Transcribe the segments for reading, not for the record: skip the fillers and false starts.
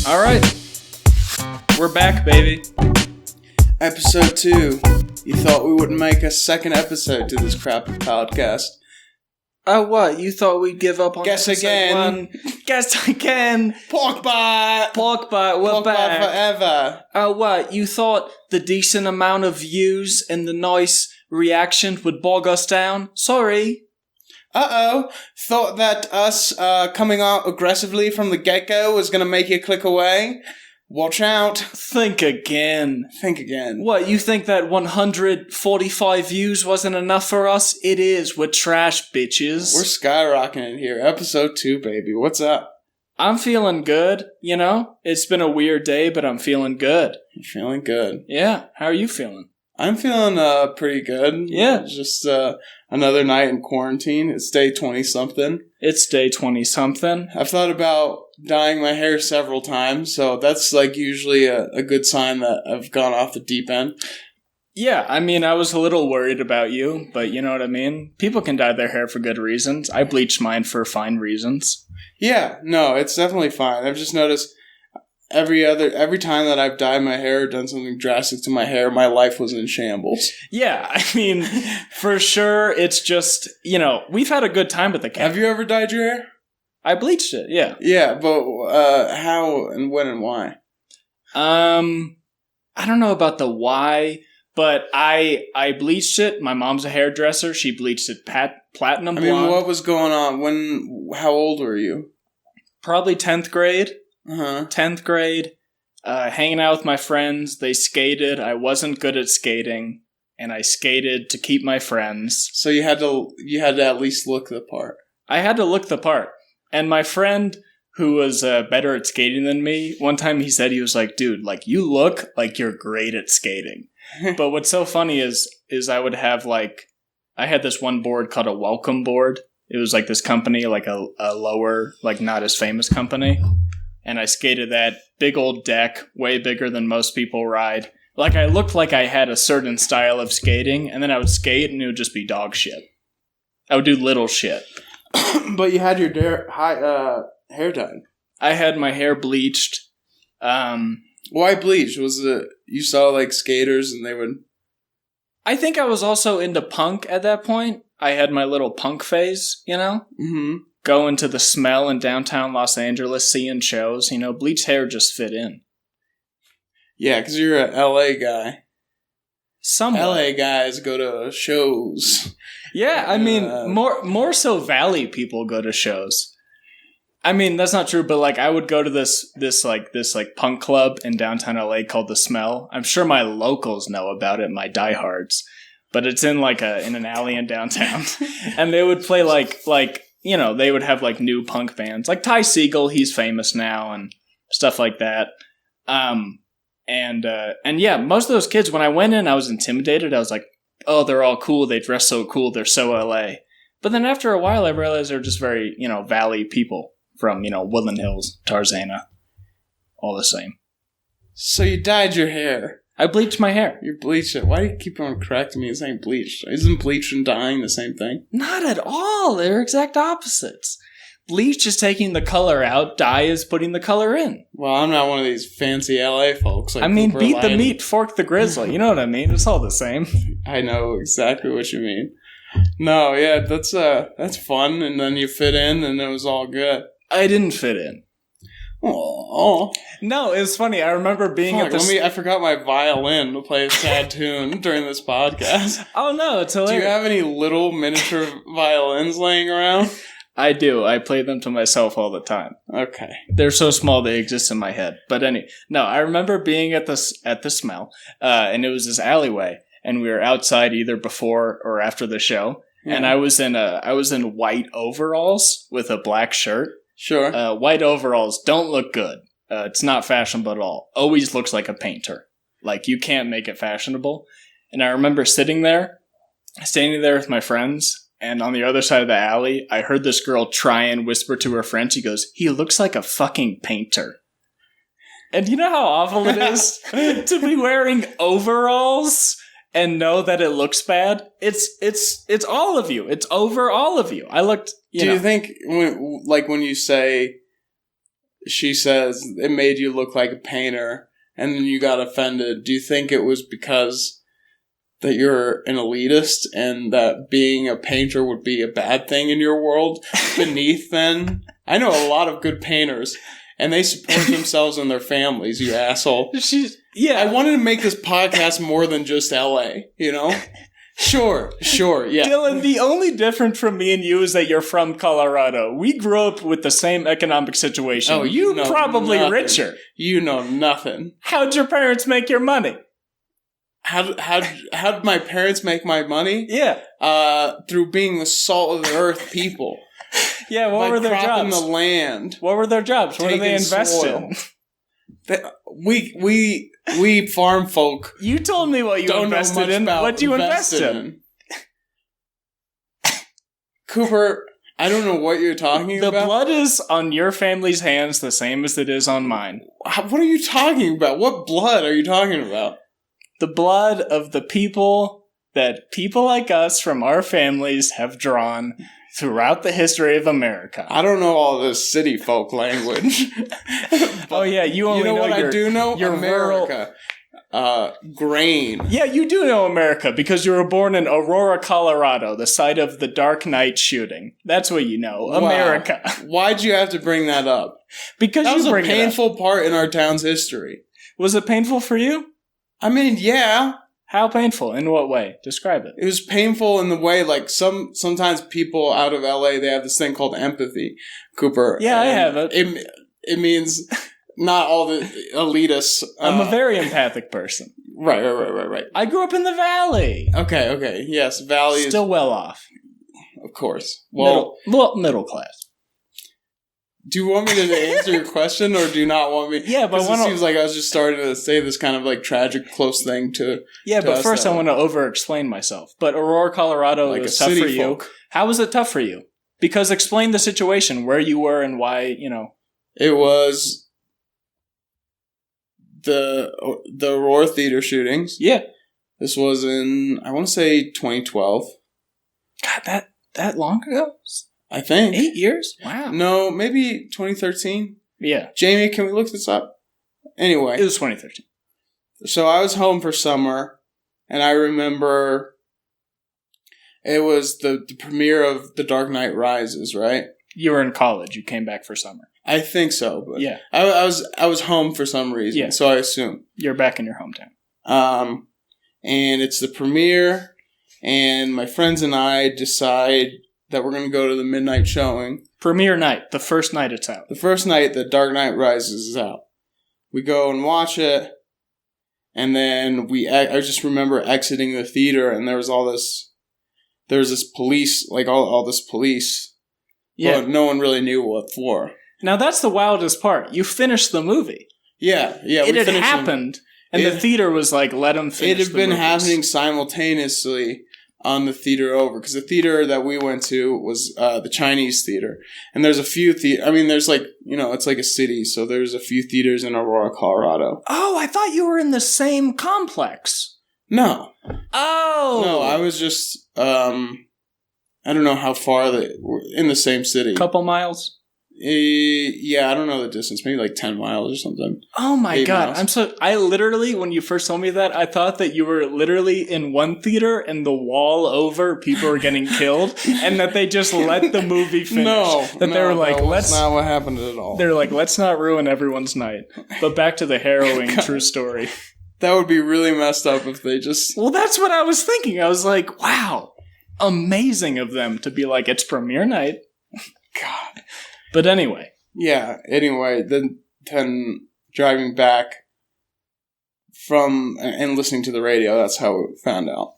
All right. We're back, baby. Episode 2. You thought we wouldn't make a second episode to this crap podcast. Oh, what? You thought we'd give up on Guess episode again. 1? Guess again. Pork butt! Pork butt, we're Pork butt back. forever. Oh, what? You thought the decent amount of views and the nice reaction would bog us down? Sorry. Uh-oh. Thought that us coming out aggressively from the get-go was going to make you click away? Watch out. Think again. Think again. What, you think that 145 views wasn't enough for us? It is. We're trash bitches. We're skyrocketing here. Episode 2, baby. What's up? I'm feeling good, you know? It's been a weird day, but I'm feeling good. I'm feeling good. Yeah, how are you feeling? I'm feeling pretty good. Yeah. Just another night in quarantine. It's day 20-something. It's day 20-something. I've thought about dyeing my hair several times, so that's like usually a good sign that I've gone off the deep end. Yeah, I mean, I was a little worried about you, but you know what I mean? People can dye their hair for good reasons. I bleached mine for fine reasons. Yeah, no, it's definitely fine. I've just noticed every time that I've dyed my hair or done something drastic to my hair, my life was in shambles. Yeah, I mean, for sure, it's just, you know, we've had a good time at the camp. Have you ever dyed your hair? I bleached it, yeah. Yeah, but how and when and why? I don't know about the why, but I bleached it. My mom's a hairdresser. She bleached it platinum blonde. I mean, what was going on? How old were you? Probably 10th grade. Uh-huh. 10th grade, hanging out with my friends. They skated. I wasn't good at skating, and I skated to keep my friends. So you had to at least look the part. I had to look the part. And my friend, who was better at skating than me, one time he said, he was like, dude, like, you look like you're great at skating. But what's so funny is I would have, like, I had this one board called a welcome board. It was like this company, like a lower, like, not as famous company. And I skated that big old deck, way bigger than most people ride. Like, I looked like I had a certain style of skating, and then I would skate, and it would just be dog shit. I would do little shit. But you had your hair done. I had my hair bleached. Why bleach? Was it you saw like skaters and they would? I think I was also into punk at that point. I had my little punk phase, you know? Mm-hmm. Going to the Smell in downtown Los Angeles, seeing shows. You know, bleached hair just fit in. Yeah, because you're a LA guy. Somewhat. LA guys go to shows. Yeah, I mean, more so Valley people go to shows. I mean, that's not true, but like I would go to this punk club in downtown LA called The Smell. I'm sure my locals know about it, my diehards, but it's in like in an alley in downtown, and they would play like you know, they would have like new punk bands like Ty Segall, he's famous now, and stuff like that. And yeah, most of those kids, when I went in, I was intimidated. I was like, oh, they're all cool. They dress so cool. They're so LA. But then after a while, I realized they're just very, you know, Valley people from, you know, Woodland Hills, Tarzana, all the same. So you dyed your hair. I bleached my hair. You bleached it. Why do you keep on correcting me and saying bleached? Isn't bleach and dyeing the same thing? Not at all. They're exact opposites. Bleach is taking the color out. Dye is putting the color in. Well, I'm not one of these fancy LA folks. Like I mean, beat the meat, fork the grizzly. You know what I mean? It's all the same. I know exactly what you mean. No, yeah, that's fun. And then you fit in, and it was all good. I didn't fit in. Oh no, it was funny. I remember being at the. I forgot my violin to play a sad tune during this podcast. Oh no, it's hilarious. Do you have any little miniature violins laying around? I do. I play them to myself all the time. Okay. They're so small they exist in my head. But anyway, no, I remember being at the Smell, and it was this alleyway, and we were outside either before or after the show, and I was in white overalls with a black shirt. Sure. White overalls don't look good. It's not fashionable at all. Always looks like a painter. Like, you can't make it fashionable. And I remember standing there with my friends. And on the other side of the alley, I heard this girl try and whisper to her friend. She goes, he looks like a fucking painter. And you know how awful it is to be wearing overalls and know that it looks bad? It's all of you. It's over all of you. I looked, Do you think, when you say she says it made you look like a painter, and then you got offended. Do you think it was because that you're an elitist and that being a painter would be a bad thing in your world beneath then? I know a lot of good painters, and they support themselves and their families, you asshole. I wanted to make this podcast more than just LA, you know? Sure, yeah. Dylan, the only difference from me and you is that you're from Colorado. We grew up with the same economic situation. Oh, you know probably nothing. richer. You know nothing. How'd your parents make your money? How'd my parents make my money? Yeah. Through being the salt of the earth people. Yeah, what were their cropping jobs? the land. What were their jobs? What did they invest in? We farm folk. You told me what you invested in. What do you invest in? Cooper, I don't know what you're talking about. The blood is on your family's hands the same as it is on mine. What are you talking about? What blood are you talking about? The blood of the people that people like us from our families have drawn throughout the history of America. I don't know all this city folk language. Oh yeah, you only know what your, I do know? Your America. Grain. Yeah, you do know America because you were born in Aurora, Colorado, the site of the Dark Knight shooting. That's what you know, America. Wow. Why'd you have to bring that up? Because that was you bring a painful part in our town's history. Was it painful for you? I mean, yeah. How painful? In what way? Describe it. It was painful in the way, like, sometimes people out of LA, they have this thing called empathy, Cooper. Yeah, I have it. It means not all the elitists. I'm a very empathic person. Right. I grew up in the Valley. Okay. Yes, Valley is... Still well off. Of course. Well, middle class. Do you want me to answer your question, or do you not want me? Yeah, but it seems like I was just starting to say this kind of like tragic, close thing to. Yeah, but first I want to over-explain myself. But Aurora, Colorado was tough for you. How was it tough for you? Because explain the situation, where you were and why, you know. It was the Aurora Theater shootings. Yeah. This was in, I want to say 2012. God, that long ago? I think. 8 years? Wow. No, maybe 2013. Yeah. Jamie, can we look this up? Anyway. It was 2013. So I was home for summer, and I remember it was the premiere of The Dark Knight Rises, right? You were in college. You came back for summer. I think so. But yeah. I was home for some reason, so I assume. You're back in your hometown. And it's the premiere, and my friends and I decide that we're going to go to the midnight showing. Premiere night. The first night it's out. The first night that Dark Knight Rises is out. We go and watch it. And then I just remember exiting the theater and there was this police, like all this police. Yeah. But no one really knew what for. Now that's the wildest part. You finished the movie. Yeah. It had happened. And the theater was like, let them finish. It had been happening simultaneously on the theater over, because the theater that we went to was the Chinese theater, and there's a few there's like, you know, it's like a city, so there's a few theaters in Aurora, Colorado. Oh, I thought you were in the same complex. No. Oh. No, I was just I don't know how far we're in the same city. Couple miles. Yeah, I don't know the distance. Maybe like 10 miles or something. Oh my God. I literally, when you first told me that, I thought that you were literally in one theater and the wall over, people were getting killed, and that they just let the movie finish. They were like, that's not what happened at all. They're like, let's not ruin everyone's night. But back to the harrowing true story. That would be really messed up if they just... Well, that's what I was thinking. I was like, wow, amazing of them to be like, it's premiere night. God. But anyway. Yeah, then driving back from and listening to the radio, that's how we found out.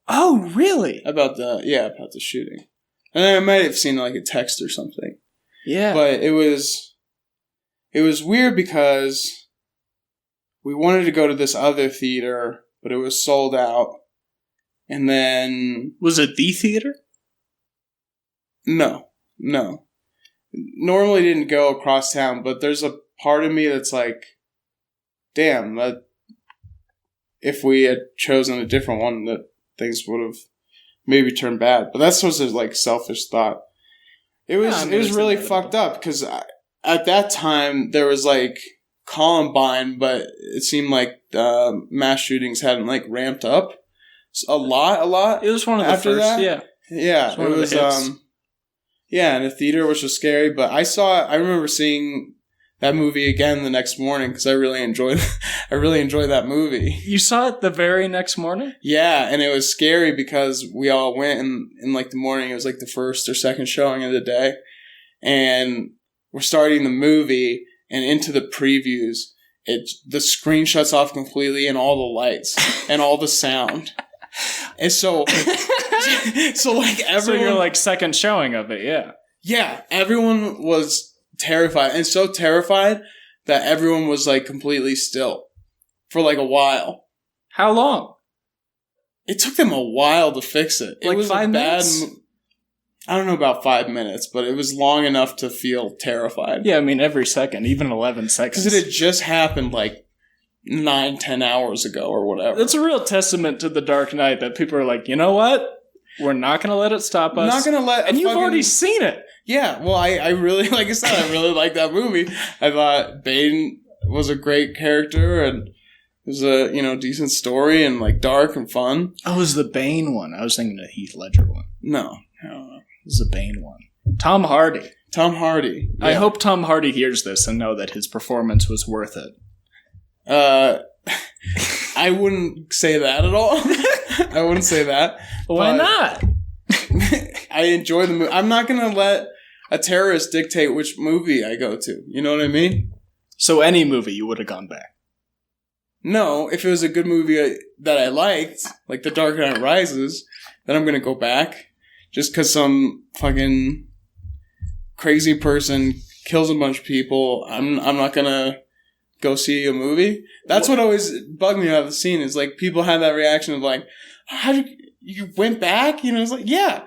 Oh, really? About the shooting. And then I might have seen like a text or something. Yeah. But it was weird because we wanted to go to this other theater, but it was sold out. And then... Was it the theater? No. Normally didn't go across town, but there's a part of me that's like, damn, that if we had chosen a different one, that things would have maybe turned bad. But that's just a like selfish thought. It was really fucked up because at that time there was like Columbine, but it seemed like mass shootings hadn't like ramped up a lot. It was one of the after first, that. yeah. It was in a theater, which was scary. But I remember seeing that movie again the next morning because I really enjoyed that movie. You saw it the very next morning? Yeah, and it was scary because we all went in like the morning. It was like the first or second showing of the day, and we're starting the movie, and into the previews, the screen shuts off completely, and all the lights and all the sound. And so like everyone, so you're like second showing of it, yeah. Yeah, everyone was terrified, and so terrified that everyone was like completely still for like a while. How long? It took them a while to fix it. Like it was 5 minutes? I don't know about 5 minutes, but it was long enough to feel terrified. Yeah, I mean every second, even 11 seconds. Because it had just happened like 9-10 hours ago or whatever. It's a real testament to the Dark Knight that people are like, you know what? We're not going to let it stop us. Not going to let. And you've already seen it. Yeah, well, I really, like I said, I really liked that movie. I thought Bane was a great character, and it was a decent story and like dark and fun. Oh, it was the Bane one. I was thinking the Heath Ledger one. No. It was the Bane one. Tom Hardy. Yeah. I hope Tom Hardy hears this and know that his performance was worth it. I wouldn't say that at all. I wouldn't say that. Why not? I enjoy the movie. I'm not going to let a terrorist dictate which movie I go to. You know what I mean? So any movie, you would have gone back? No, if it was a good movie that I liked, like The Dark Knight Rises, then I'm going to go back. Just because some fucking crazy person kills a bunch of people, I'm not going to go see a movie. That's what always bugged me about the scene is like people had that reaction of like, how did you went back? It's like, yeah,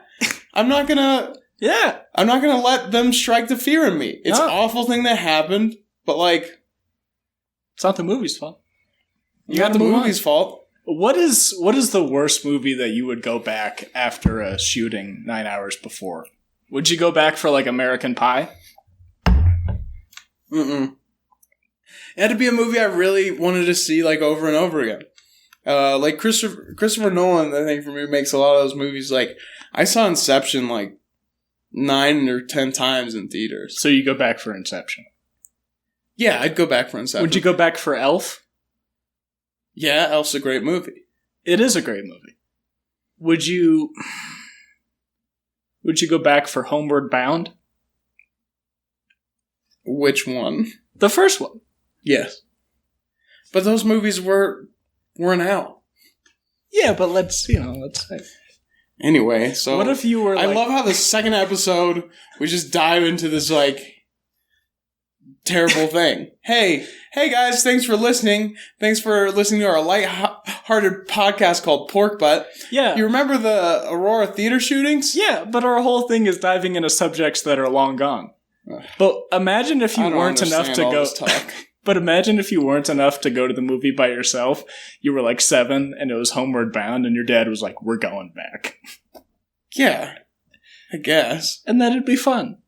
I'm not going to let them strike the fear in me. It's an awful thing that happened, but like, it's not the movie's fault. Not the movie's fault. What is the worst movie that you would go back after a shooting 9 hours before? Would you go back for like American Pie? Mm-mm. It had to be a movie I really wanted to see like over and over again. Like Christopher Nolan, I think for me makes a lot of those movies. Like I saw Inception like 9 or 10 times in theaters. So you go back for Inception? Yeah, I'd go back for Inception. Would you go back for Elf? Yeah, Elf's a great movie. It is a great movie. Would you go back for Homeward Bound? Which one? The first one. Yes. But those movies weren't out. Yeah, but let's say. Anyway, so what if you were I love how the second episode we just dive into this like terrible thing. Hey guys, thanks for listening. Thanks for listening to our light-hearted podcast called Pork Butt. Yeah. You remember the Aurora theater shootings? Yeah, but our whole thing is diving into subjects that are long gone. But imagine if you weren't enough to go. But imagine if you weren't enough to go to the movie by yourself. You were like 7 and it was Homeward Bound and your dad was like, we're going back. Yeah, I guess. And that'd be fun.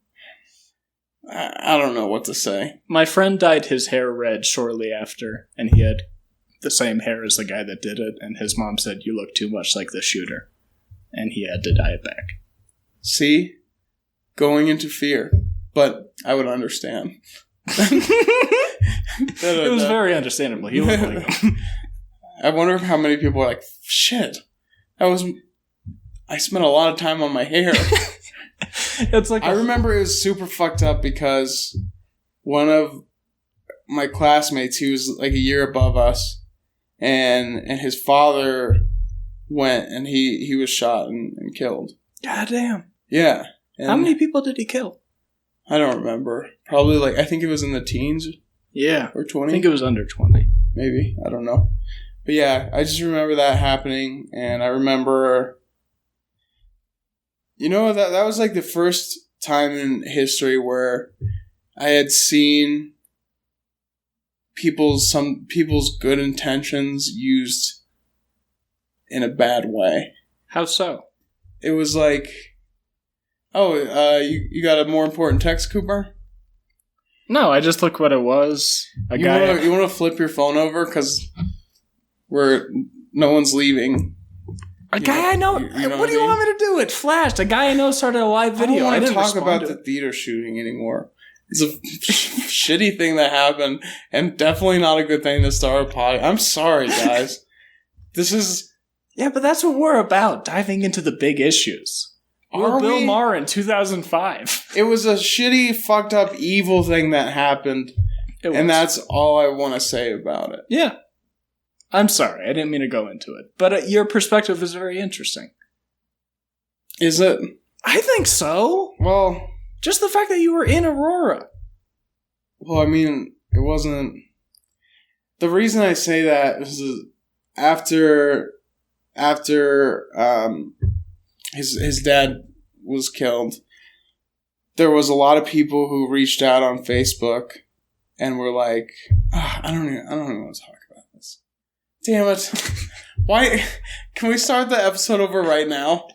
I don't know what to say. My friend dyed his hair red shortly after, and he had the same hair as the guy that did it, and his mom said, you look too much like the shooter. And he had to dye it back. See? Going into fear. But I would understand. It was very understandable. He looked like him. I wonder how many people are like, shit, I spent a lot of time on my hair. It's like I remember it was super fucked up because one of my classmates, he was like a year above us, and his father went and he was shot and killed. God damn. Yeah. And how many people did he kill? I don't remember. Probably like, I think it was in the teens. Yeah. Or 20. I think it was under 20. Maybe. I don't know. But yeah, I just remember that happening, and I remember, that was like the first time in history where I had seen some people's good intentions used in a bad way. How so? It was like, you got a more important text, Cooper? No, I just looked what it was. You want to flip your phone over because no one's leaving. A guy I know. What do you want me to do? It flashed. A guy I know started a live video. I don't want to talk about the theater shooting anymore. It's a shitty thing that happened, and definitely not a good thing to start a pod. I'm sorry, guys. This is... Yeah, but that's what we're about, diving into the big issues. We're Bill Maher in 2005. It was a shitty, fucked up, evil thing that happened, and that's all I want to say about it. Yeah. I'm sorry, I didn't mean to go into it. But your perspective is very interesting. Is it? I think so. Well... Just the fact that you were in Aurora. Well, I mean, it wasn't... The reason I say that is after his dad was killed, there was a lot of people who reached out on Facebook and were like, I don't even want to talk about this. Damn it. Why? Can we start the episode over right now?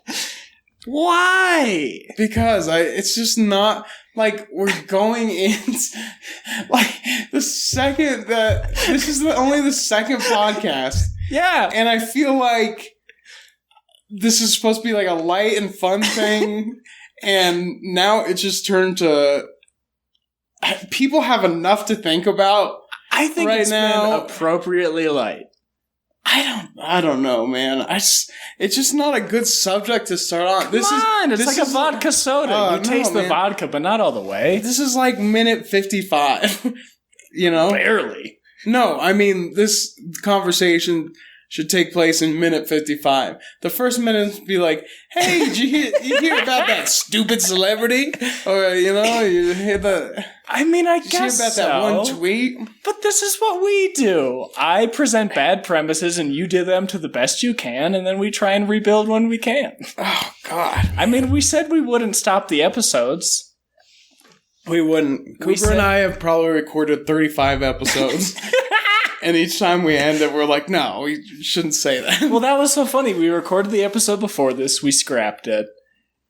Why? Because it's just not like we're going in like the second that this is only the second podcast. Yeah. And I feel like this is supposed to be like a light and fun thing. And now it just turned to people have enough to think about. I think right it's now, been appropriately light. I don't know, man. It's just not a good subject to start on. It's like a vodka soda. You taste the vodka, but not all the way. This is like minute 55. You know? Barely. No, I mean, this conversation should take place in minute 55. The first minute would be like, hey, did you hear about that stupid celebrity? Or, you hear the... I mean, I guess about that one tweet? But this is what we do. I present bad premises and you do them to the best you can, and then we try and rebuild when we can. Oh, God. I mean, we said we wouldn't stop the episodes. We wouldn't. Cooper and I have probably recorded 35 episodes. And each time we end it, we're like, no, we shouldn't say that. Well, that was so funny. We recorded the episode before this. We scrapped it.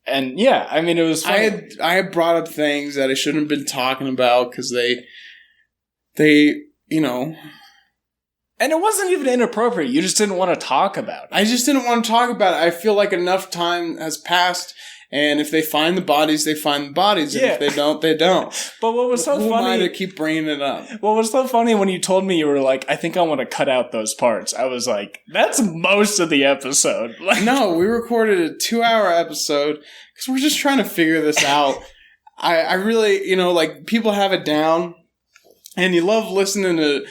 And yeah, I mean, it was funny. I had brought up things that I shouldn't have been talking about because they, And it wasn't even inappropriate. You just didn't want to talk about it. I just didn't want to talk about it. I feel like enough time has passed. And if they find the bodies, they find the bodies. And if they don't, they don't. But what was so funny... Who am I to keep bringing it up? What was so funny when you told me you were like, I think I want to cut out those parts. I was like, that's most of the episode. Like, no, we recorded a 2-hour episode because we're just trying to figure this out. I really, people have it down. And you love listening to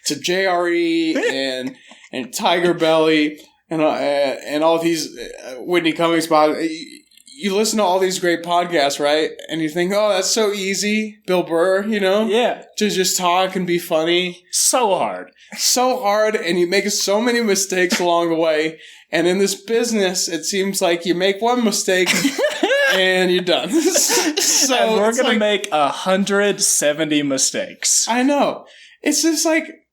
JRE and Tiger Belly and all these Whitney Cummings podcasts. You listen to all these great podcasts, right? And you think, oh, that's so easy. Bill Burr, Yeah. To just talk and be funny. So hard. So hard, and you make so many mistakes along the way. And in this business, it seems like you make one mistake and you're done. So and we're going to make 170 mistakes. I know. It's just like,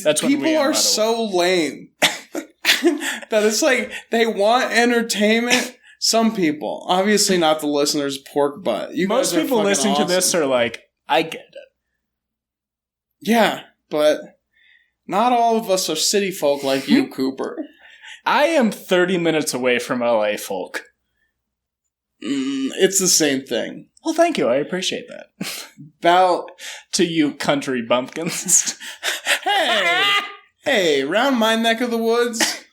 that's people are so lame. That it's like, they want entertainment. Some people. Obviously not the listeners, pork butt. Most people listening to this are like, I get it. Yeah, but not all of us are city folk like you, Cooper. I am 30 minutes away from LA folk. It's the same thing. Well, thank you. I appreciate that. About to you country bumpkins. Hey, round my neck of the woods...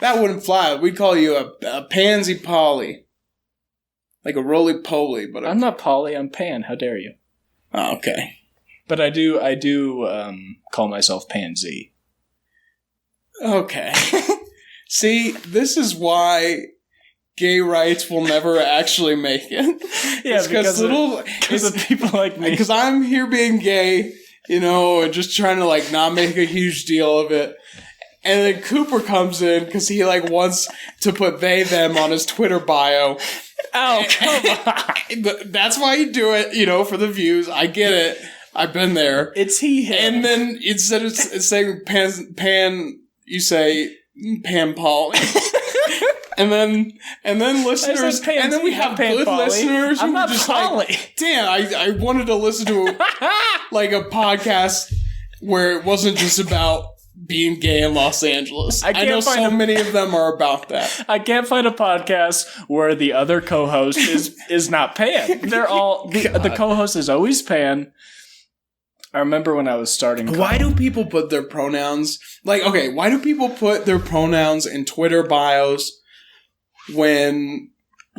That wouldn't fly. We'd call you a pansy Polly. Like a roly-poly. But I'm not Polly, I'm Pan. How dare you? Oh, okay. But I do call myself Pansy. Okay. See, this is why gay rights will never actually make it. Yeah, because of people like me. Because I'm here being gay, and just trying to not make a huge deal of it. And then Cooper comes in because he wants to put they, them on his Twitter bio. Oh, come on. That's why you do it, for the views. I get it. I've been there. It's he, him. And then instead of saying pan, you say Pan Polly. And then listeners, and then we have good listeners. I'm not just poly. Like, damn, I wanted to listen to like a podcast where it wasn't just about being gay in Los Angeles. I know so many of them are about that. I can't find a podcast where the other co-host is not pan. They're all the co-host is always pan. I remember when I was starting college. Why do people put their pronouns why do people put their pronouns in Twitter bios when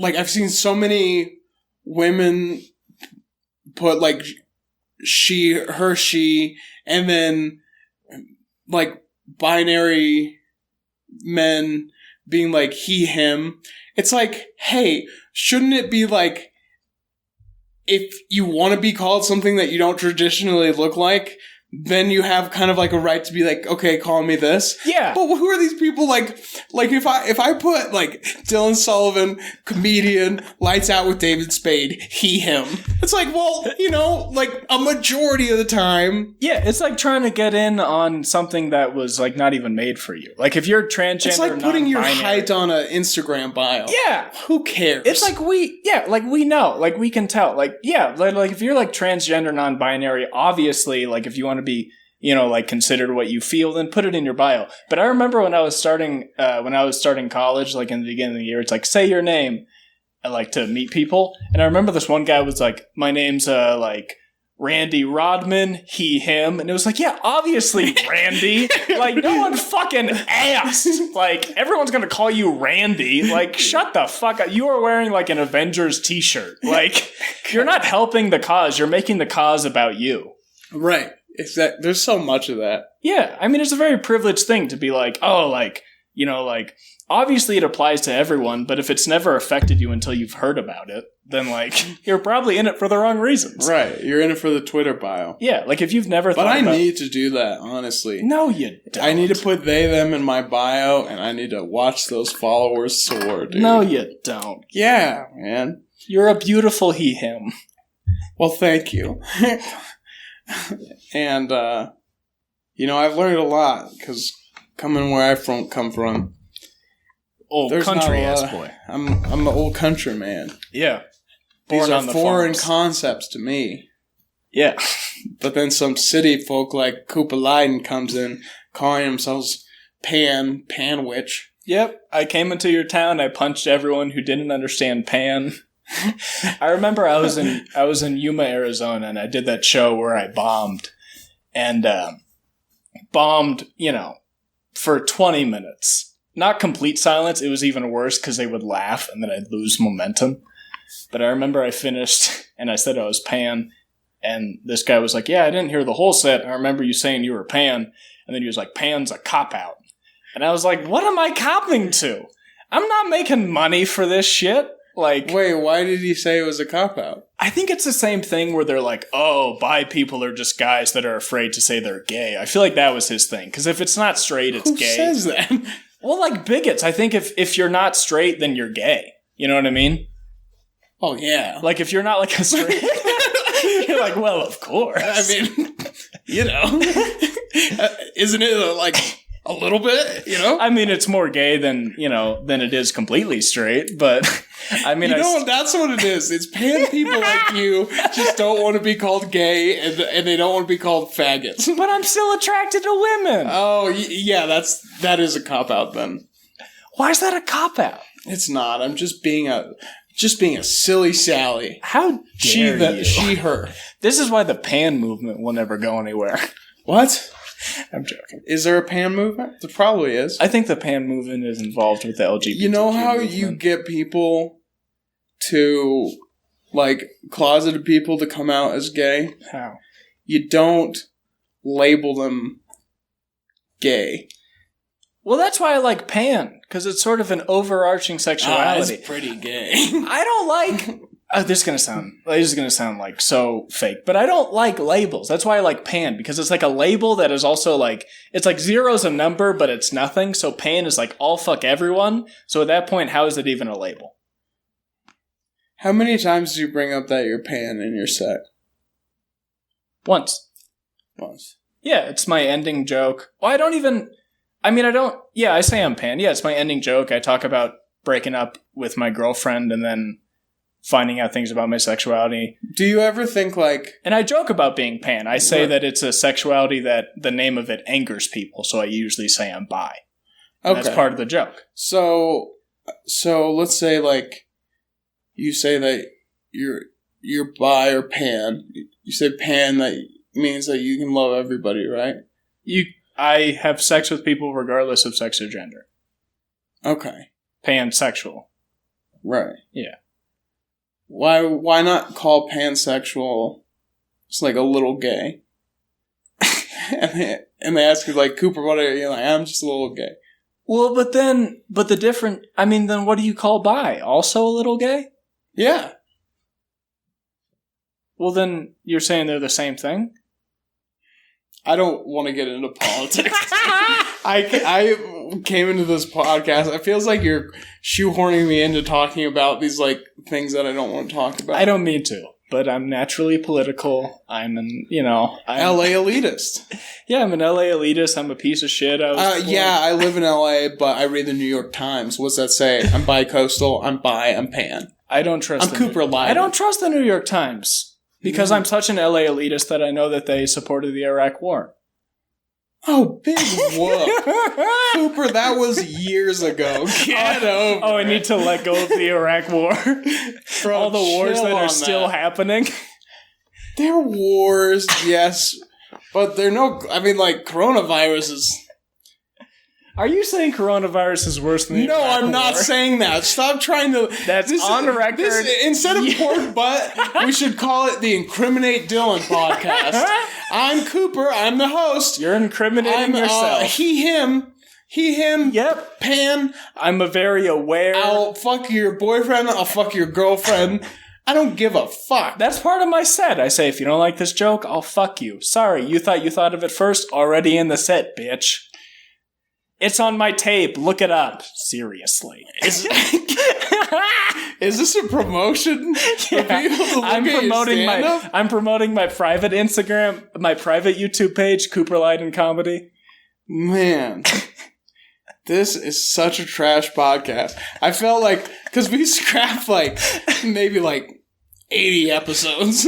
I've seen so many women put she, her, she, and then binary men being he, him. It's hey, shouldn't it be if you want to be called something that you don't traditionally look like, then you have kind of a right to be okay, call me this. Yeah. But who are these people if I put Dylan Sullivan, comedian, lights out with David Spade, he, him. It's a majority of the time. Yeah, it's trying to get in on something that was not even made for you. If you're transgender, it's putting your height on an Instagram bio. Yeah. Who cares? It's we know, we can tell. If you're transgender, non-binary, obviously, if you want to be, considered what you feel, then put it in your bio. But I remember when I was starting college, in the beginning of the year, it's say your name, to meet people. And I remember this one guy was my name's, Randy Rodman, he, him. And it was yeah, obviously Randy. No one fucking asked. Everyone's gonna call you Randy. Shut the fuck up. You are wearing an Avengers t-shirt. You're not helping the cause. You're making the cause about you. Right. There's so much of that. Yeah. I mean, it's a very privileged thing to be obviously it applies to everyone, but if it's never affected you until you've heard about it, then you're probably in it for the wrong reasons. Right. You're in it for the Twitter bio. Yeah. If you've never thought about... But I need to do that, honestly. No, you don't. I need to put they, them in my bio, and I need to watch those followers soar, dude. No, you don't. Yeah, man. You're a beautiful he, him. Well, thank you. And, I've learned a lot, because coming where I come from, old country ass boy. I'm an old country man. Yeah. These are foreign concepts to me. Yeah. But then some city folk like Cooper Lyden comes in, calling themselves Panwitch. Yep. I came into your town, I punched everyone who didn't understand Pan. I remember I was in Yuma, Arizona, and I did that show where I bombed. And bombed, for 20 minutes. Not complete silence. It was even worse because they would laugh and then I'd lose momentum. But I remember I finished and I said I was Pan. And this guy was yeah, I didn't hear the whole set. I remember you saying you were Pan. And then he was Pan's a cop-out. And I was what am I copping to? I'm not making money for this shit. Wait, why did he say it was a cop-out? I think it's the same thing where they're oh, bi people are just guys that are afraid to say they're gay. I feel that was his thing. Because if it's not straight, it's gay. Who says that? Well, bigots. I think if you're not straight, then you're gay. You know what I mean? Oh, yeah. If you're not a straight... you're well, of course. I mean, isn't it a little bit, I mean, it's more gay than it is completely straight, but I mean... that's what it is. It's pan people like you just don't want to be called gay and they don't want to be called faggots. But I'm still attracted to women. Oh, yeah, that is a cop-out then. Why is that a cop-out? It's not. I'm just being a silly Sally. How dare you? She, her. This is why the pan movement will never go anywhere. What? I'm joking. Is there a pan movement? There probably is. I think the pan movement is involved with the LGBT. You know how movement. You get people to, closeted people to come out as gay? How? You don't label them gay. Well, that's why I like pan, because it's sort of an overarching sexuality. It's pretty gay. I don't like... this is gonna sound so fake, but I don't like labels. That's why I like pan, because it's a label that is also it's zero's a number, but it's nothing. So pan is all fuck everyone. So at that point, how is it even a label? How many times do you bring up that you're pan in your set? Once. Yeah, it's my ending joke. Well, I say I'm pan. Yeah, it's my ending joke. I talk about breaking up with my girlfriend and then finding out things about my sexuality. Do you ever think like... And I joke about being pan. I say that it's a sexuality that the name of it angers people, so I usually say I'm bi. Okay. That's part of the joke. So let's say like you say that you're bi or pan. You say pan, that means that you can love everybody, right? I have sex with people regardless of sex or gender. Okay. Pansexual. Right. Yeah. Why not call pansexual just like a little gay? and they ask you like, Cooper, what are you? You're like, I'm just a little gay. Well, but then what do you call bi? Also a little gay? Yeah. Well, then you're saying they're the same thing? I don't want to get into politics. I came into this podcast. It feels like you're shoehorning me into talking about these like things that I don't want to talk about. I don't mean to, but I'm naturally political. I'm LA elitist. Yeah, I'm an LA elitist. I'm a piece of shit. I live in LA, but I read the New York Times. What's that say? I'm bi-coastal. I'm bi. I'm pan. I don't trust. I'm Cooper Lyden. I don't trust the New York Times. Because I'm such an LA elitist that I know that they supported the Iraq War. Oh, big whoop. Cooper, that was years ago. Get over I need to let go of the Iraq War. For all the wars that are still happening. They're wars, yes. But they're coronavirus is... Are you saying coronavirus is worse than the Iraq War? No, I'm not saying that. Stop trying to... That's on record. Instead of pork butt, we should call it the Incriminate Dylan podcast. I'm Cooper. I'm the host. You're incriminating yourself. He, him. Yep. Pan. I'm a very aware... I'll fuck your boyfriend. I'll fuck your girlfriend. I don't give a fuck. That's part of my set. I say, if you don't like this joke, I'll fuck you. Sorry, you thought of it first? Already in the set, bitch. It's on my tape. Look it up. Seriously. Is this a promotion? Yeah. I'm promoting my private Instagram, my private YouTube page, Cooper Lyden Comedy. Man. This is such a trash podcast. I felt like, because we scrapped maybe 80 episodes.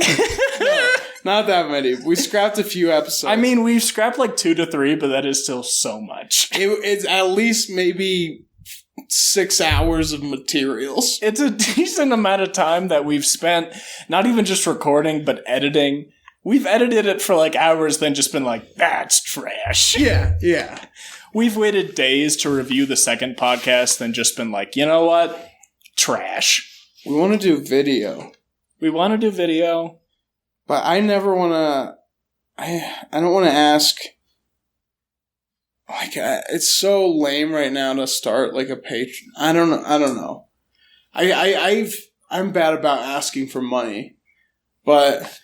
No, not that many. We scrapped a few episodes. I mean, we've scrapped 2 to 3, but that is still so much. It's at least maybe 6 hours of materials. It's a decent amount of time that we've spent, not even just recording, but editing. We've edited it for hours, then just been that's trash. Yeah. We've waited days to review the second podcast, then just been you know what? Trash. We want to do video. But I never want to... I don't want to ask... it's so lame right now to start a Patreon. I don't know. I'm bad about asking for money. But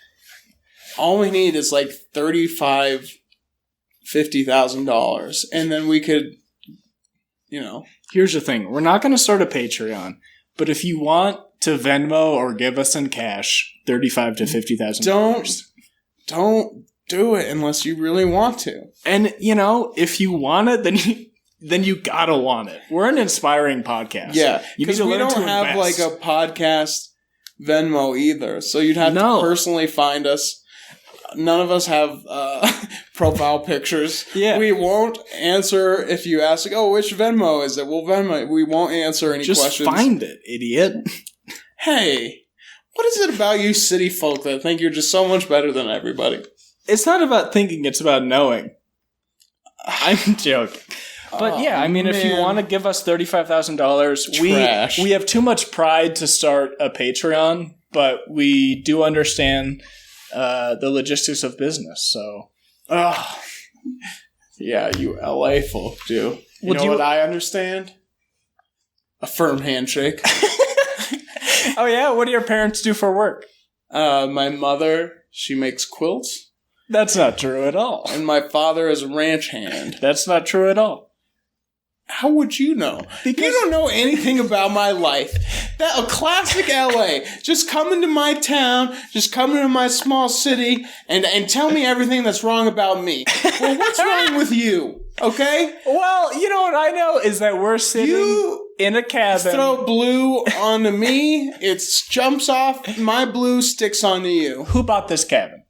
all we need is $50,000. And then we could, Here's the thing. We're not going to start a Patreon. But if you want to Venmo or give us in cash $35,000 to $50,000. Don't do it unless you really want to. And if you want it, then you gotta want it. We're an inspiring podcast. Yeah, because we don't have a podcast Venmo either. So you'd have to personally find us. None of us have profile pictures. Yeah. We won't answer if you ask, which Venmo is it? Well, Venmo. We won't answer any questions. Just find it, idiot. Hey, what is it about you city folk that think you're just so much better than everybody? It's not about thinking, it's about knowing. I'm joking. But if you want to give us $35,000, we have too much pride to start a Patreon, but we do understand the logistics of business, so. Yeah, you LA folk do. You know what I understand? A firm handshake. Oh yeah? What do your parents do for work? My mother, she makes quilts. That's not true at all. And my father is a ranch hand. That's not true at all. How would you know? Because you don't know anything about my life. That a classic LA. Just come into my town, just come into my small city, and tell me everything that's wrong about me. Well, what's wrong with you? Okay? Well, you know what I know is that we're sitting in a cabin. Throw blue onto me, it jumps off, my blue sticks onto you. Who bought this cabin?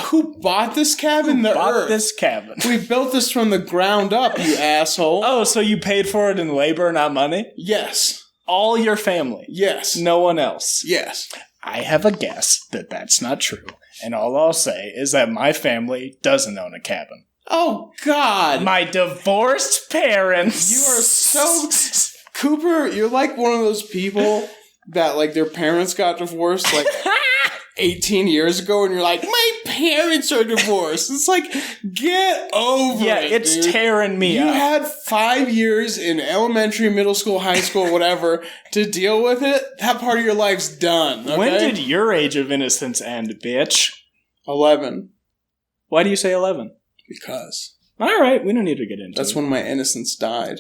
Who bought this cabin? Who the bought Earth. This cabin? We built this from the ground up, you asshole. Oh, so you paid for it in labor, not money? Yes. All your family? Yes. No one else? Yes. I have a guess that that's not true. And all I'll say is that my family doesn't own a cabin. Oh, God. My divorced parents. You are so... Cooper, you're like one of those people that, like, their parents got divorced, like... 18 years ago, and you're like, my parents are divorced. It's like, get over it. Yeah, it's dude. tearing me up. You had 5 years in elementary, middle school, high school, whatever, to deal with it. That part of your life's done. Okay? When did your age of innocence end, bitch? 11. Why do you say 11? Because. All right, we don't need to get into it. That's when my innocence died.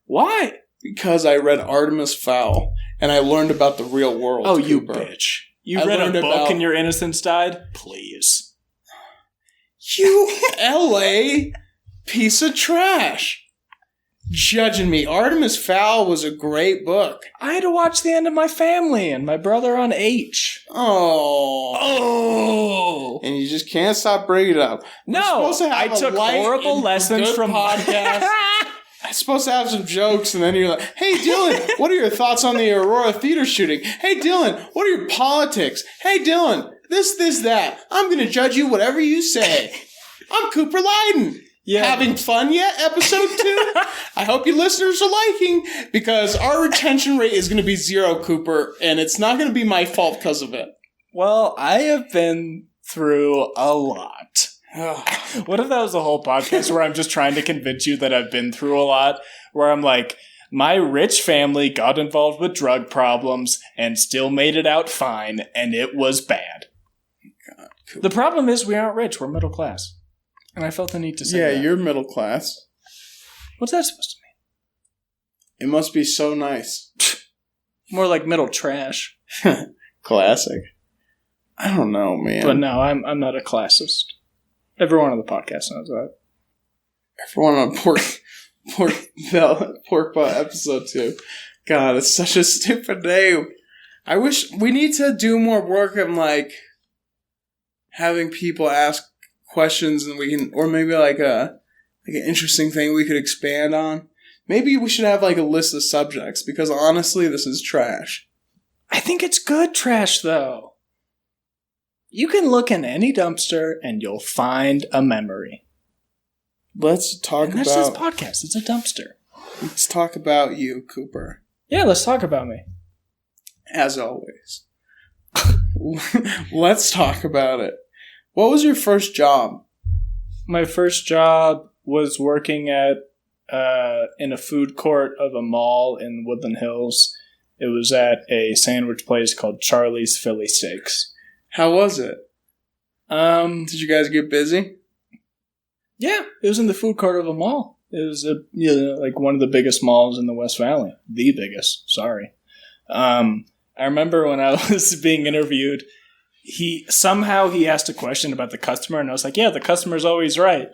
Why? Because I read Artemis Fowl, and I learned about the real world. Oh, Cooper. you bitch. You read a book and your innocence died? Please. You LA piece of trash. Judging me. Artemis Fowl was a great book. I had to watch The End of My Family and my brother on H. Oh. And you just can't stop bringing it up. No, I took horrible lessons from podcast. I'm supposed to have some jokes, and then you're like, hey, Dylan, what are your thoughts on the Aurora Theater shooting? Hey, Dylan, what are your politics? Hey, Dylan, this, that. I'm going to judge you whatever you say. I'm Cooper Lyden. Yeah. Having fun yet, episode 2? I hope you listeners are liking, because our retention rate is going to be 0, Cooper, and it's not going to be my fault because of it. Well, I have been through a lot. What if that was the whole podcast where I'm just trying to convince you that I've been through a lot? Where I'm like, my rich family got involved with drug problems and still made it out fine, and it was bad. God, cool. The problem is we aren't rich, we're middle class. And I felt the need to say that. Yeah, you're middle class. What's that supposed to mean? It must be so nice. More like middle trash. Classic. I don't know, man. But no, I'm not a classist. Everyone on the podcast knows that. Everyone on Pork Butt episode 2. God, it's such a stupid name. I wish we need to do more work on like having people ask questions, and we can, or maybe like an interesting thing we could expand on. Maybe we should have like a list of subjects, because honestly, this is trash. I think it's good trash, though. You can look in any dumpster and you'll find a memory. Let's talk about... That's this podcast. It's a dumpster. Let's talk about you, Cooper. Yeah, let's talk about me. As always. Let's talk about it. What was your first job? My first job was working at in a food court of a mall in Woodland Hills. It was at a sandwich place called Charlie's Philly Steaks. How was it? Did you guys get busy? Yeah, it was in the food court of a mall. It was like one of the biggest malls in the West Valley. The biggest, sorry. I remember when I was being interviewed, he asked a question about the customer, and I was like, yeah, the customer's always right.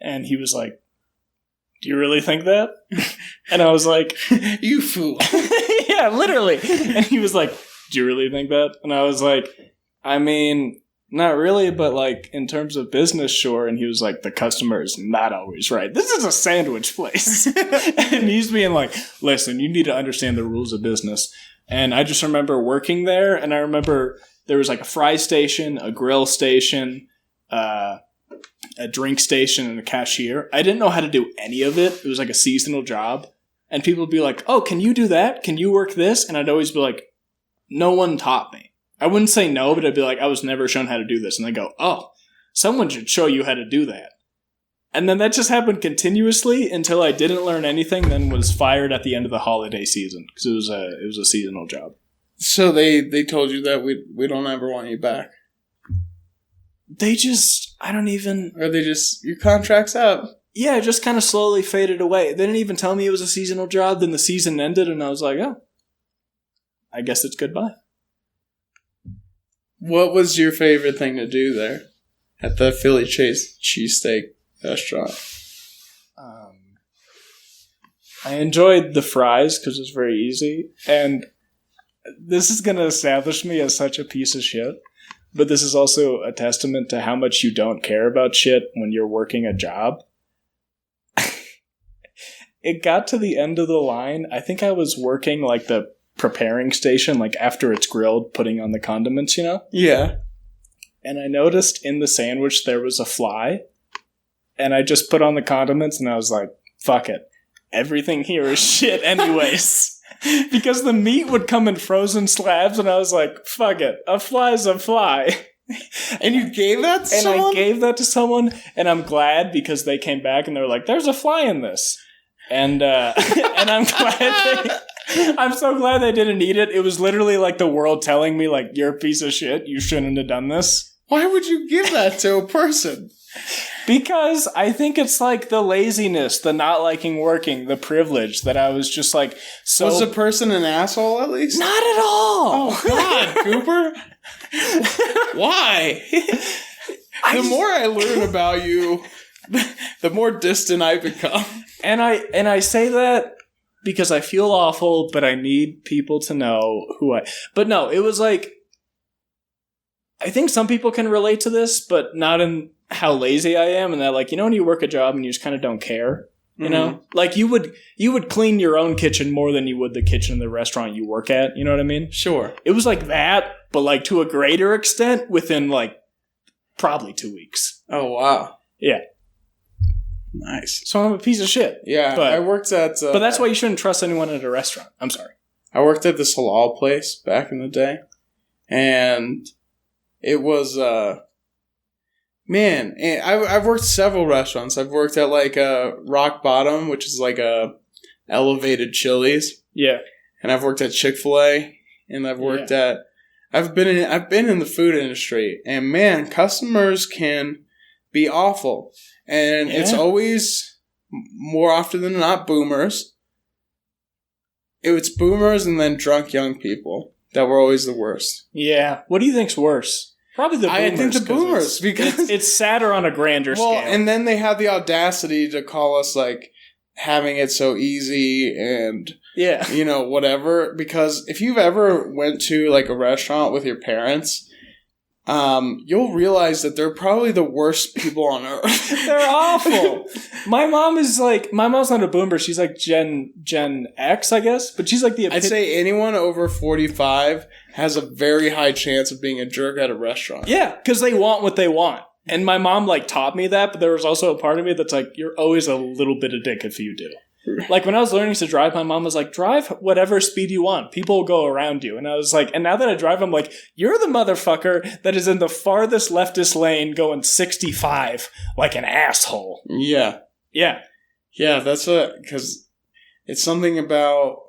And he was like, do you really think that? And I was like, you fool. Yeah, literally. And he was like, do you really think that? And I was like, I mean, not really, but like in terms of business, sure. And he was like, the customer is not always right. This is a sandwich place. And he's being like, listen, you need to understand the rules of business. And I just remember working there, and I remember there was like a fry station, a grill station, a drink station, and a cashier. I didn't know how to do any of it. It was like a seasonal job. And people would be like, oh, can you do that? Can you work this? And I'd always be like, no one taught me. I wouldn't say no, but I'd be like, I was never shown how to do this. And they go, oh, someone should show you how to do that. And then that just happened continuously until I didn't learn anything, then was fired at the end of the holiday season because it was a seasonal job. So they told you that we don't ever want you back. They just, I don't even... Or they just, your contract's up. Yeah, it just kind of slowly faded away. They didn't even tell me it was a seasonal job. Then the season ended, and I was like, oh, I guess it's goodbye. What was your favorite thing to do there at the Philly cheesesteak restaurant? I enjoyed the fries because it's very easy. And this is going to establish me as such a piece of shit. But this is also a testament to how much you don't care about shit when you're working a job. It got to the end of the line. I think I was working like the preparing station, like after it's grilled, putting on the condiments, you know? Yeah. And I noticed in the sandwich there was a fly. And I just put on the condiments and I was like, fuck it. Everything here is shit anyways. Because the meat would come in frozen slabs and I was like, fuck it. A fly's a fly. And you gave that to someone? And I gave that to someone, and I'm glad because they came back and they were like, there's a fly in this. And and I'm so glad they didn't eat it. It was literally like the world telling me, like, you're a piece of shit. You shouldn't have done this. Why would you give that to a person? Because I think it's like the laziness, the not liking working, the privilege that I was just like so. Was the person an asshole at least? Not at all. Oh God, Cooper. Why? The more I learn about you, the more distant I become. And I say that because I feel awful, but I need people to know who I. But no, it was like. I think some people can relate to this, but not in how lazy I am, and that, like, you know, when you work a job and you just kind of don't care, you know, like you would clean your own kitchen more than you would the kitchen in the restaurant you work at. You know what I mean? Sure. It was like that, but like to a greater extent within like probably 2 weeks. Oh wow. Yeah. Nice. So I'm a piece of shit. Yeah, but I worked at. But that's why you shouldn't trust anyone at a restaurant. I'm sorry. I worked at this halal place back in the day, and it was man. I've worked several restaurants. I've worked at like Rock Bottom, which is like a elevated Chili's. Yeah, and I've worked at Chick-fil-A, and I've worked at. I've been in the food industry, and man, customers can be awful, and it's always more often than not boomers. It's boomers and then drunk young people that were always the worst. Yeah. What do you think's worse? Probably the boomers. I think the boomers because it's sadder on a grander scale. And then they have the audacity to call us like having it so easy and you know, whatever. Because if you've ever went to like a restaurant with your parents, you'll realize that they're probably the worst people on earth. They're awful. My mom's not a boomer. She's like Gen X, I guess. But she's like I'd say anyone over 45 has a very high chance of being a jerk at a restaurant. Yeah, because they want what they want. And my mom like taught me that, but there was also a part of me that's like, you're always a little bit of dick if you do. Like, when I was learning to drive, my mom was like, drive whatever speed you want. People will go around you. And I was like, and now that I drive, I'm like, you're the motherfucker that is in the farthest leftist lane going 65 like an asshole. Yeah. Yeah. Yeah, that's because it's something about,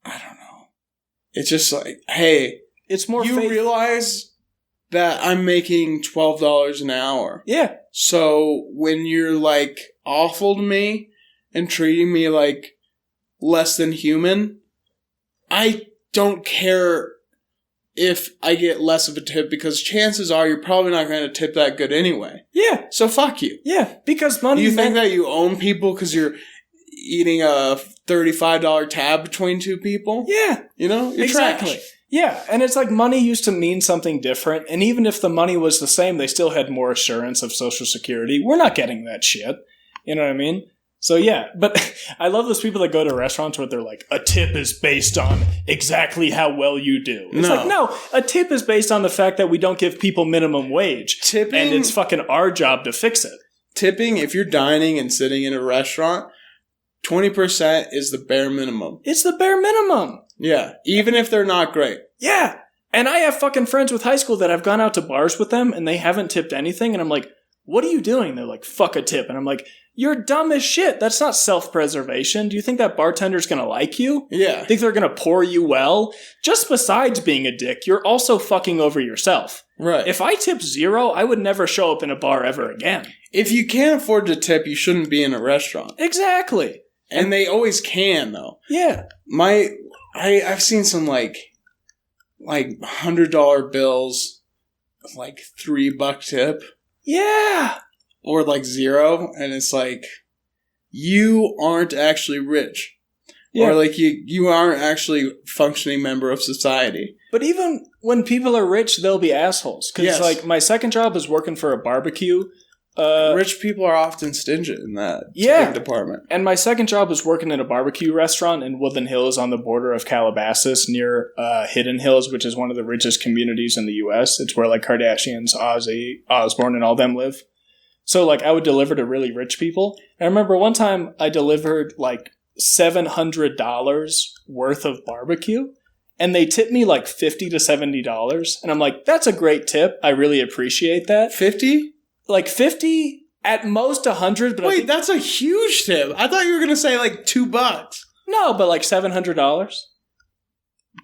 I don't know. It's just like, hey, it's more you realize that I'm making $12 an hour. Yeah. So when you're like awful to me, and treating me like less than human, I don't care if I get less of a tip because chances are you're probably not going to tip that good anyway. Yeah. So fuck you. Yeah, because money... You think that you own people because you're eating a $35 tab between two people? Yeah. You know? You're exactly. trash. Yeah, and it's like money used to mean something different, and even if the money was the same, they still had more assurance of Social Security. We're not getting that shit. You know what I mean? So yeah, but I love those people that go to restaurants where they're like, a tip is based on exactly how well you do. It's like, no, a tip is based on the fact that we don't give people minimum wage. Tipping, and it's fucking our job to fix it. Tipping, if you're dining and sitting in a restaurant, 20% is the bare minimum. It's the bare minimum. Yeah, even if they're not great. Yeah, and I have fucking friends with high school that I've gone out to bars with them and they haven't tipped anything, and I'm like, what are you doing? They're like, fuck a tip. And I'm like, you're dumb as shit. That's not self-preservation. Do you think that bartender's going to like you? Yeah. Think they're going to pour you well? Just besides being a dick, you're also fucking over yourself. Right. If I tip 0, I would never show up in a bar ever again. If you can't afford to tip, you shouldn't be in a restaurant. Exactly. And they always can, though. Yeah. I've seen some like $100 bills, like $3 tip. Yeah. Or like 0, and it's like, you aren't actually rich. Yeah. Or like you aren't actually a functioning member of society. But even when people are rich, they'll be assholes. Because like my second job is working for a barbecue. Rich people are often stingy in that department. And my second job was working in a barbecue restaurant in Woodland Hills on the border of Calabasas near Hidden Hills, which is one of the richest communities in the U.S. It's where like Kardashians, Ozzy Osbourne, and all them live. So like I would deliver to really rich people. And I remember one time I delivered like $700 worth of barbecue. And they tipped me like $50 to $70. And I'm like, that's a great tip. I really appreciate that. 50? Like 50, at most 100. But wait, that's a huge tip. I thought you were going to say like $2. No, but like $700.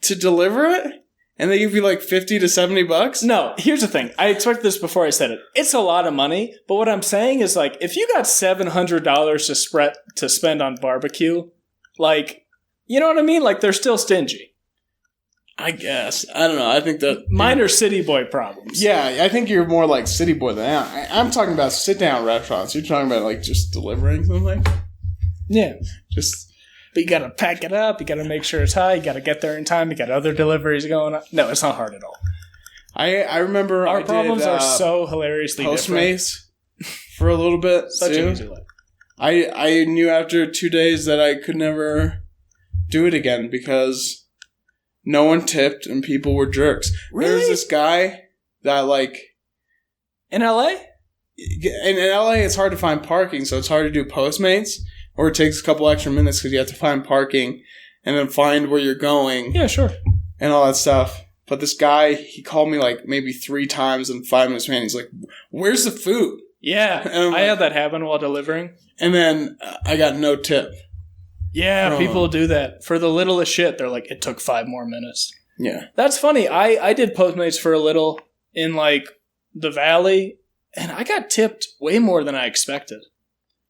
To deliver it? And they give you like $50 to $70? No, here's the thing. I expected this before I said it. It's a lot of money. But what I'm saying is like, if you got $700 to spend on barbecue, like, you know what I mean? Like they're still stingy. I guess. I don't know. I think that... Mine are city boy problems. Yeah, I think you're more like city boy than I'm talking about sit-down restaurants. You're talking about like just delivering something? Yeah. Just... But you gotta pack it up. You gotta make sure it's high. You gotta get there in time. You got other deliveries going on. No, it's not hard at all. I remember our problems are so hilariously Postmates for a little bit. Such an easy life. I knew after 2 days that I could never do it again because... no one tipped, and people were jerks. Really? There's this guy that, like... In LA? In LA, it's hard to find parking, so it's hard to do Postmates, or it takes a couple extra minutes because you have to find parking, and then find where you're going. Yeah, sure. And all that stuff. But this guy, he called me, like, maybe 3 times in 5 minutes, man. He's like, where's the food? Yeah, I had that happen while delivering. And then I got no tip. Yeah, people do that. For the littlest shit, they're like, it took 5 more minutes. Yeah. That's funny. I did Postmates for a little in, like, the Valley, and I got tipped way more than I expected.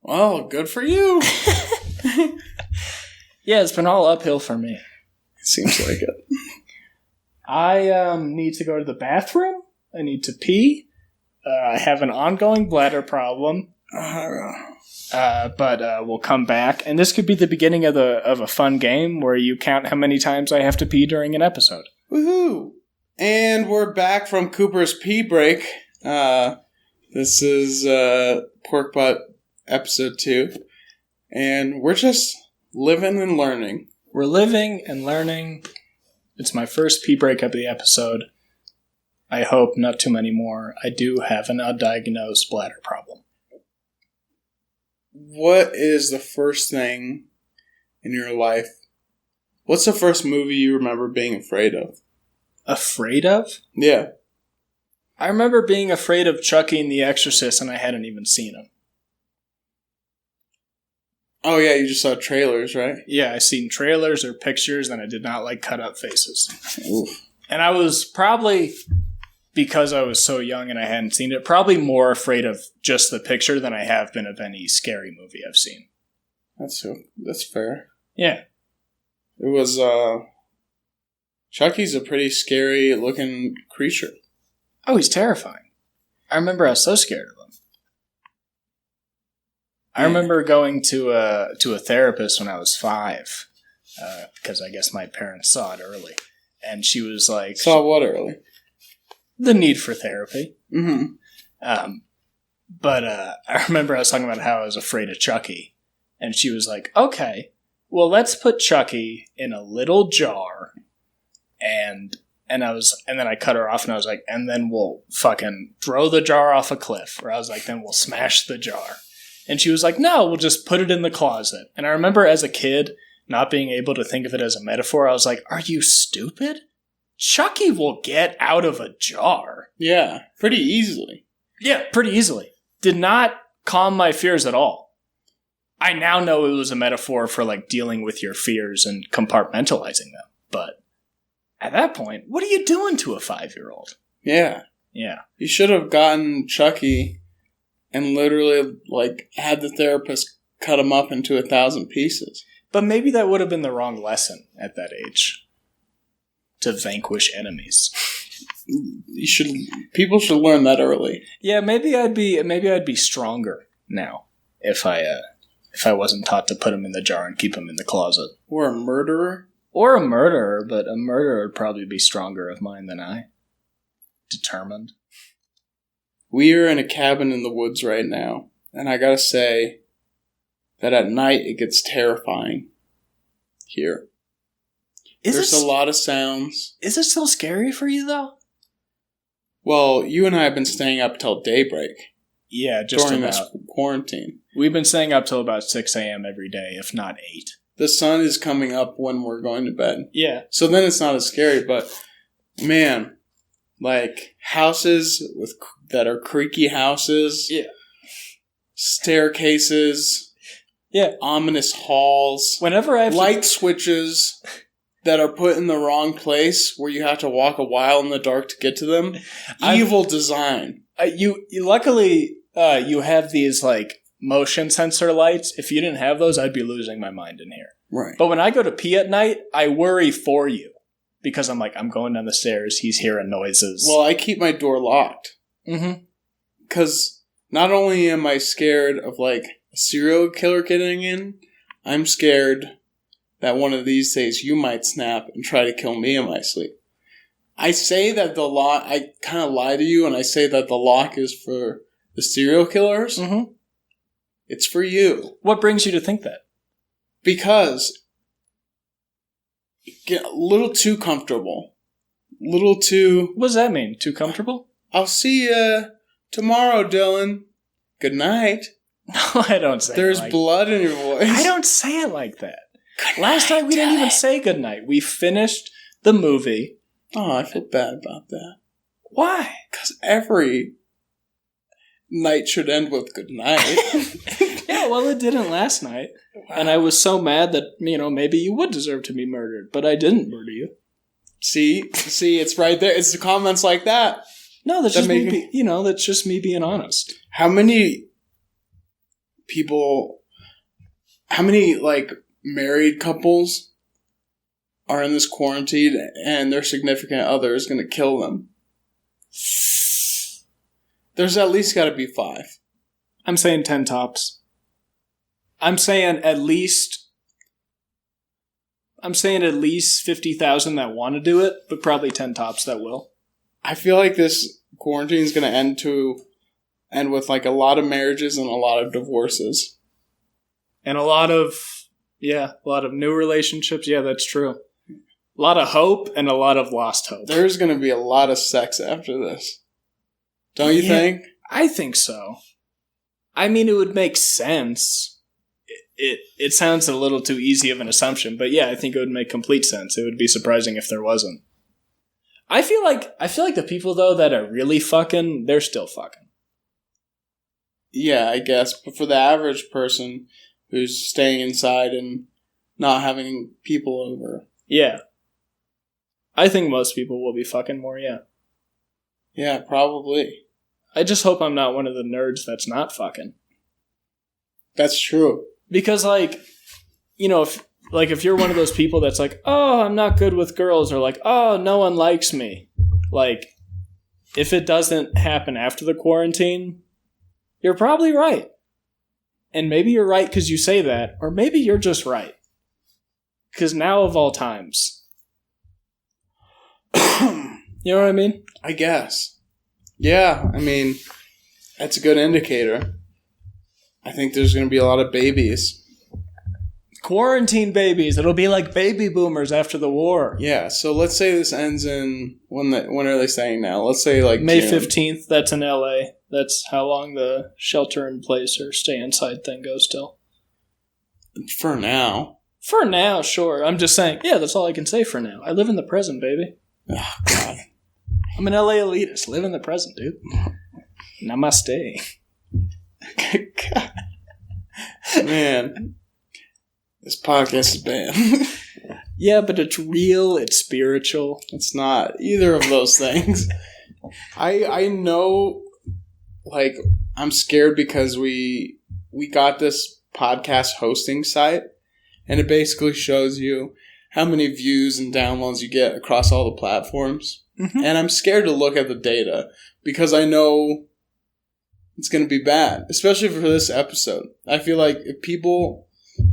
Well, good for you. Yeah, it's been all uphill for me. It seems like it. I need to go to the bathroom. I need to pee. I have an ongoing bladder problem. But we'll come back, and this could be the beginning of a fun game where you count how many times I have to pee during an episode. Woohoo! And we're back from Cooper's pee break. This is Pork Butt episode 2, and we're just living and learning. We're living and learning. It's my first pee break of the episode. I hope not too many more. I do have an undiagnosed bladder problem. What is the first thing in your life? What's the first movie you remember being afraid of? Afraid of? Yeah. I remember being afraid of Chucky and The Exorcist, and I hadn't even seen him. Oh, yeah, you just saw trailers, right? Yeah, I seen trailers or pictures, and I did not like cut-up faces. Oof. And I was probably... because I was so young and I hadn't seen it, probably more afraid of just the picture than I have been of any scary movie I've seen. That's fair. Yeah. It was, Chucky's a pretty scary looking creature. Oh, he's terrifying. I remember I was so scared of him. I remember going to a therapist when I was 5, because I guess my parents saw it early. And she was like... Saw what early? The need for therapy. Mm-hmm. But I remember I was talking about how I was afraid of Chucky. And she was like, okay, well, let's put Chucky in a little jar. And then I cut her off and I was like, and then we'll fucking throw the jar off a cliff. Or I was like, then we'll smash the jar. And she was like, no, we'll just put it in the closet. And I remember as a kid not being able to think of it as a metaphor. I was like, are you stupid? Chucky will get out of a jar. Yeah, pretty easily. Yeah, pretty easily. Did not calm my fears at all. I now know it was a metaphor for like dealing with your fears and compartmentalizing them. But at that point, what are you doing to a 5-year-old? Yeah. Yeah. You should have gotten Chucky and literally, like, had the therapist cut him up into 1,000 pieces. But maybe that would have been the wrong lesson at that age. To vanquish enemies. People should learn that early. Yeah, maybe I'd be stronger now if I wasn't taught to put him in the jar and keep him in the closet. Or a murderer? Or a murderer, but a murderer would probably be stronger of mine than I. Determined. We are in a cabin in the woods right now, and I gotta say that at night it gets terrifying here. There's a lot of sounds. Is it still scary for you, though? Well, you and I have been staying up till daybreak. Yeah, just during this quarantine. We've been staying up till about 6 a.m. every day, if not 8. The sun is coming up when we're going to bed. Yeah. So then it's not as scary, but man, like houses that are creaky houses. Yeah. Staircases. Yeah. Ominous halls. Whenever I have light switches that are put in the wrong place where you have to walk a while in the dark to get to them. Evil design. You luckily you have these like motion sensor lights. If you didn't have those, I'd be losing my mind in here. Right. But when I go to pee at night, I worry for you because I'm like, I'm going down the stairs. He's hearing noises. Well, I keep my door locked. Mm-hmm. Because not only am I scared of like a serial killer getting in, I'm scared that one of these days you might snap and try to kill me in my sleep. I say that the lock, I kind of lie to you and I say that the lock is for the serial killers. Mm-hmm. It's for you. What brings you to think that? Because you get a little too comfortable. A little too... What does that mean? Too comfortable? I'll see you tomorrow, Dylan. Good night. No, I don't say There's it like blood in your voice. I don't say it like that. Good Last night we didn't even say goodnight. We finished the movie. Oh, I feel bad about that. Why? Because every night should end with good night. Yeah, well, it didn't last night. Wow. And I was so mad that, maybe you would deserve to be murdered, but I didn't murder you. See, it's right there. It's the comments like that. No, that's just me. That's just me being honest. How many like married couples are in this quarantine and their significant other is going to kill them? There's at least got to be 5. I'm saying 10 tops. I'm saying at least 50,000 that want to do it, but probably 10 tops that will. I feel like this quarantine is going to end with like a lot of marriages and a lot of divorces. And a lot of new relationships. Yeah, that's true. A lot of hope and a lot of lost hope. There's going to be a lot of sex after this. Don't you think? I think so. I mean, it would make sense. It sounds a little too easy of an assumption, but yeah, I think it would make complete sense. It would be surprising if there wasn't. I feel like the people though that are really fucking, they're still fucking. Yeah, I guess, but for the average person who's staying inside and not having people over. Yeah. I think most people will be fucking more, yeah. Yeah, probably. I just hope I'm not one of the nerds that's not fucking. That's true. Because, if you're one of those people that's like, oh, I'm not good with girls, or like, oh, no one likes me. Like, if it doesn't happen after the quarantine, you're probably right. And maybe you're right because you say that, or maybe you're just right. Because now of all times. You know what I mean? I guess. Yeah, I mean, that's a good indicator. I think there's going to be a lot of babies. Quarantine babies. It'll be like baby boomers after the war. Yeah, so let's say this ends in... When are they saying now? Let's say like May June. 15th. That's in LA. That's how long the shelter in place or stay inside thing goes till. For now. For now, sure. I'm just saying, yeah, that's all I can say for now. I live in the present, baby. Oh, God. I'm an LA elitist. Live in the present, dude. Namaste. God. Man. This podcast is bad. Yeah, but it's real. It's spiritual. It's not either of those things. I know, like, I'm scared because we got this podcast hosting site, and it basically shows you how many views and downloads you get across all the platforms. Mm-hmm. And I'm scared to look at the data because I know it's going to be bad, especially for this episode. I feel like if people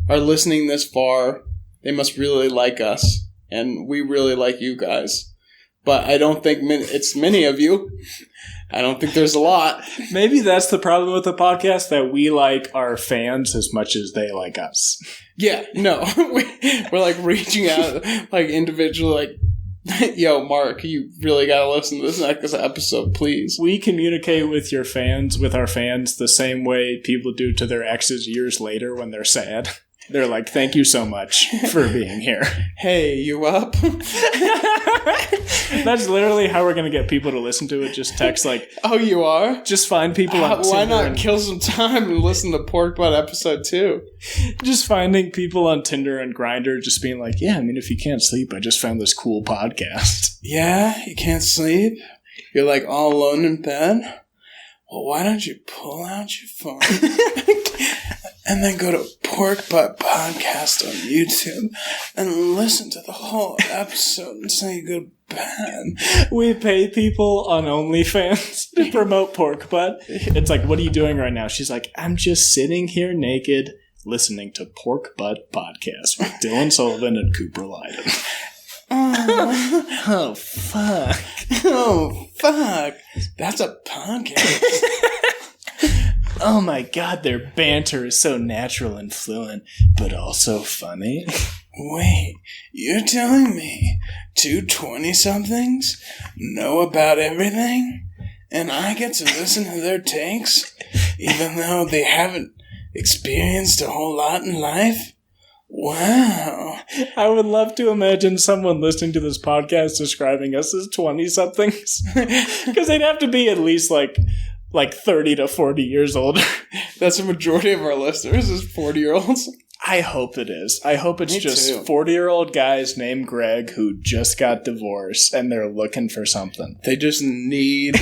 are listening this far, they must really like us, and we really like you guys. But I don't think it's many of you. I don't think there's a lot. Maybe that's the problem with the podcast, that we like our fans as much as they like us. Yeah, no. We're like reaching out like individually, like, yo, Mark, you really got to listen to this next episode, please. We communicate with our fans, the same way people do to their exes years later when they're sad. They're like, thank you so much for being here. Hey, you up? That's literally how we're going to get people to listen to it. Just text like, oh, you are? Just find people on Tinder. Why not kill some time and listen to Pork Butt episode 2? Just finding people on Tinder and Grindr, just being like, yeah, I mean, if you can't sleep, I just found this cool podcast. Yeah, you can't sleep? You're like all alone in bed? Well, why don't you pull out your phone and then go to Pork Butt Podcast on YouTube and listen to the whole episode and say goodbye. We pay people on OnlyFans to promote Pork Butt. It's like, what are you doing right now? She's like, I'm just sitting here naked listening to Pork Butt Podcast with Dylan Sullivan and Cooper Lyden. Oh, fuck. Oh, fuck. That's a podcast. Oh my god, their banter is so natural and fluent, but also funny. Wait, you're telling me 2 20-somethings know about everything? And I get to listen to their takes, even though they haven't experienced a whole lot in life? Wow. I would love to imagine someone listening to this podcast describing us as 20-somethings. Because they'd have to be at least like 30 to 40 years old. That's the majority of our listeners is 40-year-olds. I hope it is. I hope it's just 40-year-old guys named Greg who just got divorced and they're looking for something. They just need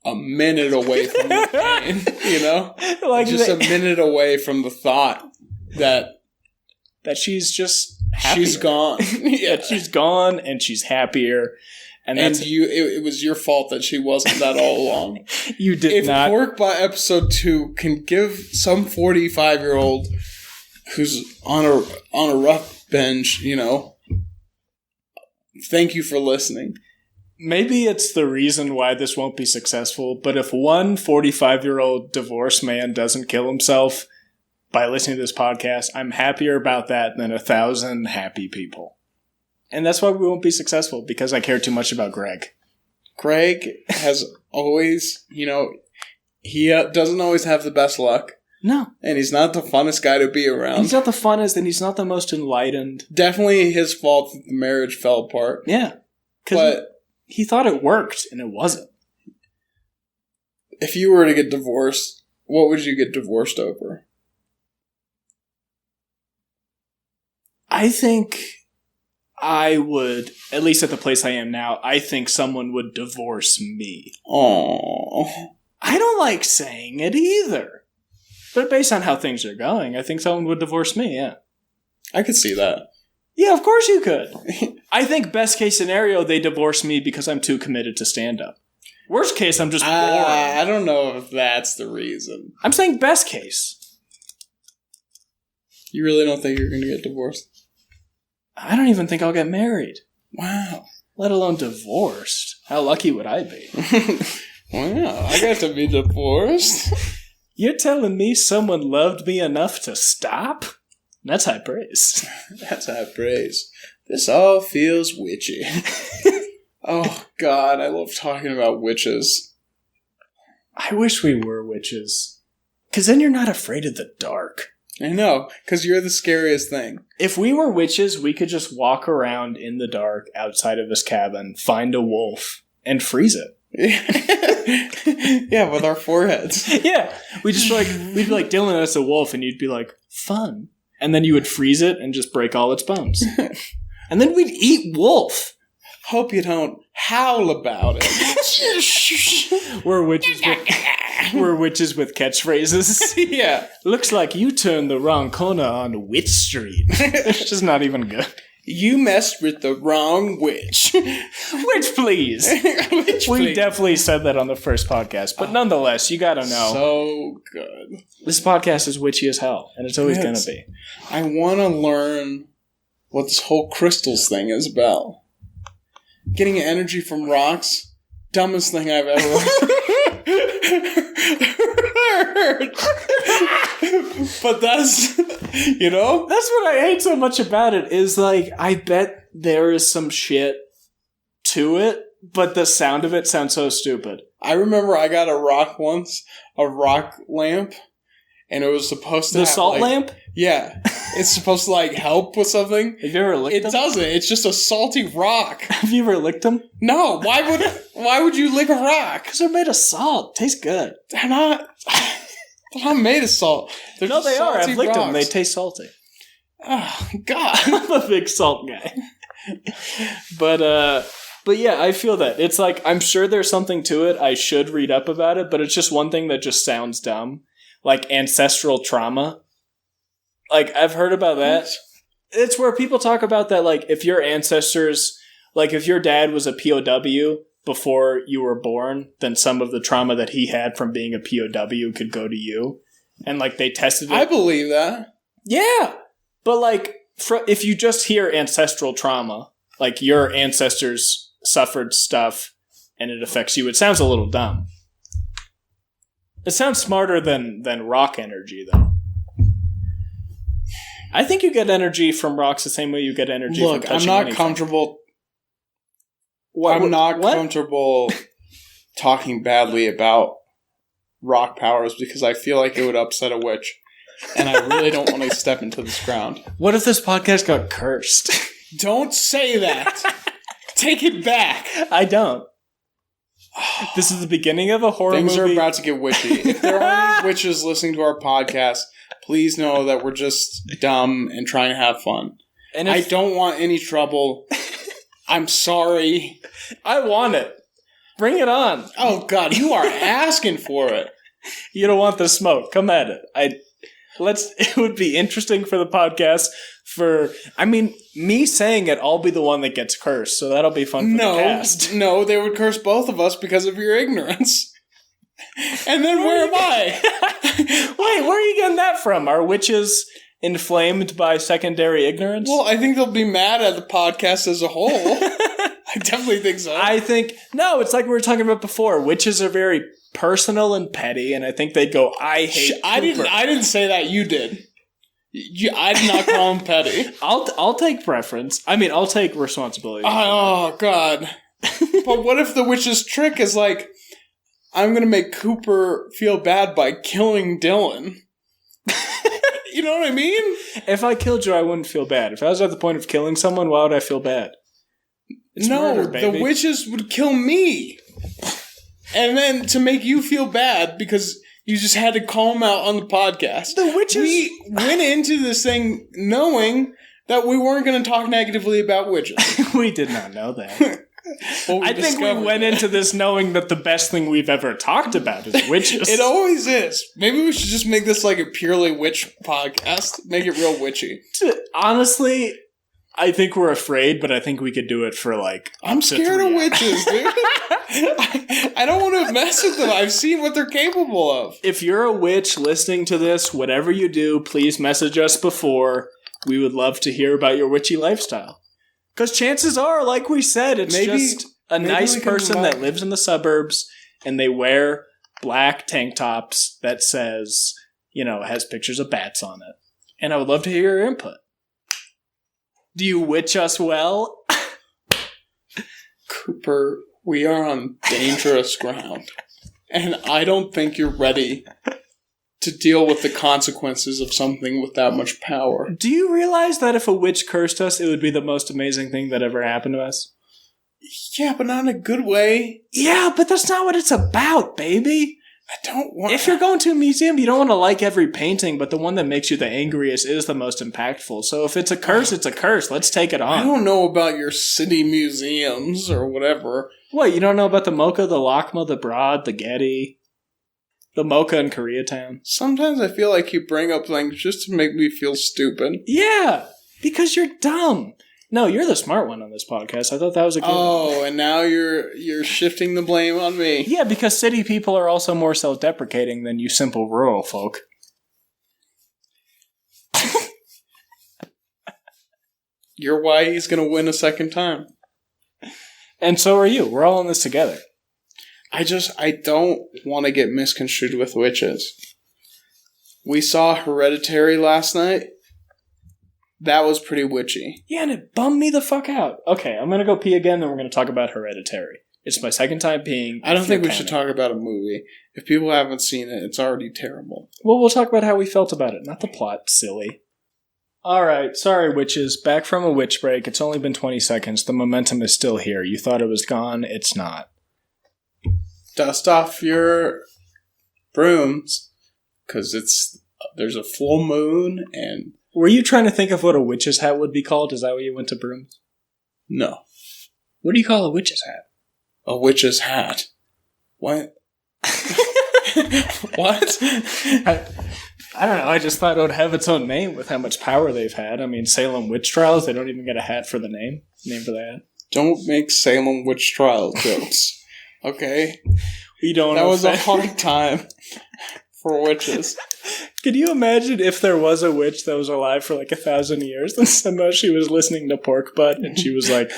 a minute away from the pain, you know? Like just a minute away from the thought that she's just happier. She's gone. Yeah, she's gone and she's happier. And it was your fault that she wasn't that all along. You did not. If Pork Butt episode 2 can give some 45-year-old who's on a rough bench, you know, thank you for listening. Maybe it's the reason why this won't be successful, but if one 45-year-old divorced man doesn't kill himself by listening to this podcast, I'm happier about that than 1,000 happy people. And that's why we won't be successful, because I care too much about Greg. Greg has always, you know, he doesn't always have the best luck. No. And he's not the funnest guy to be around. He's not the funnest, and he's not the most enlightened. Definitely his fault that the marriage fell apart. Yeah. But he thought it worked, and it wasn't. If you were to get divorced, what would you get divorced over? I think I would, at least at the place I am now, I think someone would divorce me. Aww. I don't like saying it either. But based on how things are going, I think someone would divorce me, yeah. I could see that. Yeah, of course you could. I think best case scenario, they divorce me because I'm too committed to stand-up. Worst case, I'm just bored. I don't know if that's the reason. I'm saying best case. You really don't think you're going to get divorced? I don't even think I'll get married. Wow. Let alone divorced. How lucky would I be? Wow, I got to be divorced? You're telling me someone loved me enough to stop? That's high praise. That's high praise. This all feels witchy. Oh, God, I love talking about witches. I wish we were witches. Because then you're not afraid of the dark. I know, because you're the scariest thing. If we were witches, we could just walk around in the dark outside of this cabin, find a wolf, and freeze it. Yeah, with our foreheads. Yeah. We'd be like, Dylan, that's a wolf, and you'd be like, fun. And then you would freeze it and just break all its bones. And then we'd eat wolf. Hope you don't howl about it. We're witches with catchphrases. Yeah. Looks like you turned the wrong corner on Witch Street. It's just not even good. You messed with the wrong witch. Witch, please. We definitely said that on the first podcast, but nonetheless, you gotta know. So good. This podcast is witchy as hell, and it's always gonna be. I want to learn what this whole crystals thing is about. Getting energy from rocks, dumbest thing I've ever heard. But that's, you know? That's what I hate so much about it, is like, I bet there is some shit to it, but the sound of it sounds so stupid. I remember I got a rock lamp, and it was supposed to The salt lamp? Yeah. It's supposed to, like, help with something. Have you ever licked them? It doesn't. It's just a salty rock. Have you ever licked them? No. Why would you lick a rock? Because they're made of salt. Tastes good. They're not made of salt. They are. I've licked them. They taste salty. Oh, God. I'm a big salt guy. But yeah, I feel that. It's like, I'm sure there's something to it. I should read up about it, but it's just one thing that just sounds dumb. Like ancestral trauma. Like, I've heard about that. It's where people talk about that, like, if your ancestors, like, if your dad was a POW before you were born, then some of the trauma that he had from being a POW could go to you. And, like, they tested it. I believe that. Yeah. But, like, if you just hear ancestral trauma, like, your ancestors suffered stuff and it affects you, it sounds a little dumb. It sounds smarter than rock energy, though. I think you get energy from rocks the same way you get energy from touching anything. I'm not comfortable talking badly about rock powers because I feel like it would upset a witch. And I really don't want to step into this ground. What if this podcast got cursed? Don't say that. Take it back. I don't. This is the beginning of a horror movie. Things are about to get witchy. If there are any witches listening to our podcast, please know that we're just dumb and trying to have fun. And I don't want any trouble. I'm sorry. I want it. Bring it on. Oh, God, you are asking for it. You don't want the smoke. Come at it. It would be interesting for the podcast me saying it, I'll be the one that gets cursed, so that'll be fun for the cast. No, they would curse both of us because of your ignorance. And then where am I? Wait, where are you getting that from? Are witches inflamed by secondary ignorance? Well, I think they'll be mad at the podcast as a whole. I definitely think so. No, it's like we were talking about before. Witches are very personal and petty, and I think they'd go, I hate Cooper. I didn't say that. You did. I did not call him petty. I'll take preference. I mean, I'll take responsibility. Oh, God. But what if the witch's trick is like, I'm going to make Cooper feel bad by killing Dylan? You know what I mean? If I killed you, I wouldn't feel bad. If I was at the point of killing someone, why would I feel bad? It's murder, baby. The witches would kill me. And then to make you feel bad because you just had to call them out on the podcast. The witches... We went into this thing knowing that we weren't going to talk negatively about witches. We did not know that. I think we went into this knowing that the best thing we've ever talked about is witches. It always is. Maybe we should just make this like a purely witch podcast. Make it real witchy. Honestly, I think we're afraid, but I think we could do it for like... I'm scared of witches, dude. I don't want to mess with them. I've seen what they're capable of. If you're a witch listening to this, whatever you do, please message us before. We would love to hear about your witchy lifestyle. Because chances are, like we said, it's just a nice person that lives in the suburbs and they wear black tank tops that says, has pictures of bats on it. And I would love to hear your input. Do you witch us well? Cooper, we are on dangerous ground. And I don't think you're ready to deal with the consequences of something with that much power. Do you realize that if a witch cursed us, it would be the most amazing thing that ever happened to us? Yeah, but not in a good way. Yeah, but that's not what it's about, baby. I don't want... If you're going to a museum, you don't want to like every painting, but the one that makes you the angriest is the most impactful. So if it's a curse, it's a curse. Let's take it on. I don't know about your city museums or whatever. What, you don't know about the MoCA, the LACMA, the Broad, the Getty, the MoCA in Koreatown? Sometimes I feel like you bring up things just to make me feel stupid. Yeah, because you're dumb. No, you're the smart one on this podcast. I thought that was a good one. And now you're shifting the blame on me. Yeah, because city people are also more self-deprecating than you simple rural folk. You're why he's going to win a second time. And so are you. We're all in this together. I don't want to get misconstrued with witches. We saw Hereditary last night. That was pretty witchy. Yeah, and it bummed me the fuck out. Okay, I'm going to go pee again, then we're going to talk about Hereditary. It's my second time peeing. I don't think we should talk about a movie. If people haven't seen it, it's already terrible. Well, we'll talk about how we felt about it, not the plot, silly. Alright, sorry witches. Back from a witch break. It's only been 20 seconds. The momentum is still here. You thought it was gone. It's not. Dust off your brooms, because there's a full moon and... Were you trying to think of what a witch's hat would be called? Is that why you went to brooms? No. What do you call a witch's hat? A witch's hat. What? What? I don't know. I just thought it would have its own name with how much power they've had. I mean, Salem witch trials, they don't even get a hat for the name for the hat. Don't make Salem witch trial jokes. Okay? That was a hard time for witches. Could you imagine if there was a witch that was alive for like 1,000 years and somehow she was listening to Pork Butt and she was like,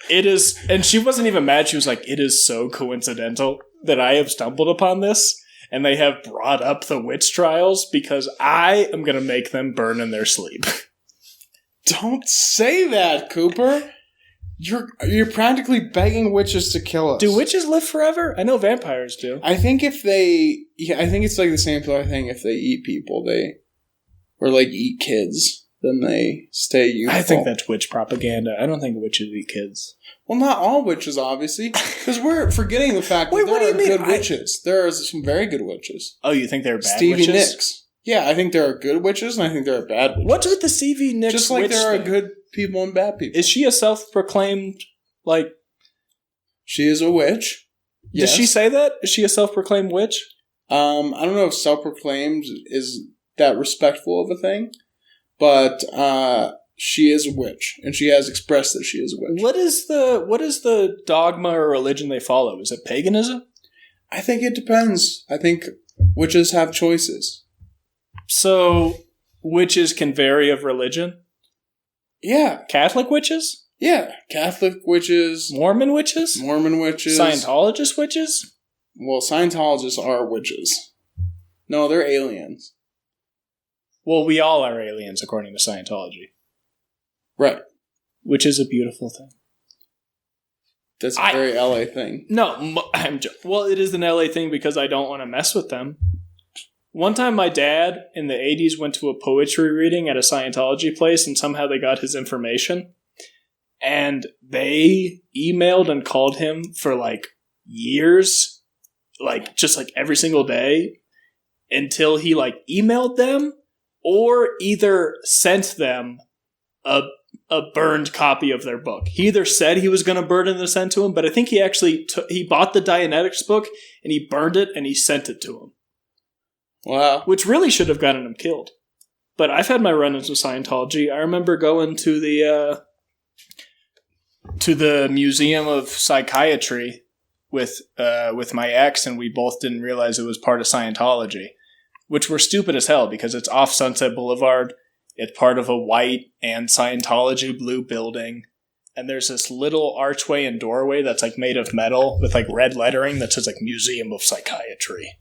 it is, and she wasn't even mad. She was like, it is so coincidental that I have stumbled upon this and they have brought up the witch trials because I am going to make them burn in their sleep. Don't say that, Cooper. You're practically begging witches to kill us. Do witches live forever? I know vampires do. I think I think it's like the same thing. If they eat people, or like eat kids, then they stay youthful. I think that's witch propaganda. I don't think witches eat kids. Well, not all witches, obviously, because we're forgetting the fact that there are good witches. There are some very good witches. Oh, you think they're bad Stevie witches? Nicks. Yeah, I think there are good witches, and I think there are bad witches. What's with the Stevie Nicks Just like witch there are thing? good people and bad people. Is she a self-proclaimed, like... She is a witch. Yes. Does she say that? Is she a self-proclaimed witch? I don't know if self-proclaimed is that respectful of a thing, but she is a witch, and she has expressed that she is a witch. What is the dogma or religion they follow? Is it paganism? I think it depends. I think witches have choices. So, witches can vary of religion? Yeah. Catholic witches? Yeah. Catholic witches. Mormon witches? Mormon witches. Scientologist witches? Well, Scientologists are witches. No, they're aliens. Well, we all are aliens, according to Scientology. Right. Which is a beautiful thing. That's a very LA thing. No, well, it is an LA thing because I don't want to mess with them. One time my dad in the 80s went to a poetry reading at a Scientology place and somehow they got his information. And they emailed and called him for like years, like just like every single day until he like emailed them or either sent them a burned copy of their book. He either said he was going to burn it and send to him, but I think he actually he bought the Dianetics book and he burned it and he sent it to him. Wow. Which really should have gotten him killed. But I've had my run-ins with Scientology. I remember going to the Museum of Psychiatry with my ex, and we both didn't realize it was part of Scientology, which were stupid as hell because it's off Sunset Boulevard. It's part of a white and Scientology blue building. And there's this little archway and doorway that's like made of metal with like red lettering that says like Museum of Psychiatry.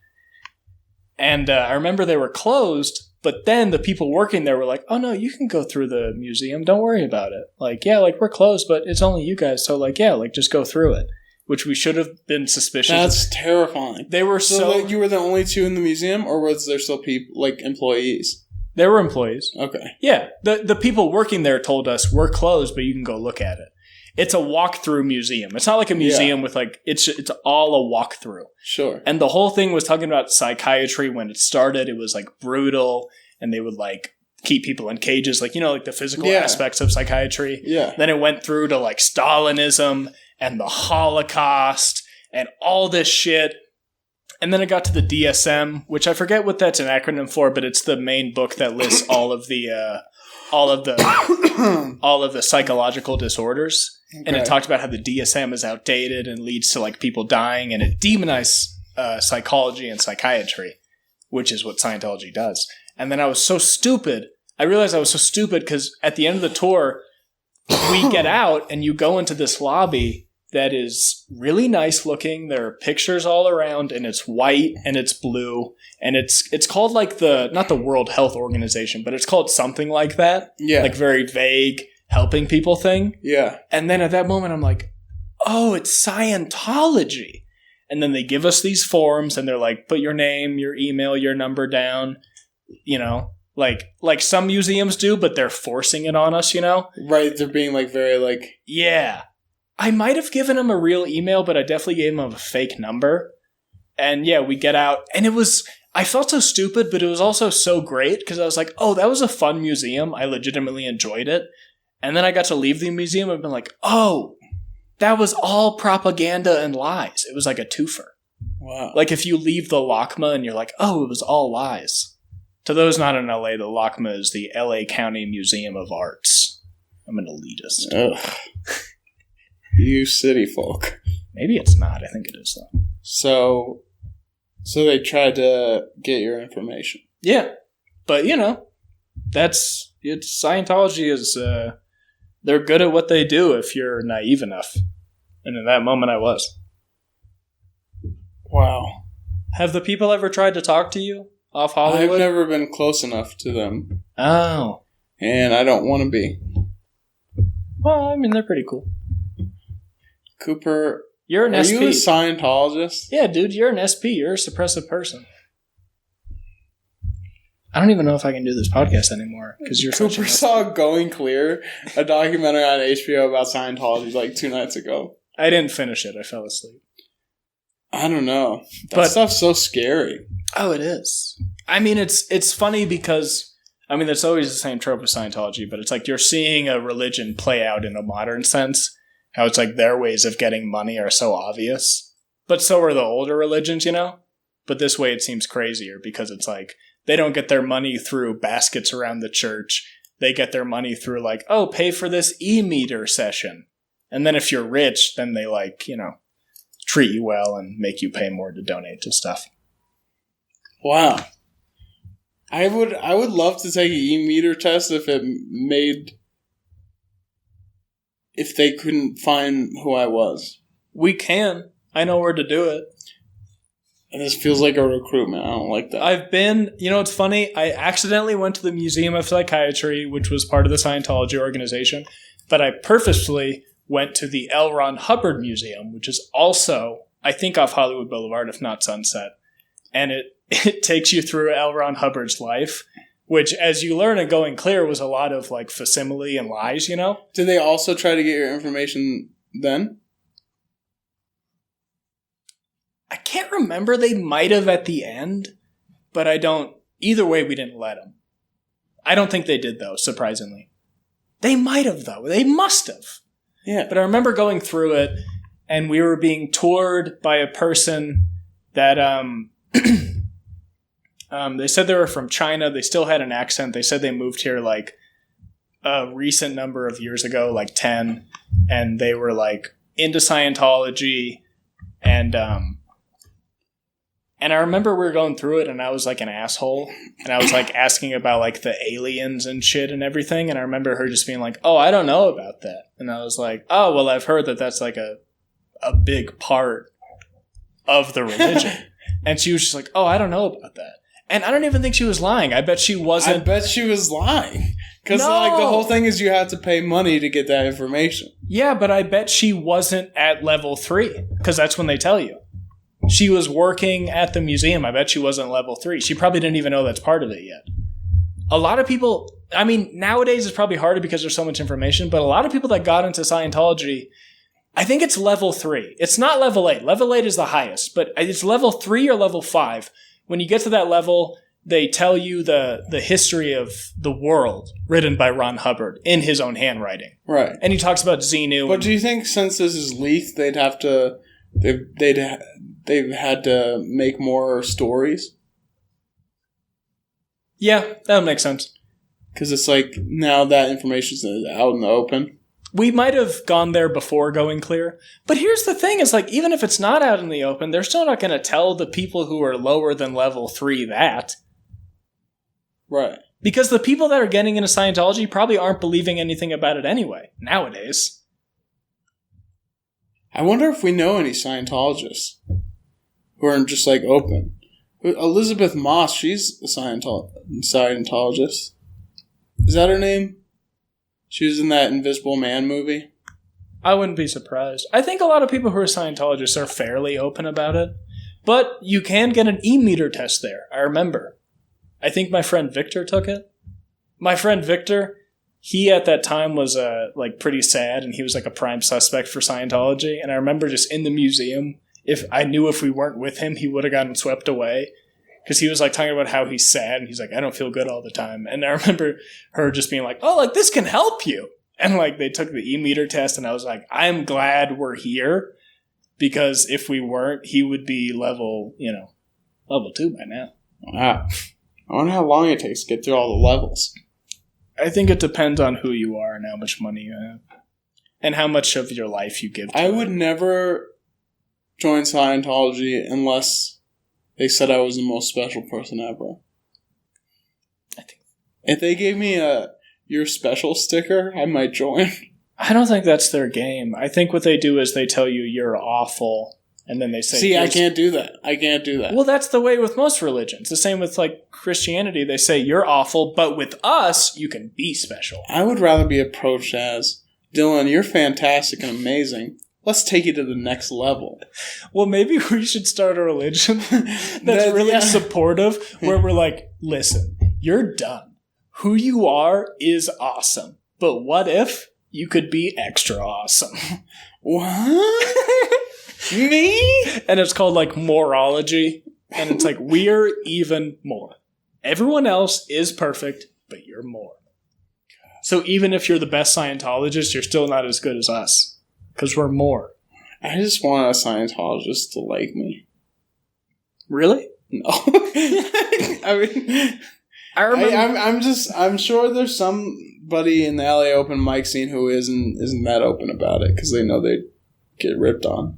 And I remember they were closed, but then the people working there were like, oh no, you can go through the museum. Don't worry about it. Like, yeah, like we're closed, but it's only you guys. So like, yeah, like just go through it, which we should have been suspicious. That's terrifying. They were like, you were the only two in the museum, or was there still people, like employees? There were employees. Okay. Yeah. The people working there told us we're closed, but you can go look at it. it's a walkthrough museum. It's not like a museum with like, it's all a walkthrough. Sure. And the whole thing was talking about psychiatry when it started. It was like brutal, and they would like keep people in cages, like, you know, like the physical aspects of psychiatry. Yeah. Then it went through to like Stalinism and the Holocaust and all this shit. And then it got to the DSM, which I forget what that's an acronym for, but it's the main book that lists all of the psychological disorders. Okay. And it talked about how the DSM is outdated and leads to like people dying, and it demonized psychology and psychiatry, which is what Scientology does. And then I was so stupid. I realized I was so stupid because at the end of the tour, we get out and you go into this lobby that is really nice looking. There are pictures all around, and it's white and it's blue, and it's called like not the World Health Organization, but it's called something like that. Yeah. Like very vague helping people thing. Yeah. And then at that moment I'm like, oh, it's Scientology. And then they give us these forms and they're like, put your name, your email, your number down, you know, like some museums do, but they're forcing it on us, you know? Right. They're being like very like, yeah. I might have given him a real email, but I definitely gave him a fake number. And yeah, we get out. And I felt so stupid, but it was also so great because I was like, oh, that was a fun museum. I legitimately enjoyed it. And then I got to leave the museum and been like, oh, that was all propaganda and lies. It was like a twofer. Wow. Like if you leave the LACMA and you're like, oh, it was all lies. To those not in LA, the LACMA is the LA County Museum of Arts. I'm an elitist. Ugh. You city folk. Maybe it's not. I think it is, though. So they tried to get your information. Yeah. But, you know, Scientology is, they're good at what they do if you're naive enough. And in that moment, I was. Wow. Have the people ever tried to talk to you off Hollywood? I've never been close enough to them. Oh. And I don't want to be. Well, I mean, they're pretty cool. Cooper, you're an SP. Are you a Scientologist? Yeah, dude, you're an SP. You're a suppressive person. I don't even know if I can do this podcast anymore because you're. Cooper saw Going Clear, a documentary on HBO about Scientology, like 2 nights ago. I didn't finish it. I fell asleep. I don't know. That stuff's so scary. Oh, it is. I mean, it's funny because I mean, it's always the same trope of Scientology, but it's like you're seeing a religion play out in a modern sense. How it's like their ways of getting money are so obvious. But so are the older religions, you know? But this way it seems crazier because it's like they don't get their money through baskets around the church. They get their money through like, oh, pay for this e-meter session. And then if you're rich, then they like, you know, treat you well and make you pay more to donate to stuff. Wow. I would love to take an e-meter test if they couldn't find who I was. We can. I know where to do it. And this feels like a recruitment. I don't like that. I've been, you know, it's funny. I accidentally went to the Museum of Psychiatry, which was part of the Scientology organization, but I purposefully went to the L. Ron Hubbard Museum, which is also, I think, off Hollywood Boulevard, if not Sunset. And it takes you through L. Ron Hubbard's life, which, as you learn in Going Clear, was a lot of like facsimile and lies, you know? Did they also try to get your information then? I can't remember. They might have at the end, but I don't. Either way, we didn't let them. I don't think they did, though, surprisingly. They might have, though. They must have. Yeah. But I remember going through it, and we were being toured by a person that they said they were from China. They still had an accent. They said they moved here like a recent number of years ago, like 10. And they were like into Scientology. And I remember we were going through it and I was like an asshole. And I was like asking about like the aliens and shit and everything. And I remember her just being like, oh, I don't know about that. And I was like, oh, well, I've heard that that's like a big part of the religion. And she was just like, oh, I don't know about that. And I don't even think she was lying. I bet she wasn't. I bet she was lying. Because like the whole thing is you have to pay money to get that information. Yeah, but I bet she wasn't at level 3. Because that's when they tell you. She was working at the museum. I bet she wasn't level 3. She probably didn't even know that's part of it yet. A lot of people, I mean, nowadays it's probably harder because there's so much information, but a lot of people that got into Scientology, I think it's level 3. It's not level 8. Level 8 is the highest, but it's level 3 or level 5. When you get to that level, they tell you the history of the world written by Ron Hubbard in his own handwriting. Right. And he talks about Xenu. But do you think since this is leaked, they've had to make more stories? Yeah, that would make sense. Because it's like now that information's out in the open. We might have gone there before going clear. But here's the thing, is like, even if it's not out in the open, they're still not going to tell the people who are lower than level 3 that. Right. Because the people that are getting into Scientology probably aren't believing anything about it anyway, nowadays. I wonder if we know any Scientologists who are just like open. Elizabeth Moss, she's a Scientologist. Is that her name? She was in that Invisible Man movie. I wouldn't be surprised. I think a lot of people who are Scientologists are fairly open about it. But you can get an e-meter test there, I remember. I think my friend Victor took it. My friend Victor, he at that time was pretty sad, and he was like a prime suspect for Scientology. And I remember just in the museum, if we weren't with him, he would have gotten swept away. Because he was like talking about how he's sad, and he's like, I don't feel good all the time. And I remember her just being like, oh, like this can help you. And like they took the e-meter test, and I was like, I'm glad we're here, because if we weren't, he would be level 2 by now. Wow. I wonder how long it takes to get through all the levels. I think it depends on who you are and how much money you have. And how much of your life you give to I would never join Scientology unless they said I was the most special person ever. I think if they gave me a "you're special" sticker, I might join. I don't think that's their game. I think what they do is they tell you you're awful, and then they say, "See, I can't do that. I can't do that." Well, that's the way with most religions. The same with like Christianity. They say you're awful, but with us, you can be special. I would rather be approached as, "Dylan, you're fantastic and amazing. Let's take you to the next level." Well, maybe we should start a religion that's really supportive, where we're like, listen, you're done. Who you are is awesome. But what if you could be extra awesome? What? Me? And it's called like morology. And it's like, we're even more. Everyone else is perfect, but you're more. So even if you're the best Scientologist, you're still not as good as us. Because we're more. I just want a Scientologist to like me. Really? No. I mean, I remember. I'm sure there's somebody in the LA open mic scene who isn't that open about it because they know they get ripped on.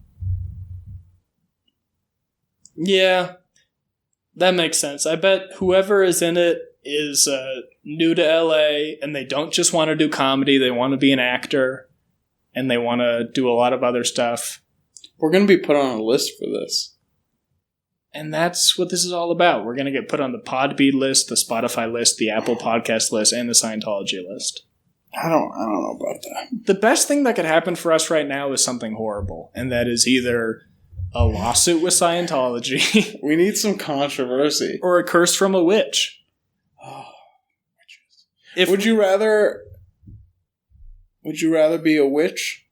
Yeah, that makes sense. I bet whoever is in it is new to LA, and they don't just want to do comedy. They want to be an actor. And they want to do a lot of other stuff. We're going to be put on a list for this. And that's what this is all about. We're going to get put on the Podbean list, the Spotify list, the Apple Podcast list, and the Scientology list. I don't know about that. The best thing that could happen for us right now is something horrible. And that is either a lawsuit with Scientology. We need some controversy. Or a curse from a witch. Oh, witches. Would you rather be a witch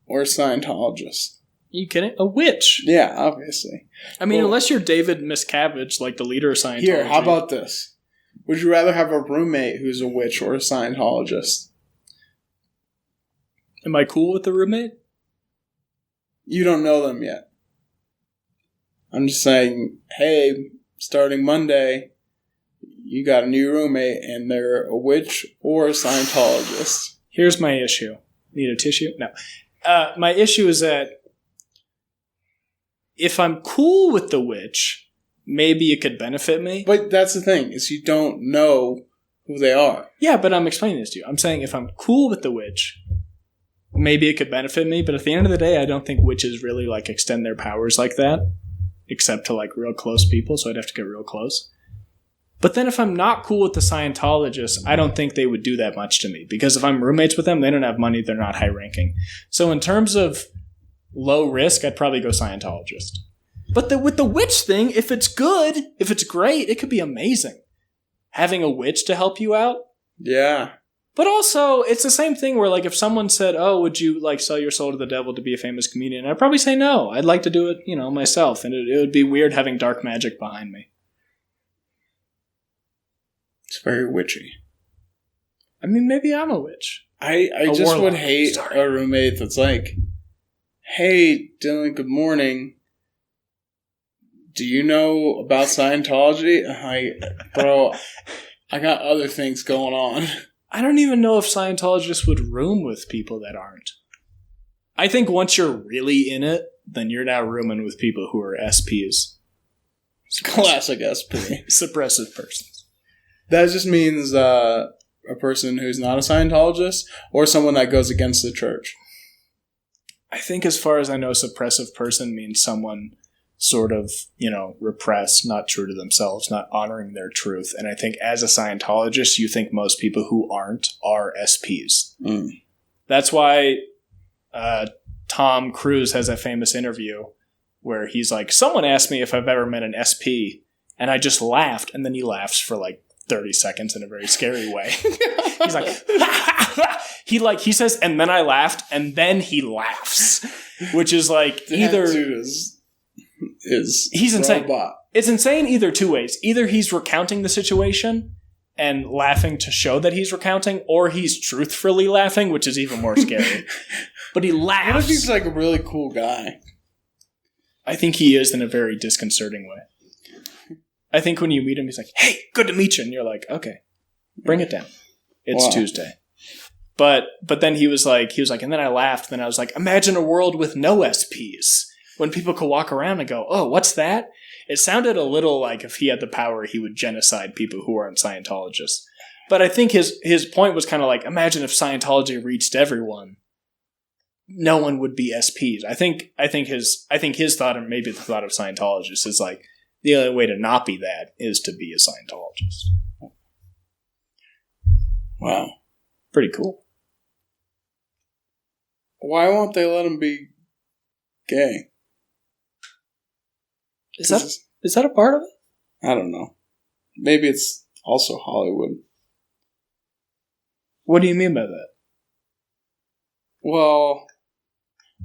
or a Scientologist? You kidding? A witch? Yeah, obviously. I mean, unless you're David Miscavige, like the leader of Scientology. Here, how about this? Would you rather have a roommate who's a witch or a Scientologist? Am I cool with the roommate? You don't know them yet. I'm just saying, hey, starting Monday, you got a new roommate and they're a witch or a Scientologist. Here's my issue. Need a tissue? No. My issue is that if I'm cool with the witch, maybe it could benefit me. But that's the thing, is you don't know who they are. Yeah, but I'm explaining this to you. I'm saying if I'm cool with the witch, maybe it could benefit me. But at the end of the day, I don't think witches really like extend their powers like that, except to like real close people. So I'd have to get real close. But then if I'm not cool with the Scientologists, I don't think they would do that much to me. Because if I'm roommates with them, they don't have money, they're not high ranking. So in terms of low risk, I'd probably go Scientologist. But with the witch thing, if it's good, if it's great, it could be amazing. Having a witch to help you out, Yeah. But also, it's the same thing where, like, if someone said, oh, would you, like, sell your soul to the devil to be a famous comedian? I'd probably say no. I'd like to do it, myself. And it would be weird having dark magic behind me. It's very witchy. I mean, maybe I'm a witch. I just would hate a roommate that's like, hey, Dylan, good morning. Do you know about Scientology? Bro, I got other things going on. I don't even know if Scientologists would room with people that aren't. I think once you're really in it, then you're now rooming with people who are SPs. Classic SP. Suppressive persons. That just means a person who's not a Scientologist or someone that goes against the church. I think as far as I know, suppressive person means someone sort of, repressed, not true to themselves, not honoring their truth. And I think as a Scientologist, you think most people who aren't are SPs. Mm. That's why Tom Cruise has a famous interview where he's like, someone asked me if I've ever met an SP, and I just laughed. And then he laughs for like 30 seconds in a very scary way. He's like, he says, and then I laughed, and then he laughs, which is like either he's insane. Robot. It's insane either two ways. Either he's recounting the situation and laughing to show that he's recounting, or he's truthfully laughing, which is even more scary. But he laughs. What if he's like a really cool guy? I think he is in a very disconcerting way. I think when you meet him, he's like, hey, good to meet you. And you're like, okay, bring it down. It's Tuesday. But then he was like, and then I laughed. Then I was like, imagine a world with no SPs. When people could walk around and go, oh, what's that? It sounded a little like if he had the power, he would genocide people who aren't Scientologists. But I think his point was kind of like, imagine if Scientology reached everyone. No one would be SPs. I think his thought, and maybe the thought of Scientologists, is like, the only way to not be that is to be a Scientologist. Wow. Pretty cool. Why won't they let him be gay? Is that a part of it? I don't know. Maybe it's also Hollywood. What do you mean by that? Well,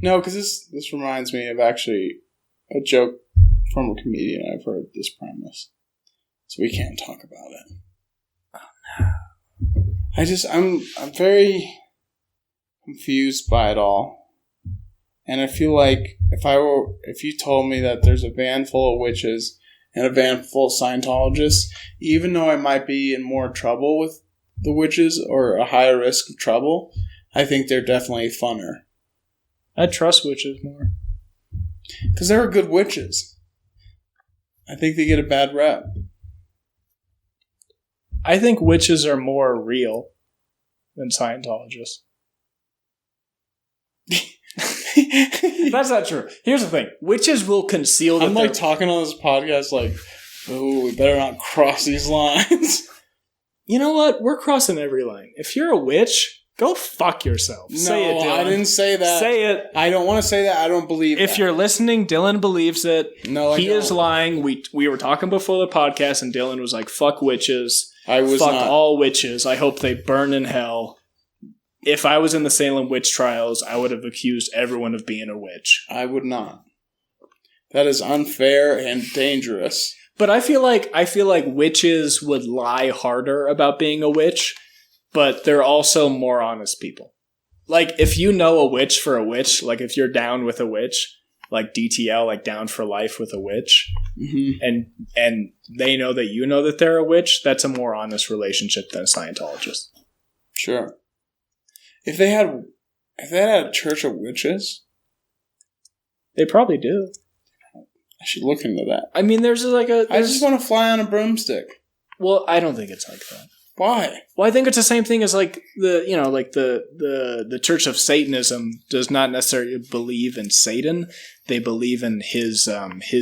no, because this reminds me of actually a joke from a comedian. I've heard this premise, so we can't talk about it. Oh no! I'm very confused by it all. And I feel like if you told me that there's a van full of witches and a van full of Scientologists, even though I might be in more trouble with the witches or a higher risk of trouble, I think they're definitely funner. I trust witches more. Because they're good witches. I think they get a bad rep. I think witches are more real than Scientologists. That's not true. Here's the thing. Witches will conceal that I'm like talking on this podcast like, oh, we better not cross these lines. You know what? We're crossing every line. If you're a witch, go fuck yourself. No, say it, Dylan. I didn't say that. Say it. I don't want to say that. I don't believe If that. you're listening, Dylan believes it. No, he is lying. We were talking before the podcast, and Dylan was like, fuck witches. Fuck all witches. I hope they burn in hell. If I was in the Salem witch trials, I would have accused everyone of being a witch. I would not. That is unfair and dangerous. But I feel like witches would lie harder about being a witch, but they're also more honest people. Like, if you know a witch for a witch, like if you're down with a witch, like DTL, like down for life with a witch, mm-hmm. and they know that you know that they're a witch, that's a more honest relationship than a Scientologist. Sure. If they had a church of witches, they probably do. I should look into that. I mean, I just want to fly on a broomstick. Well, I don't think it's like that. Why? Well, I think it's the same thing as like the Church of Satanism does not necessarily believe in Satan. They believe in his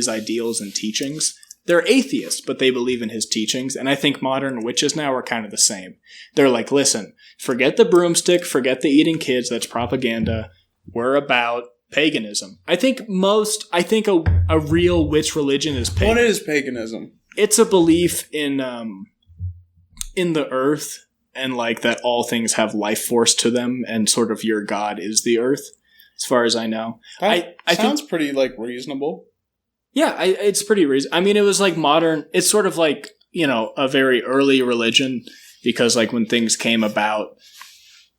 ideals and teachings. They're atheists, but they believe in his teachings. And I think modern witches now are kind of the same. They're like, listen, forget the broomstick, forget the eating kids. That's propaganda. We're about paganism. I think a real witch religion is paganism. What is paganism? It's a belief in the earth and like that all things have life force to them, and sort of your god is the earth, as far as I know. That sounds pretty like reasonable. Yeah, it's pretty reasonable. I mean, it was like modern. It's sort of like, you know, a very early religion, because like when things came about,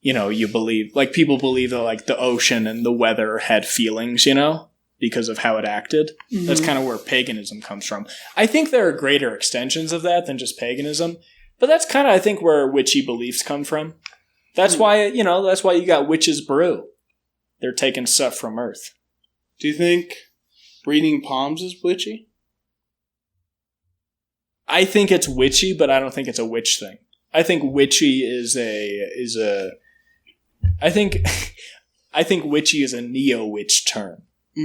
you know, you believe, like people believe that like the ocean and the weather had feelings, you know, because of how it acted. Mm-hmm. That's kind of where paganism comes from. I think there are greater extensions of that than just paganism, but that's kind of, I think, where witchy beliefs come from. That's why, you know, that's why you got witches brew. They're taking stuff from Earth. Do you think reading palms is witchy? I think it's witchy, but I don't think it's a witch thing. I think witchy I think witchy is a neo-witch term.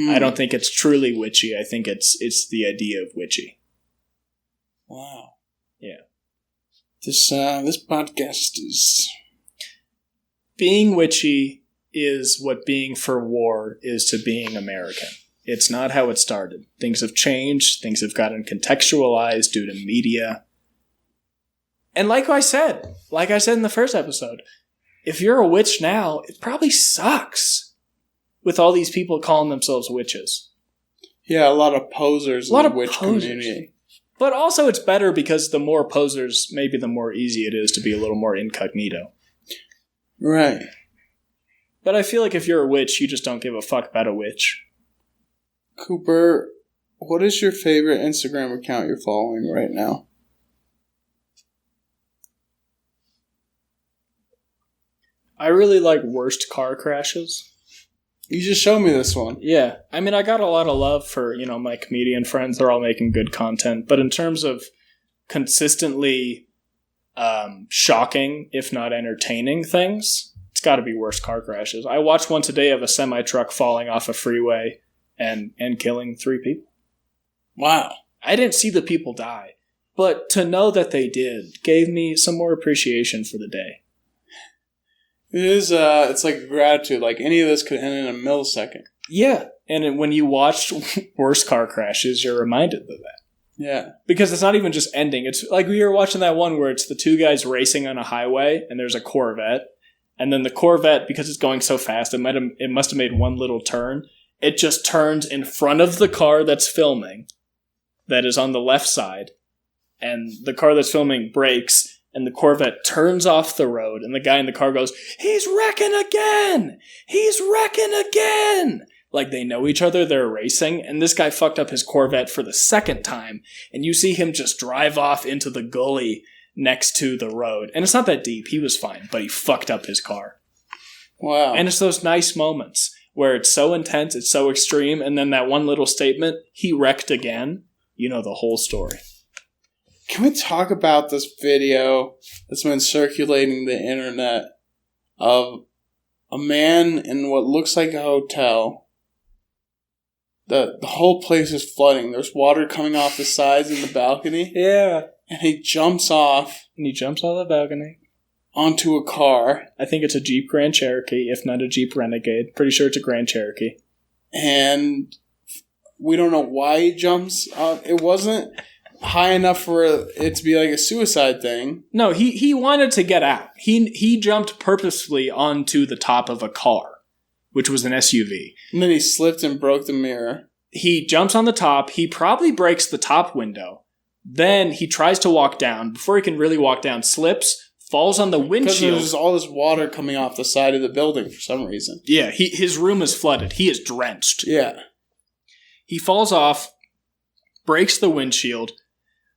I don't think it's truly witchy. I think it's the idea of witchy. Wow. Yeah. This podcast is... Being witchy is what being for war is to being American. It's not how it started. Things have changed. Things have gotten contextualized due to media. And like I said in the first episode, if you're a witch now, it probably sucks with all these people calling themselves witches. Yeah, a lot of posers in the witch community. But also it's better because the more posers, maybe the more easy it is to be a little more incognito. Right. But I feel like if you're a witch, you just don't give a fuck about a witch. Cooper, what is your favorite Instagram account you're following right now? I really like worst car crashes. You just showed me this one. Yeah. I mean, I got a lot of love for, you know, my comedian friends. They're all making good content. But in terms of consistently shocking, if not entertaining things, it's got to be worst car crashes. I watched one today of a semi-truck falling off a freeway and killing 3 people. Wow. I didn't see the people die. But to know that they did gave me some more appreciation for the day. It is, it's like gratitude. Like, any of this could end in a millisecond. Yeah. And when you watch worst car crashes, you're reminded of that. Yeah. Because it's not even just ending. It's like we were watching that one where it's the 2 guys racing on a highway, and there's a Corvette. And then the Corvette, because it's going so fast, it must have made one little turn. It just turns in front of the car that's filming, that is on the left side. And the car that's filming brakes, and the Corvette turns off the road, and the guy in the car goes, "He's wrecking again! He's wrecking again!" Like they know each other, they're racing, and this guy fucked up his Corvette for the 2nd time, and you see him just drive off into the gully next to the road. And it's not that deep, he was fine, but he fucked up his car. Wow. And it's those nice moments where it's so intense, it's so extreme, and then that one little statement, "he wrecked again," you know the whole story. Can we talk about this video that's been circulating the internet of a man in what looks like a hotel? The whole place is flooding. There's water coming off the sides in the balcony. Yeah. And he jumps off. And he jumps off the balcony. Onto a car. I think it's a Jeep Grand Cherokee, if not a Jeep Renegade. Pretty sure it's a Grand Cherokee. And we don't know why he jumps off. It wasn't high enough for it to be like a suicide thing. No, he wanted to get out. He jumped purposefully onto the top of a car, which was an SUV. And then he slipped and broke the mirror. He jumps on the top. He probably breaks the top window. Then he tries to walk down. Before he can really walk down, slips, falls on the windshield. Because there's all this water coming off the side of the building for some reason. Yeah, his room is flooded. He is drenched. Yeah. He falls off, breaks the windshield,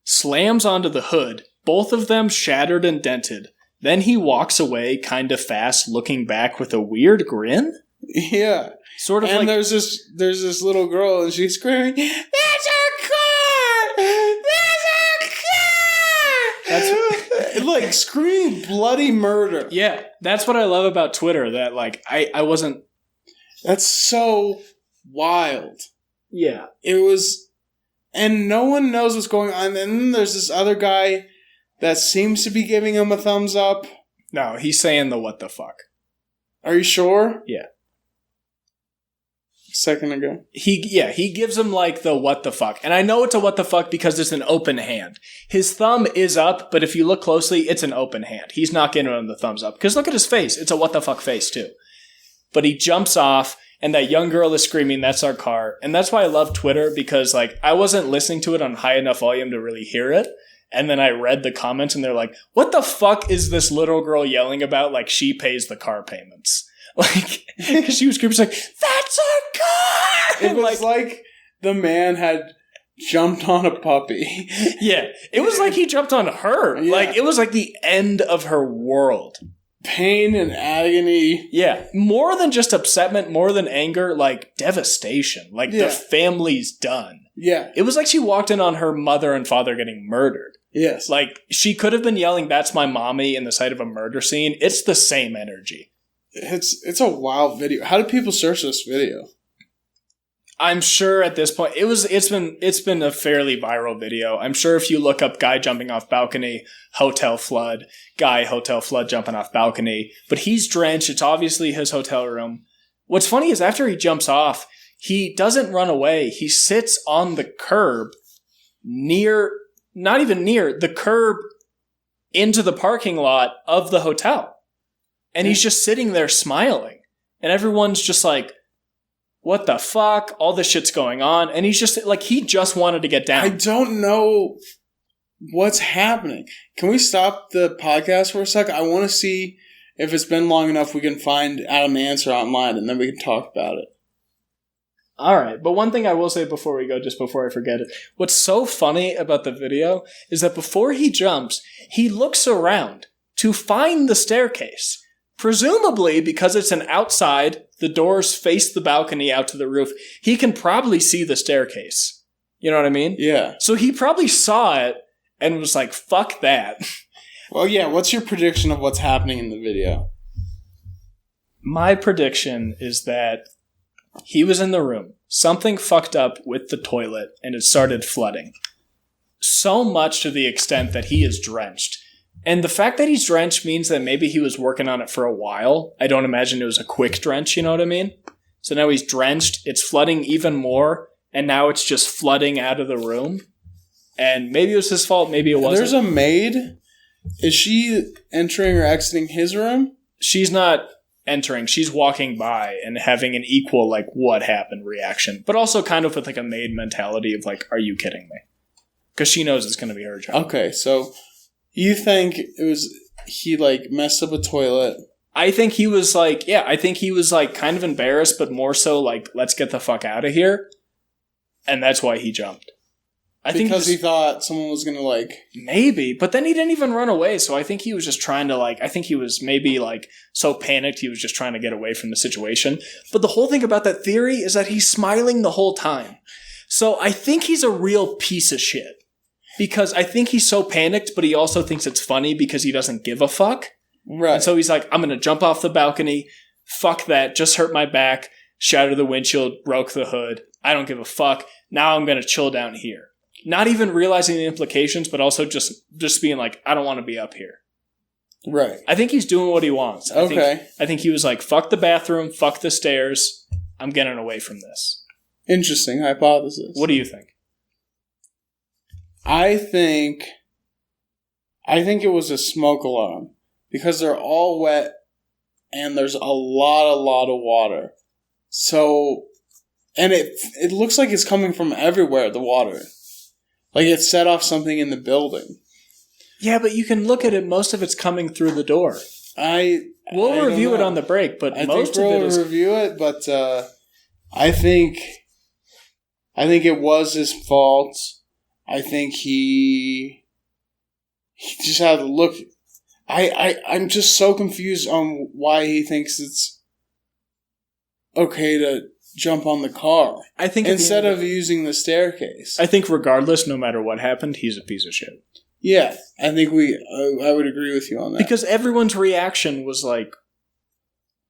slams onto the hood, both of them shattered and dented. Then he walks away kind of fast, looking back with a weird grin. Yeah. Sort of and like... there's this little girl, and she's screaming, "That's our car! That's our car!" That's like screaming bloody murder. Yeah, that's what I love about Twitter, that like I wasn't... That's so wild. Yeah. It was... And no one knows what's going on. And then there's this other guy that seems to be giving him a thumbs up. No, he's saying the what the fuck. Are you sure? Yeah. second ago. He gives him like the what the fuck. And I know it's a what the fuck because it's an open hand. His thumb is up, but if you look closely, it's an open hand. He's not giving him the thumbs up. Because look at his face. It's a what the fuck face too. But he jumps off, and that young girl is screaming, "That's our car." And that's why I love Twitter, because like I wasn't listening to it on high enough volume to really hear it. And then I read the comments, and they're like, "What the fuck is this little girl yelling about? Like she pays the car payments." Like, because she was screaming, like, "That's our car!" It was like the man had jumped on a puppy. Yeah, it was like he jumped on her. Yeah. Like, it was like the end of her world. Pain and agony. Yeah, more than just upsetment, more than anger, like devastation. Like, the family's done. Yeah. It was like she walked in on her mother and father getting murdered. Yes. Like, she could have been yelling, "That's my mommy," in the sight of a murder scene. It's the same energy. It's a wild video. How did people search this video? I'm sure at this point it's been a fairly viral video. I'm sure if you look up guy jumping off balcony, hotel flood, guy hotel flood jumping off balcony, but he's drenched. It's obviously his hotel room. What's funny is after he jumps off, he doesn't run away. He sits on the curb not even near the curb into the parking lot of the hotel. And he's just sitting there smiling. And everyone's just like, "What the fuck? All this shit's going on." And he's just like, he just wanted to get down. I don't know what's happening. Can we stop the podcast for a second? I want to see if it's been long enough we can find out an answer online, and then we can talk about it. All right. But one thing I will say before we go, just before I forget it, what's so funny about the video is that before he jumps, he looks around to find the staircase. Presumably, because it's an outside, the doors face the balcony out to the roof, he can probably see the staircase. You know what I mean? Yeah. So he probably saw it and was like, "Fuck that." Well, yeah, what's your prediction of what's happening in the video? My prediction is that he was in the room. Something fucked up with the toilet, and it started flooding. So much to the extent that he is drenched. And the fact that he's drenched means that maybe he was working on it for a while. I don't imagine it was a quick drench, you know what I mean? So now he's drenched, it's flooding even more, and now it's just flooding out of the room. And maybe it was his fault, maybe it wasn't. There's a maid. Is she entering or exiting his room? She's not entering. She's walking by and having an equal, like, what happened reaction. But also kind of with, like, a maid mentality of, like, are you kidding me? Because she knows it's going to be her job. Okay, so you think it was he, like, messed up a toilet? I think he was, like, kind of embarrassed, but more so, like, let's get the fuck out of here. And that's why he jumped. Because he thought someone was going to, like... Maybe, but then he didn't even run away, so I think he was just trying to, like... I think he was maybe, like, so panicked he was just trying to get away from the situation. But the whole thing about that theory is that he's smiling the whole time. So I think he's a real piece of shit. Because I think he's so panicked, but he also thinks it's funny because he doesn't give a fuck. Right. And so he's like, "I'm going to jump off the balcony. Fuck that. Just hurt my back. Shattered the windshield. Broke the hood. I don't give a fuck. Now I'm going to chill down here." Not even realizing the implications, but also just being like, "I don't want to be up here." Right. I think he's doing what he wants. Okay. I think he was like, "Fuck the bathroom. Fuck the stairs. I'm getting away from this." Interesting hypothesis. What do you think? I think it was a smoke alarm because they're all wet and there's a lot of water. So, and it looks like it's coming from everywhere, the water. Like it set off something in the building. Yeah, but you can look at it. Most of it's coming through the door. We'll review it on the break, but most of it is... We'll review it, but I think it was his fault. I think he just had to look. I'm just so confused on why he thinks it's okay to jump on the car. I think instead of using the staircase. I think regardless, no matter what happened, he's a piece of shit. Yeah, I think I would agree with you on that. Because everyone's reaction was like,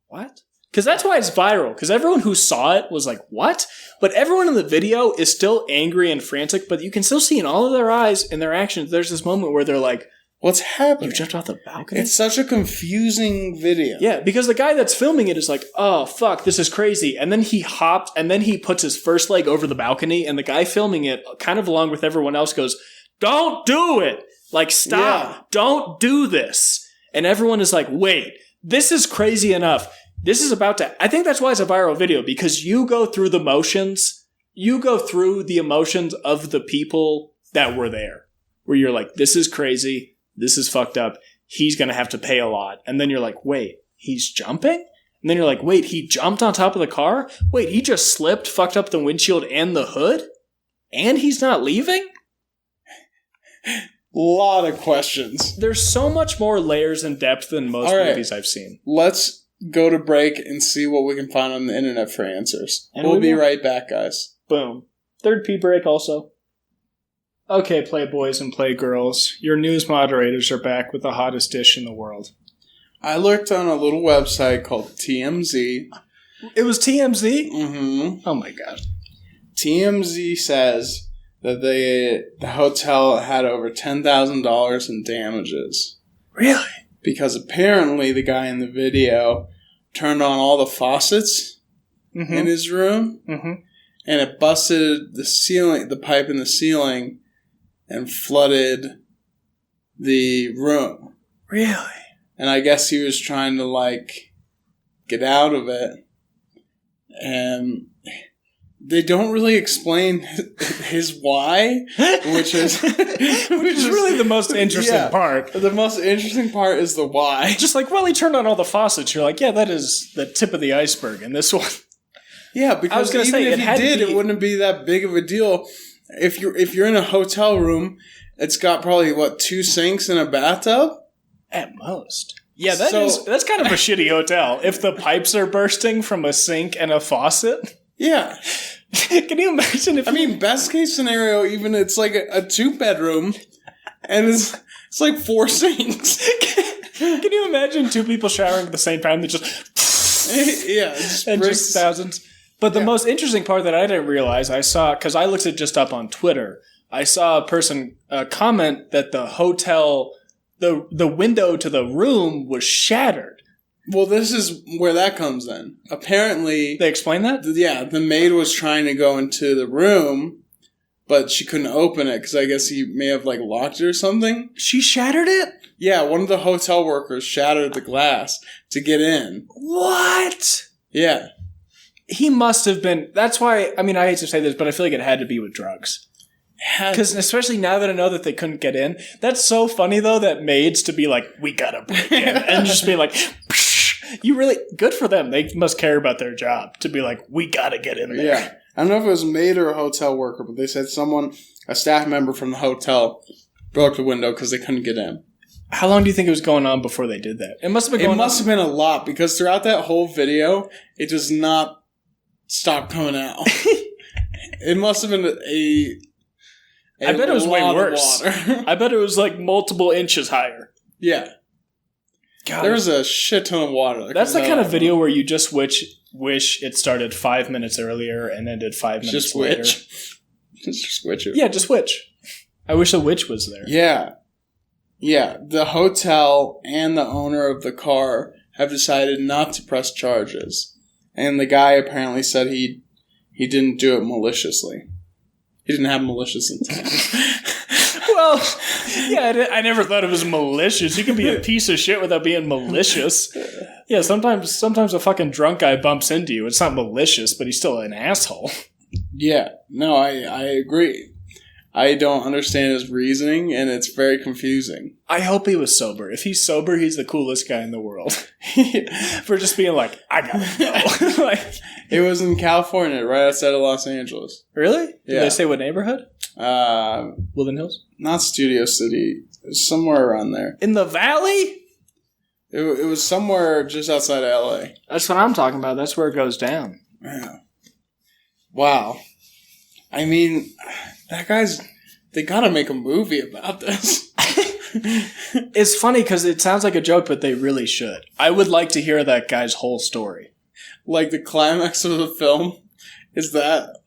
"What?" Because that's why it's viral. Because everyone who saw it was like, "What?" But everyone in the video is still angry and frantic, but you can still see in all of their eyes and their actions, there's this moment where they're like, What's happening? You jumped off the balcony? It's such a confusing video. Yeah, because the guy that's filming it is like, oh, fuck, this is crazy. And then he hopped, and then he puts his first leg over the balcony, and the guy filming it, kind of along with everyone else, goes, don't do it! Like, stop. Yeah. Don't do this. And everyone is like, wait, this is crazy enough. This is about to... I think that's why it's a viral video, because you go through the motions. You go through the emotions of the people that were there. Where you're like, this is crazy. This is fucked up. He's going to have to pay a lot. And then you're like, wait, he's jumping? And then you're like, wait, he jumped on top of the car? Wait, he just slipped, fucked up the windshield and the hood? And he's not leaving? Lot of questions. There's so much more layers and depth than most movies I've seen. Let's go to break and see what we can find on the internet for answers. And we'll be right back, guys. Boom. Third pee break also. Okay, playboys and playgirls, your news moderators are back with the hottest dish in the world. I looked on a little website called TMZ. It was TMZ? Mm-hmm. Oh my god. TMZ says that the hotel had over $10,000 in damages. Really? Because apparently the guy in the video turned on all the faucets in his room, and it busted the pipe in the ceiling, and flooded the room. Really? And I guess he was trying to, like, get out of it. And they don't really explain his why, which is really the most interesting part. The most interesting part is the why. Just like, well, he turned on all the faucets. You're like, yeah, that is the tip of the iceberg in this one. Yeah, because even if he did, it wouldn't be that big of a deal. If you're in a hotel room, it's got probably, 2 sinks and a bathtub? At most. Yeah, that's kind of a shitty hotel. If the pipes are bursting from a sink and a faucet. Yeah. Can you imagine if best case scenario, even it's like a 2-bedroom, and it's like 4 sinks. Can you imagine 2 people showering at the same time that just... yeah. Just thousands. But the most interesting part that I didn't realize, I saw, because I looked it just up on Twitter, I saw a person comment that the hotel, the window to the room was shattered. Well, this is where that comes in. Apparently... They explained that? Yeah, the maid was trying to go into the room, but she couldn't open it, because I guess he may have, locked it or something. She shattered it? Yeah, one of the hotel workers shattered the glass to get in. What? Yeah. He must have been... That's why... I hate to say this, but I feel like it had to be with drugs. Because especially now that I know that they couldn't get in, that's so funny, though, that maids to be like, we gotta break in. And just be like, psh, you really... Good for them. They must care about their job. To be like, we gotta get in there. Yeah. I don't know if it was a maid or a hotel worker, but they said a staff member from the hotel, broke the window because they couldn't get in. How long do you think it was going on before they did that? It must have been a lot, because throughout that whole video, it does not stop coming out. It must have been I bet it was way worse. I bet it was multiple inches higher. Yeah. God. There was a shit ton of water. That's the kind of video where you just wish it started 5 minutes earlier and ended 5 minutes later. Just switch it. Yeah, just switch. I wish a witch was there. Yeah. Yeah. The hotel and the owner of the car have decided not to press charges. And the guy apparently said he didn't do it maliciously. He didn't have malicious intent. Well, yeah, I never thought it was malicious. You can be a piece of shit without being malicious. Yeah, sometimes a fucking drunk guy bumps into you. It's not malicious, but he's still an asshole. Yeah, no, I agree. I don't understand his reasoning, and it's very confusing. I hope he was sober. If he's sober, he's the coolest guy in the world. For just being like, I gotta go. It was in California, right outside of Los Angeles. Really? Did Yeah. they say what neighborhood? Woodland Hills? Not Studio City. It was somewhere around there. In the valley? It was somewhere just outside of LA. That's what I'm talking about. That's where it goes down. Yeah. Wow. They gotta make a movie about this. It's funny because it sounds like a joke, but they really should. I would like to hear that guy's whole story. The climax of the film is that.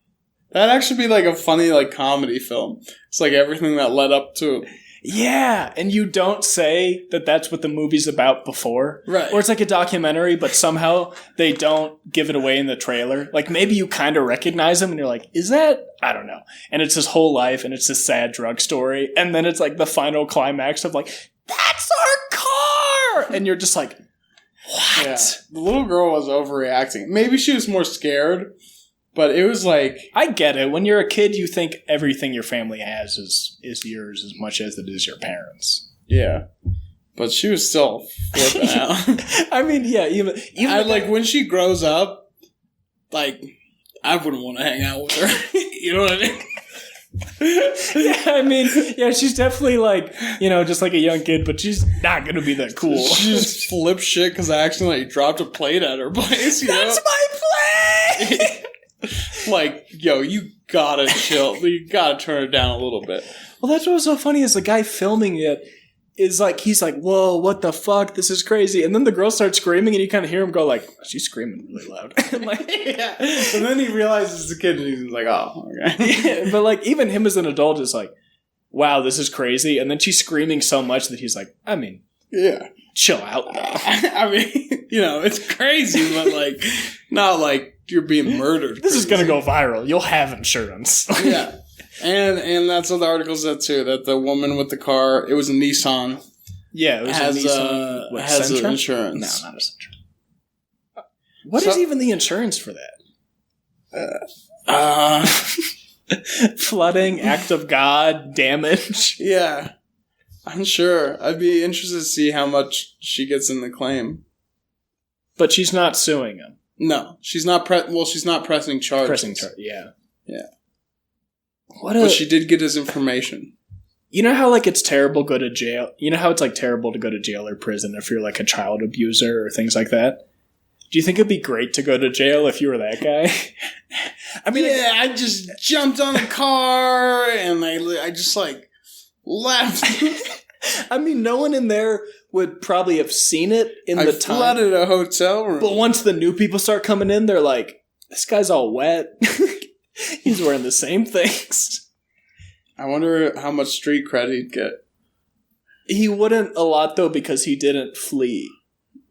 That'd actually be a funny, comedy film. It's everything that led up to Yeah, and you don't say that that's what the movie's about before. Right. Or it's like a documentary, but somehow they don't give it away in the trailer. Like, maybe you kind of recognize him, and you're like, is that? I don't know. And it's his whole life, and it's this sad drug story. And then it's like the final climax of like, that's our car! And you're just like, what? Yeah. The little girl was overreacting. Maybe she was more scared, but it was like... I get it. When you're a kid, you think everything your family has is yours as much as it is your parents. Yeah. But she was still flipping out. I mean, yeah, even I, like, when she grows up, like, I wouldn't want to hang out with her. You know what I mean? Yeah, I mean, yeah, she's definitely like, just like a young kid, but she's not going to be that cool. She just flipped shit because I accidentally dropped a plate at her place, That's my plate! Like, yo, you gotta chill. You gotta turn it down a little bit. Well, that's what was so funny is the guy filming it is like, he's like, whoa, what the fuck? This is crazy. And then the girl starts screaming and you kind of hear him go like, she's screaming really loud. Like, yeah. And then he realizes it's a kid and he's like, oh, okay. Yeah, but like, even him as an adult is like, wow, this is crazy. And then she's screaming so much that he's like, I mean, yeah, chill out. I mean, it's crazy, but like, not like you're being murdered. This is going to go viral. You'll have insurance. Yeah. And that's what the article said too, that the woman with the car, it was a Nissan. Yeah, it was has, a Nissan. Has insurance. No, not a Sentra. What is even the insurance for that? Flooding, act of God, damage. Yeah. I'm sure. I'd be interested to see how much she gets in the claim. But she's not suing him. No. She's not she's not pressing charges. Yeah. Yeah. But she did get his information. You know how, like, it's terrible to go to jail? You know how it's, like, terrible to go to jail or prison if you're, like, a child abuser or things like that? Do you think it'd be great to go to jail if you were that guy? I mean, yeah, I just jumped on the car and I just, like, left. I mean, no one in there would probably have seen it in the time. I flooded a hotel room. But once the new people start coming in, they're like, this guy's all wet. He's wearing the same things. I wonder how much street cred he'd get. He wouldn't a lot, though, because he didn't flee.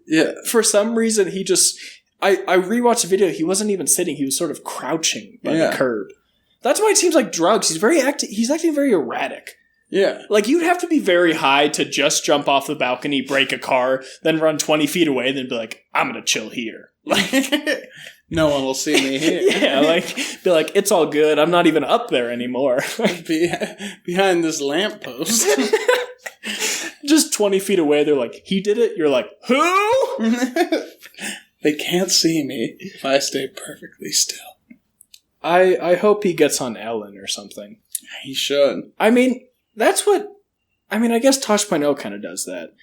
Yeah. For some reason, he just... I rewatched the video. He wasn't even sitting. He was sort of crouching by the curb. That's why it seems like drugs. He's acting very erratic. Yeah. Like, you'd have to be very high to just jump off the balcony, break a car, then run 20 feet away, then be like, I'm going to chill here. Like... No one will see me here. Yeah, like, be like, it's all good. I'm not even up there anymore. Behind this lamppost. Just 20 feet away, they're like, he did it? You're like, who? They can't see me if I stay perfectly still. I hope he gets on Ellen or something. He should. I mean, I guess Tosh.0 kind of does that.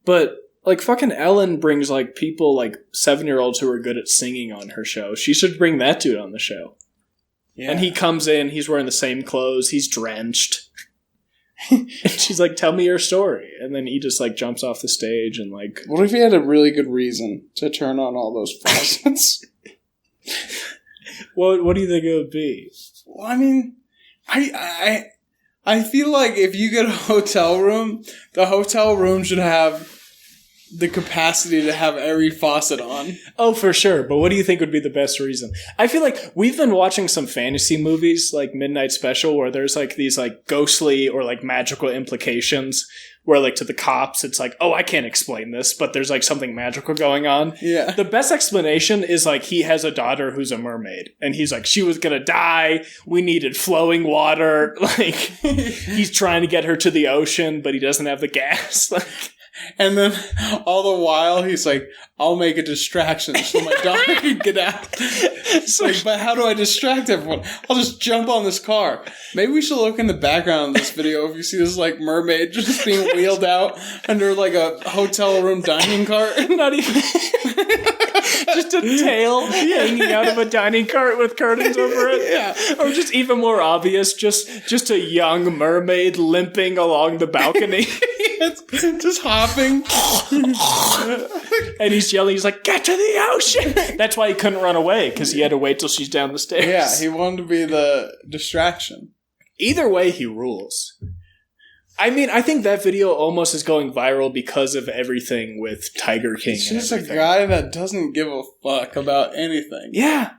But... like, fucking Ellen brings, like, people, like, 7-year-olds who are good at singing on her show. She should bring that dude on the show. Yeah. And he comes in, he's wearing the same clothes, he's drenched. And she's like, tell me your story. And then he just, like, jumps off the stage and, like... What if he had a really good reason to turn on all those faucets? What do you think it would be? Well, I mean, I feel like if you get a hotel room, the hotel room should have... the capacity to have every faucet on. Oh, for sure. But what do you think would be the best reason? I feel like we've been watching some fantasy movies, like Midnight Special, where there's like these like ghostly or like magical implications where like to the cops, it's like, oh, I can't explain this, but there's like something magical going on. Yeah. The best explanation is like he has a daughter who's a mermaid and he's like, she was going to die. We needed flowing water. Like he's trying to get her to the ocean, but he doesn't have the gas. And then all the while, he's like, I'll make a distraction so my daughter can get out. It's like, but how do I distract everyone? I'll just jump on this car. Maybe we should look in the background of this video if you see this like mermaid just being wheeled out under like a hotel room dining cart. Not even... just a tail hanging out of a dining cart with curtains over it. Yeah. Or just even more obvious, just a young mermaid limping along the balcony. Just hopping. And he's yelling, he's like, get to the ocean! That's why he couldn't run away, because he had to wait till she's down the stairs. Yeah, he wanted to be the distraction. Either way, he rules. I mean, I think that video almost is going viral because of everything with Tiger King. It's just a guy that doesn't give a fuck about anything. Yeah.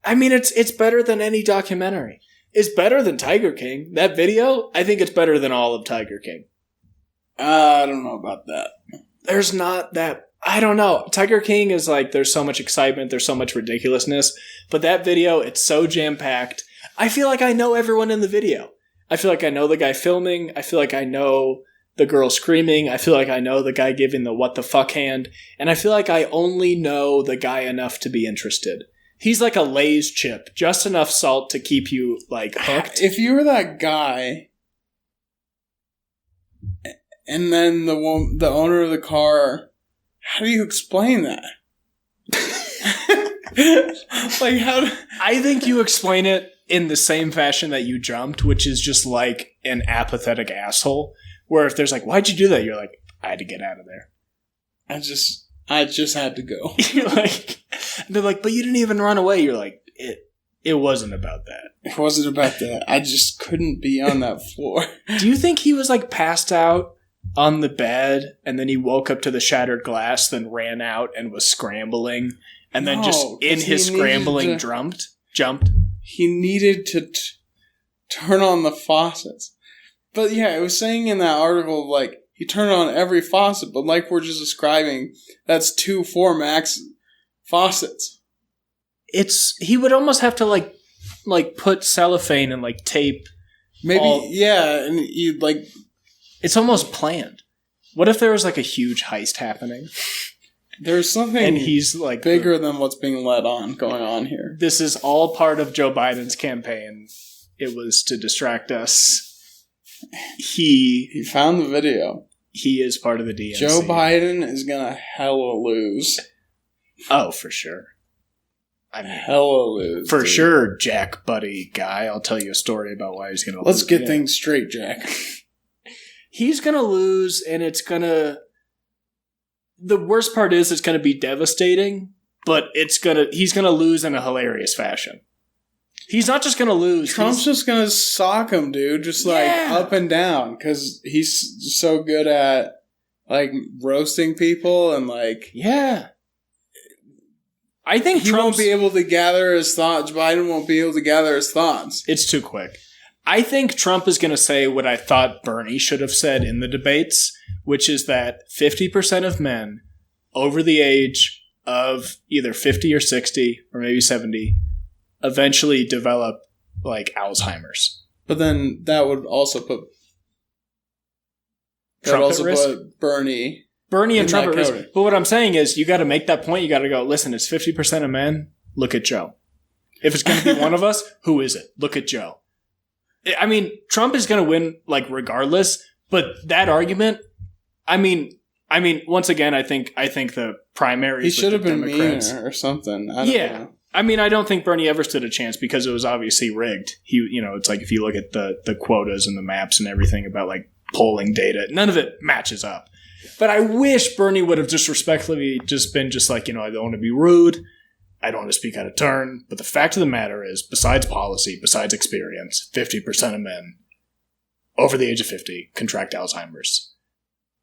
I mean, it's better than any documentary. It's better than Tiger King. That video, I think it's better than all of Tiger King. I don't know about that. There's not that... I don't know. Tiger King is like, there's so much excitement, there's so much ridiculousness. But that video, it's so jam-packed. I feel like I know everyone in the video. I feel like I know the guy filming. I feel like I know the girl screaming. I feel like I know the guy giving the what the fuck hand. And I feel like I only know the guy enough to be interested. He's like a Lay's chip. Just enough salt to keep you, like, hooked. If you were that guy, and then the owner of the car, how do you explain that? Like, I think you explain it in the same fashion that you jumped, which is just like an apathetic asshole. Where if there's like, why'd you do that? You're like, I had to get out of there. I just had to go. You're like, they're like, but you didn't even run away. You're like, it wasn't about that. It wasn't about that. I just couldn't be on that floor. Do you think he was like passed out on the bed and then he woke up to the shattered glass, then ran out and was scrambling, and then just in his scrambling jumped? He needed to turn on the faucets. But yeah, it was saying in that article, like, he turned on every faucet, but like we're just describing, that's 2 4-max faucets. He would almost have to like put cellophane and like tape. Maybe, yeah, and you like... It's almost planned. What if there was like a huge heist happening? There's something and he's like bigger than what's being going on here. This is all part of Joe Biden's campaign. It was to distract us. He found the video. He is part of the DNC. Joe Biden is gonna hella lose. Oh, for sure. I mean, hella lose. For sure, Jack Buddy guy. I'll tell you a story about why he's gonna lose. Let's get things straight, Jack. He's gonna lose, and it's gonna... The worst part is it's going to be devastating, but he's going to lose in a hilarious fashion. He's not just going to lose. Trump's just going to sock him, dude. Just like up and down. Because he's so good at like roasting people and like... Yeah. I think he won't be able to gather his thoughts. Biden won't be able to gather his thoughts. It's too quick. I think Trump is going to say what I thought Bernie should have said in the debates, which is that 50% of men over the age of either 50 or 60 or maybe 70 eventually develop like Alzheimer's. But then that would also put Bernie and Trump at risk. But what I'm saying is you got to make that point. You got to go, listen, it's 50% of men. Look at Joe. If it's going to be one of us, who is it? Look at Joe. I mean, Trump is going to win, like, regardless. But that argument, I mean, once again, I think the primaries. He should have been meaner or something. I don't know. I mean, I don't think Bernie ever stood a chance because it was obviously rigged. It's like if you look at the quotas and the maps and everything about like polling data, none of it matches up. But I wish Bernie would have just respectfully just been just like, I don't want to be rude. I don't want to speak out of turn, but the fact of the matter is, besides policy, besides experience, 50% of men over the age of 50 contract Alzheimer's.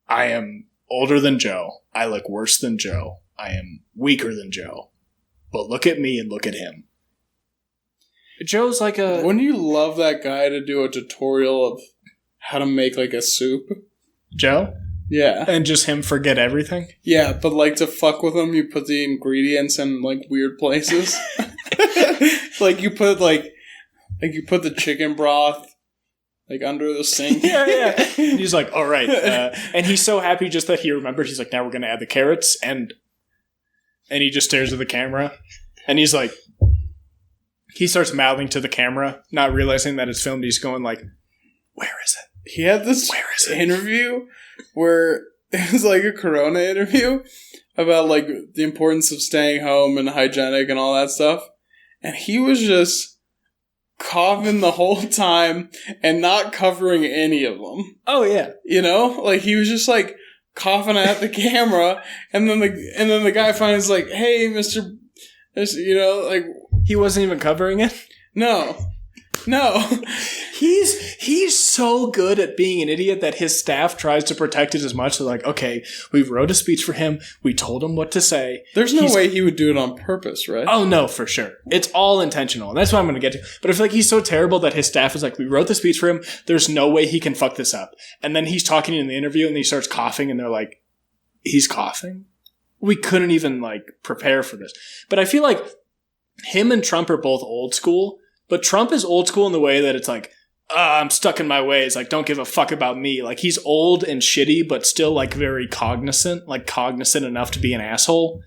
I am older than Joe. I look worse than Joe. I am weaker than Joe. But look at me and look at him. Joe's like a... Wouldn't you love that guy to do a tutorial of how to make like a soup? Joe? Yeah. And just him forget everything? Yeah, but like to fuck with him, you put the ingredients in like weird places. Like you put the chicken broth like under the sink. Yeah. And he's like, all right. And he's so happy just that he remembered. He's like, now we're going to add the carrots. And he just stares at the camera. And he's like, he starts mouthing to the camera, not realizing that it's filmed. He's going like, where is it? He had this interview where it was like a Corona interview about like the importance of staying home and hygienic and all that stuff. And he was just coughing the whole time and not covering any of them. Oh yeah. Like he was just like coughing at the camera, and then the guy finally is like, hey, Mr. Like, he wasn't even covering it? No. No. He's so good at being an idiot that his staff tries to protect it as much. They're like, okay, we wrote a speech for him. We told him what to say. There's no way he would do it on purpose, right? Oh, no, for sure. It's all intentional. And that's what I'm going to get to. But I feel like he's so terrible that his staff is like, we wrote the speech for him. There's no way he can fuck this up. And then he's talking in the interview and he starts coughing and they're like, he's coughing? We couldn't even like prepare for this. But I feel like him and Trump are both old school. But Trump is old school in the way that it's like, I'm stuck in my ways. Like, don't give a fuck about me. Like, he's old and shitty, but still, like, very cognizant. Like, cognizant enough to be an asshole.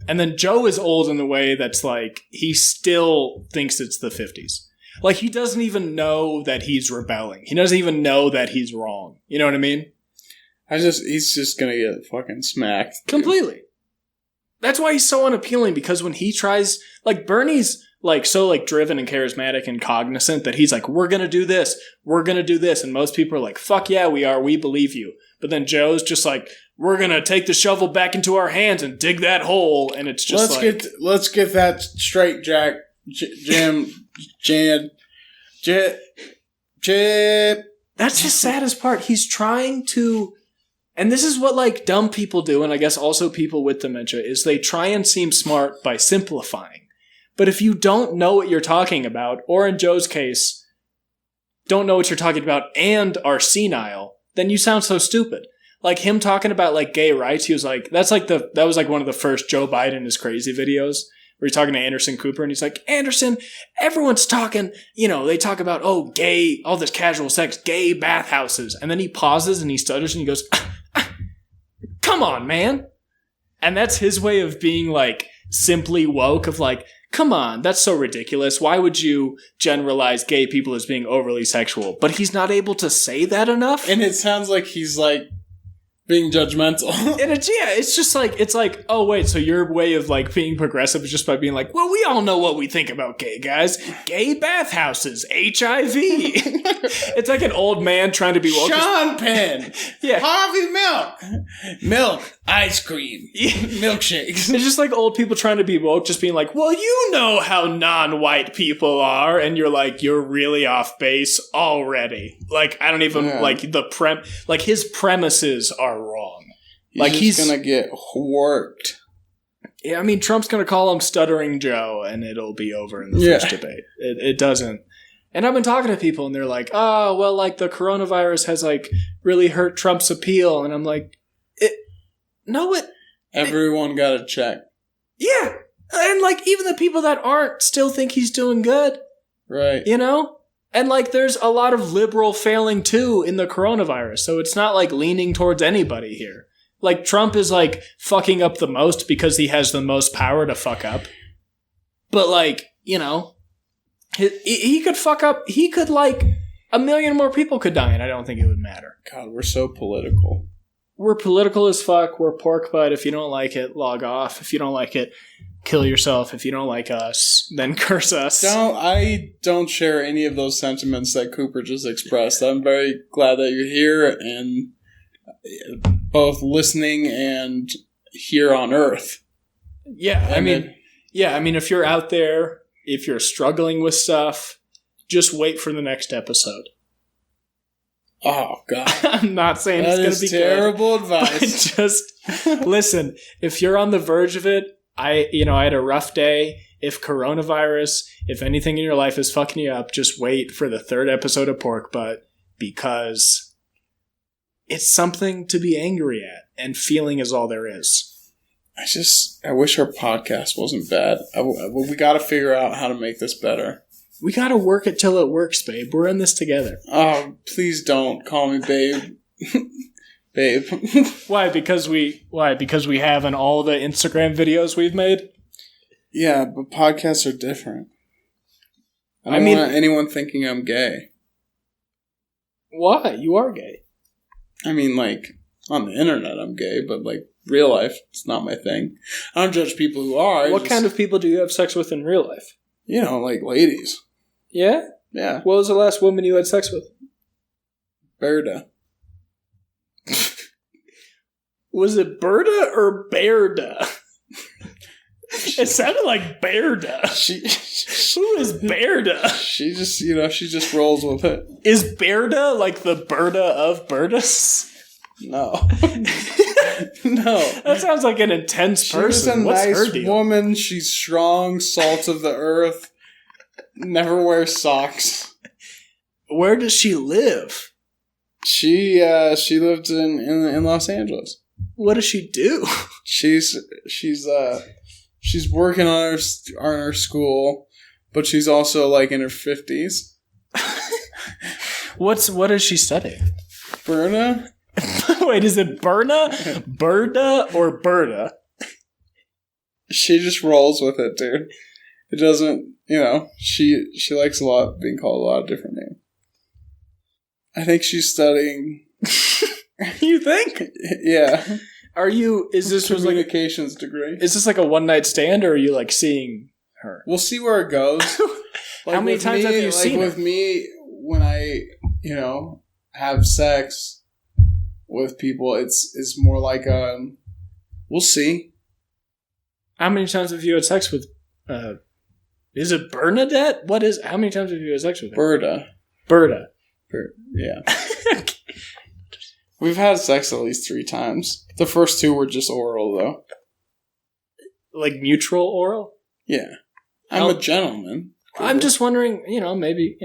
And then Joe is old in the way that's, like, he still thinks it's the 50s. Like, he doesn't even know that he's rebelling. He doesn't even know that he's wrong. You know what I mean? He's just gonna get fucking smacked. Completely. That's why he's so unappealing, because when he tries, like, Bernie's, like, so, like, driven and charismatic and cognizant that he's like, we're gonna do this, and most people are like, fuck yeah, we are, we believe you. But then Joe's just like, we're gonna take the shovel back into our hands and dig that hole, and it's just let's get that straight, Jack, Jim, Jan, Chip. That's the saddest part. He's trying to... And this is what, like, dumb people do, and I guess also people with dementia, is they try and seem smart by simplifying. But if you don't know what you're talking about, or in Joe's case, don't know what you're talking about and are senile, then you sound so stupid. Like, him talking about, like, gay rights, he was like, that was, like, one of the first Joe Biden is crazy videos, where he's talking to Anderson Cooper, and he's like, Anderson, everyone's talking, you know, they talk about, oh, gay, all this casual sex, gay bathhouses. And then he pauses, and he stutters, and he goes... Come on, man. And that's his way of being, like, simply woke, of like, come on, that's so ridiculous. Why would you generalize gay people as being overly sexual? But he's not able to say that enough. And it sounds like he's, like, being judgmental. And it's just like, it's like, oh, wait, so your way of, like, being progressive is just by being like, well, we all know what we think about gay guys. Gay bathhouses, HIV. It's like an old man trying to be woke. Sean Penn. Yeah. Harvey Milk. Ice cream. Milkshakes. It's just like old people trying to be woke, just being like, well, you know how non-white people are. And you're like, you're really off base already. Like, I don't even, like, his premises are wrong. He's gonna get worked. Yeah, I mean, Trump's gonna call him Stuttering Joe, and it'll be over in the first debate. It doesn't. And I've been talking to people, and they're like, oh, well, like, the coronavirus has, like, really hurt Trump's appeal. And I'm like, everyone got a check. Yeah. And, like, even the people that aren't still think he's doing good. Right. You know? And, like, there's a lot of liberal failing, too, in the coronavirus. So it's not, like, leaning towards anybody here. Like, Trump is, like, fucking up the most because he has the most power to fuck up. But, like, you know, he could fuck up. He could, like, 1 million more people could die, and I don't think it would matter. God, we're so political. We're political as fuck. We're pork butt. If you don't like it, log off. If you don't like it, kill yourself. If you don't like us, then curse us. I don't share any of those sentiments that Cooper just expressed. I'm very glad that you're here and both listening and here on Earth. Yeah, I mean, if you're out there, if you're struggling with stuff, just wait for the next episode. Oh, God. I'm not saying it's going to be terrible advice. Just listen, if you're on the verge of it, I had a rough day. If coronavirus, if anything in your life is fucking you up, just wait for the 3rd episode of Pork Butt, because it's something to be angry at, and feeling is all there is. I wish our podcast wasn't bad. We got to figure out how to make this better. We got to work it till it works, babe. We're in this together. Oh, please don't call me babe. Babe. Why? Because we have in all the Instagram videos we've made? Yeah, but podcasts are different. I don't want anyone thinking I'm gay. Why? You are gay. I mean, like, on the internet I'm gay, but, like, real life, it's not my thing. I don't judge people who are. What kind of people do you have sex with in real life? You know, like ladies. Yeah? Yeah. What was the last woman you had sex with? Berta. Was it Berta or Bearda? It sounded like Berda. Who is Berda? She just rolls with it. Is Berda like the Berda of Berdas? No. No. That sounds like an intense person. She's a nice woman. She's strong, salt of the earth, never wears socks. Where does she live? She lived in Los Angeles. What does she do? She's working on her school, but she's also like in her 50s. What is she studying? Berna? Wait, is it Berna, Berda, or Berta? She just rolls with it, dude. It doesn't, she likes being called a lot of different names. I think she's studying. You think? Yeah. Is this was like communications degree? Is this like a one night stand, or are you like seeing her? We'll see where it goes. How many times have you seen her? With me, when I, have sex with people, it's more like we'll see. How many times have you had sex with? Is it Bernadette? How many times have you had sex with her? Berta. Yeah. We've had sex at least 3 times. The first 2 were just oral, though. Like mutual oral? Yeah. I'm a gentleman. I'm just wondering, maybe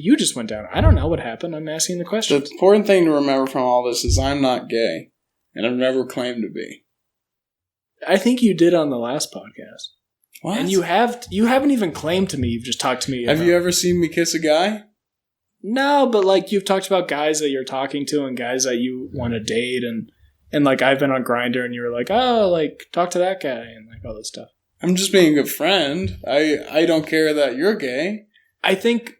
you just went down. I don't know what happened. I'm asking the question. The important thing to remember from all this is I'm not gay, and I've never claimed to be. I think you did on the last podcast. What? And you haven't even claimed to me. You've just talked to me. Have you ever seen me kiss a guy? No, but like you've talked about guys that you're talking to and guys that you want to date, and like I've been on Grindr and you were like, oh, like talk to that guy and like all this stuff. I'm just being a good friend. I don't care that you're gay. I think.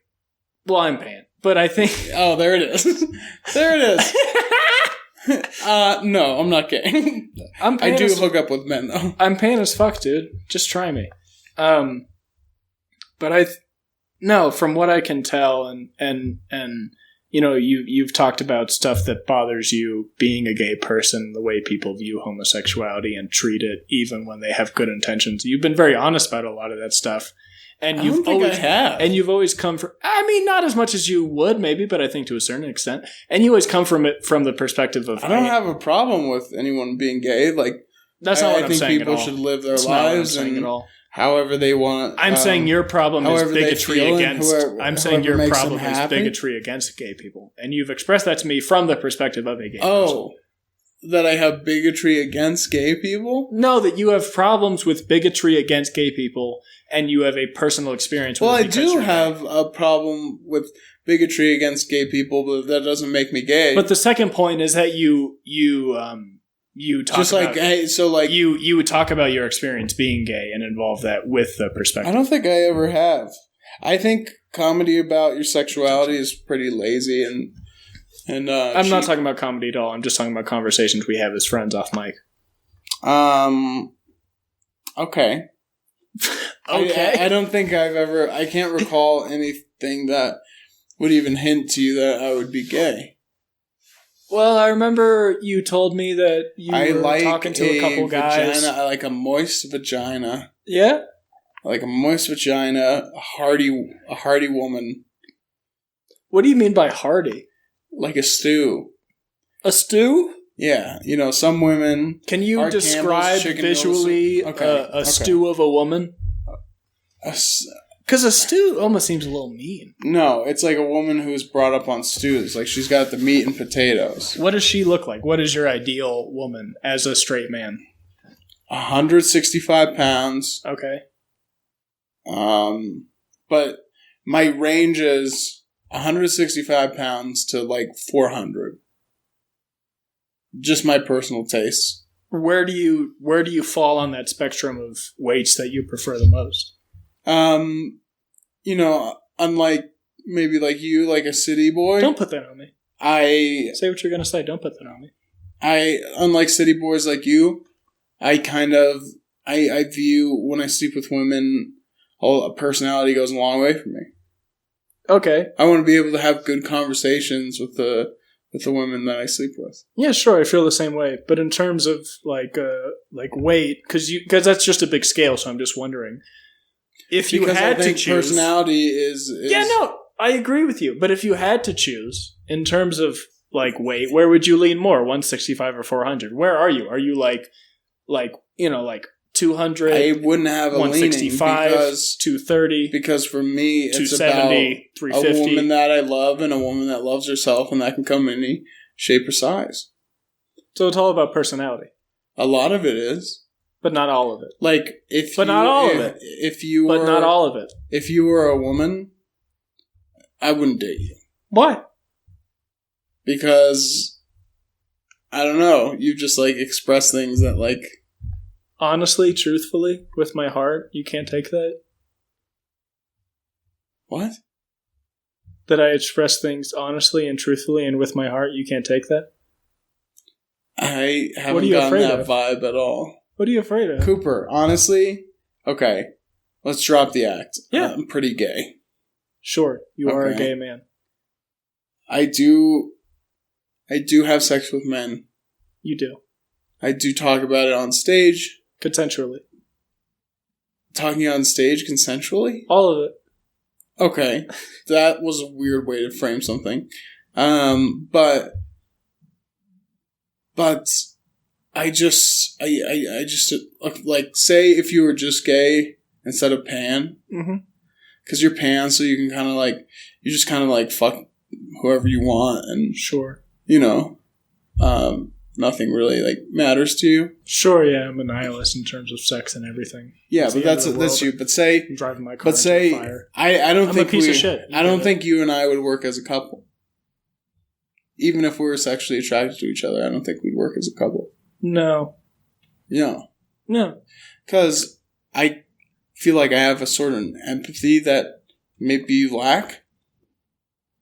Well, I'm pan, but I think. Oh, there it is. There it is. No, I'm not gay. I do hook up with men though. I'm pan as fuck, dude. Just try me. But no, from what I can tell, and you've talked about stuff that bothers you being a gay person, the way people view homosexuality and treat it, even when they have good intentions. You've been very honest about a lot of that stuff, and you've always come from. I mean, not as much as you would, maybe, but I think to a certain extent, and you always come from it from the perspective of. I don't have a problem with anyone being gay. Like that's not what I'm saying at all. I think people should live their lives and however they want. I'm saying your problem is bigotry against. I'm saying your problem is bigotry against gay people, and you've expressed that to me from the perspective of a gay person. Oh, that I have bigotry against gay people? No, that you have problems with bigotry against gay people, and you have a personal experience with it. Well, I do have a problem with bigotry against gay people, but that doesn't make me gay. But the second point is that you talk just about, you would talk about your experience being gay and involve that with the perspective. I don't think I ever have. I think comedy about your sexuality is pretty lazy and I'm not talking about comedy at all. I'm just talking about conversations we have as friends off mic. Okay. Okay. I don't think I can't recall anything that would even hint to you that I would be gay. Well, I remember you told me that you were talking to a couple guys. I like a moist vagina. Yeah? I like a moist vagina, a hearty woman. What do you mean by hearty? Like a stew. A stew? Yeah. Some women... Can you describe visually a stew of a woman? Because a stew almost seems a little mean. No, it's like a woman who's brought up on stews. Like she's got the meat and potatoes. What does she look like? What is your ideal woman as a straight man? 165 pounds. Okay. But my range is 165 pounds to like 400. Just my personal taste. Where do you fall on that spectrum of weights that you prefer the most? Unlike maybe like you, like a city boy. Don't put that on me. Say what you're going to say. Don't put that on me. Unlike city boys like you, I view when I sleep with women, a personality goes a long way for me. Okay. I want to be able to have good conversations with the with the women that I sleep with. Yeah, sure, I feel the same way. But in terms of like weight, because that's just a big scale, so I'm just wondering if you had to choose. Personality is. Yeah, no, I agree with you. But if you had to choose in terms of like weight, where would you lean more, 165 or 400? Where are you? Are you like 200? I wouldn't have a 165, leaning 230. Because for me, it's about 350. a woman that I love and a woman that loves herself, and that can come in any shape or size. So it's all about personality. A lot of it is. But not all of it. Like, not all of it. If you were, but not all of it. If you were a woman, I wouldn't date you. Why? Because, I don't know, you just, like, express things that, like... Honestly, truthfully, with my heart, you can't take that? What? That I express things honestly and truthfully and with my heart, you can't take that? I haven't gotten that vibe at all. What are you afraid of? Cooper, honestly, okay, let's drop the act. Yeah. I'm pretty gay. Sure, you are a gay man. I do have sex with men. You do. I do talk about it on stage. Consensually. Talking on stage consensually? All of it. Okay. That was a weird way to frame something. But I just like, say if you were just gay instead of pan. Mm-hmm. Because you're pan, so you can kind of like, you just kind of like fuck whoever you want. And sure. You know, nothing really like matters to you. Sure, yeah, I'm a nihilist in terms of sex and everything. Yeah, but that's you. But say, I'm driving my car into the fire. I don't think a piece of shit. I don't think you and I would work as a couple. Even if we were sexually attracted to each other, I don't think we'd work as a couple. No. No. No. Because I feel like I have a sort of empathy that maybe you lack.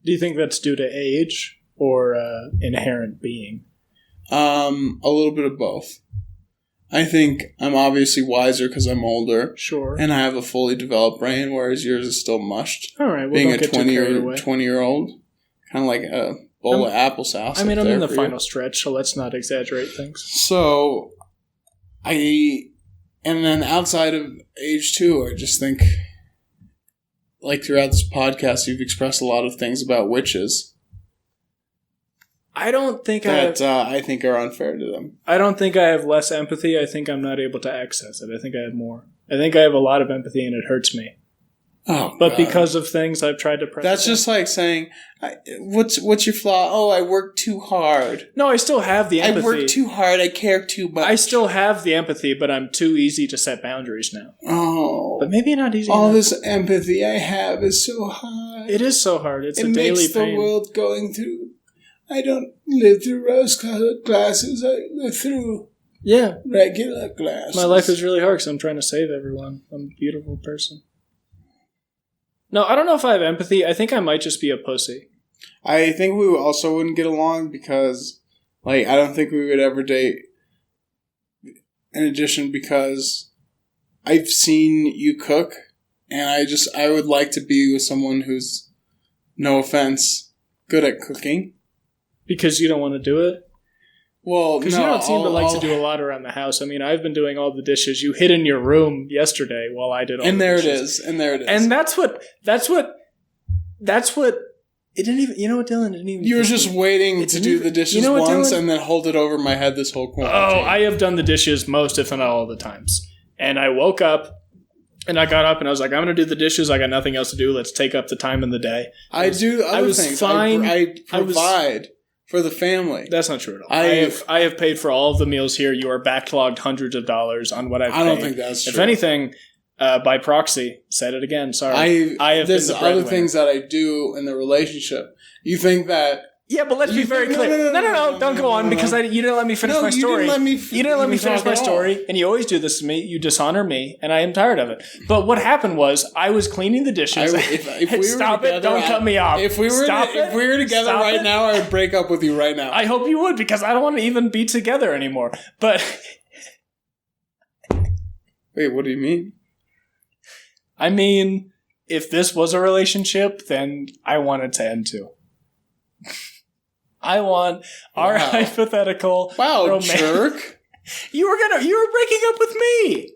Do you think that's due to age or inherent being? A little bit of both. I think I'm obviously wiser because I'm older. Sure. And I have a fully developed brain, whereas yours is still mushed. All right, well, being don't a get 20-year-old. Kind of like a bowl of applesauce. I mean, I'm in the final stretch, so let's not exaggerate things. So, and then outside of age too, I just think, like throughout this podcast, you've expressed a lot of things about witches. I don't think I think are unfair to them. I don't think I have less empathy. I think I'm not able to access it. I think I have more. I think I have a lot of empathy and it hurts me. Oh, but God. Because of things I've tried to press. That's just like saying, "What's your flaw?" Oh, I work too hard. No, I still have the empathy. I work too hard. I care too much. I still have the empathy, but I'm too easy to set boundaries now. Oh, but maybe not easy. All this empathy I have is so hard. It is so hard. It's a daily pain. It makes the world going through. I don't live through rose-colored glasses. I live through regular glasses. My life is really hard because I'm trying to save everyone. I'm a beautiful person. No, I don't know if I have empathy. I think I might just be a pussy. I think we also wouldn't get along because, like, I don't think we would ever date. In addition, because I've seen you cook, and I would like to be with someone who's, no offense, good at cooking. Because you don't want to do it? Well, because you don't seem to like to do a lot around the house. I mean, I've been doing all the dishes. You hid in your room yesterday while I did all the dishes. And there it is. And that's what, it didn't even, you know what, Dylan? It didn't even. You were just waiting to do the dishes once and then hold it over my head this whole quarantine. Oh, I have done the dishes most, if not all the times. And I woke up and I got up and I was like, I'm going to do the dishes. I got nothing else to do. Let's take up the time in the day. I was fine. I provide. For the family. That's not true at all. I have paid for all of the meals here. You are backlogged hundreds of dollars on what I've paid. I don't think that's true. If anything, by proxy, said it again. Sorry. I have there's been the other things that I do in the relationship. You think that... Yeah, but let's be very clear. No, don't go on because you didn't let me finish my story. You didn't let me finish my story, and you always do this to me. You dishonor me, and I am tired of it. But what happened was I was cleaning the dishes. If we Stop together, it! Don't cut me off. If we were together right now, I would break up with you right now. I hope you would because I don't want to even be together anymore. But wait, what do you mean? I mean, if this was a relationship, then I want it to end too. I want our hypothetical jerk. You were breaking up with me.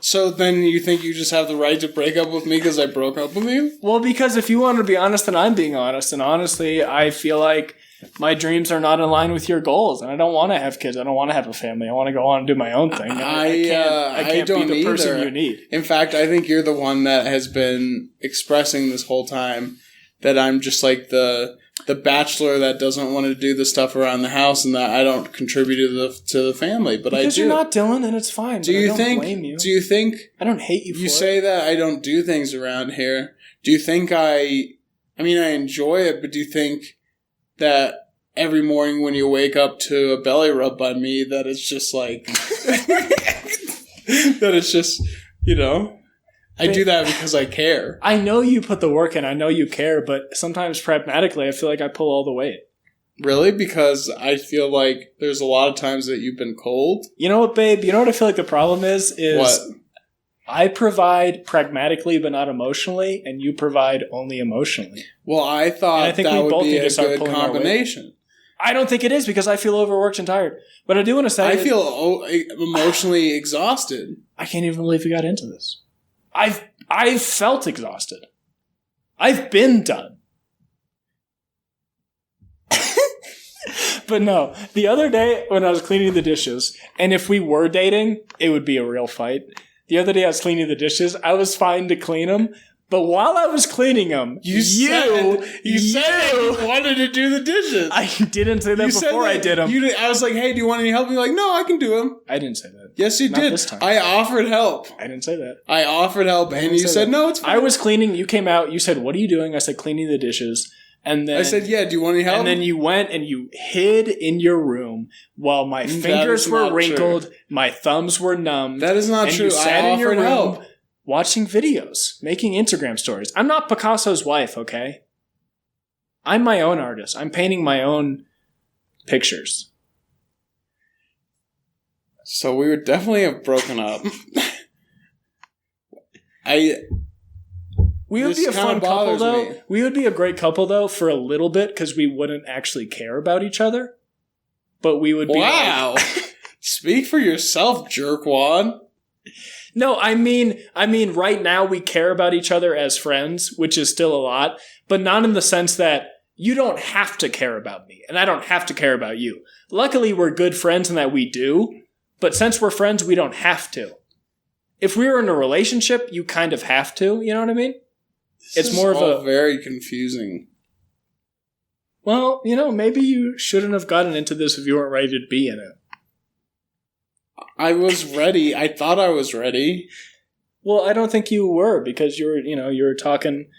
So then you think you just have the right to break up with me because I broke up with you? Well, because if you want to be honest, then I'm being honest. And honestly, I feel like my dreams are not in line with your goals. And I don't want to have kids. I don't want to have a family. I want to go on and do my own thing. I can't don't be the either. person you need. In fact, I think you're the one that has been expressing this whole time that I'm just like the bachelor that doesn't want to do the stuff around the house and that I don't contribute to the family, but because I do. You're not Dylan, and it's fine. Do you think? Blame you. Do you think? I don't hate you for it. You say that I don't do things around here. Do you think I enjoy it, but do you think that every morning when you wake up to a belly rub by me, that it's just like that it's just, I do that because I care. I know you put the work in. I know you care, but sometimes pragmatically, I feel like I pull all the weight. Really? Because I feel like there's a lot of times that you've been cold. You know what, babe? You know what I feel like the problem is? What? I provide pragmatically, but not emotionally, and you provide only emotionally. Well, I thought that would be a good combination. I don't think it is because I feel overworked and tired. But I do want to say... I feel emotionally exhausted. I can't even believe we got into this. I've felt exhausted. I've been done. But no, the other day when I was cleaning the dishes, and if we were dating, it would be a real fight. The other day I was cleaning the dishes. I was fine to clean them. But while I was cleaning them, you said you wanted to do the dishes. I didn't say that before I did them. I was like, hey, do you want any help? And you're like, no, I can do them. I didn't say that. Yes, you did. This time. I offered help. I didn't say that. I offered help, and you said, no, it's fine. I was cleaning. You came out. You said, what are you doing? I said, cleaning the dishes. And then I said, yeah, do you want any help? And then you went and you hid in your room while my fingers were wrinkled, true. My thumbs were numb. That is not true. You sat in your room watching videos, making Instagram stories. I'm not Picasso's wife, okay? I'm my own artist. I'm painting my own pictures. So we would definitely have broken up. We would be a fun couple, though. We would be a great couple, though, for a little bit, because we wouldn't actually care about each other. But we would be... Wow! Speak for yourself, jerkwad. No, I mean, right now we care about each other as friends, which is still a lot, but not in the sense that you don't have to care about me, and I don't have to care about you. Luckily, we're good friends in that we do, but since we're friends, we don't have to. If we were in a relationship, you kind of have to, you know what I mean? It's more of a very confusing. Well, maybe you shouldn't have gotten into this if you weren't ready to be in it. I was ready. I thought I was ready. Well, I don't think you were because you were talking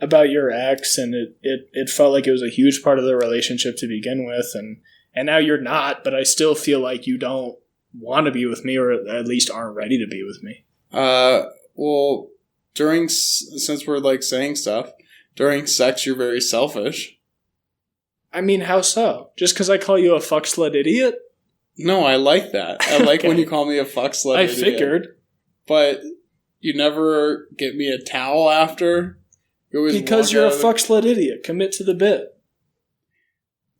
about your ex, and it felt like it was a huge part of the relationship to begin with, and now you're not. But I still feel like you don't want to be with me, or at least aren't ready to be with me. Well. Since we're like saying stuff, during sex you're very selfish. I mean, how so? Just because I call you a fuck slut idiot? No, I like that. I like when you call me a fuck slut idiot. I figured. But you never get me a towel after? Because you're a fuck slut idiot. Commit to the bit.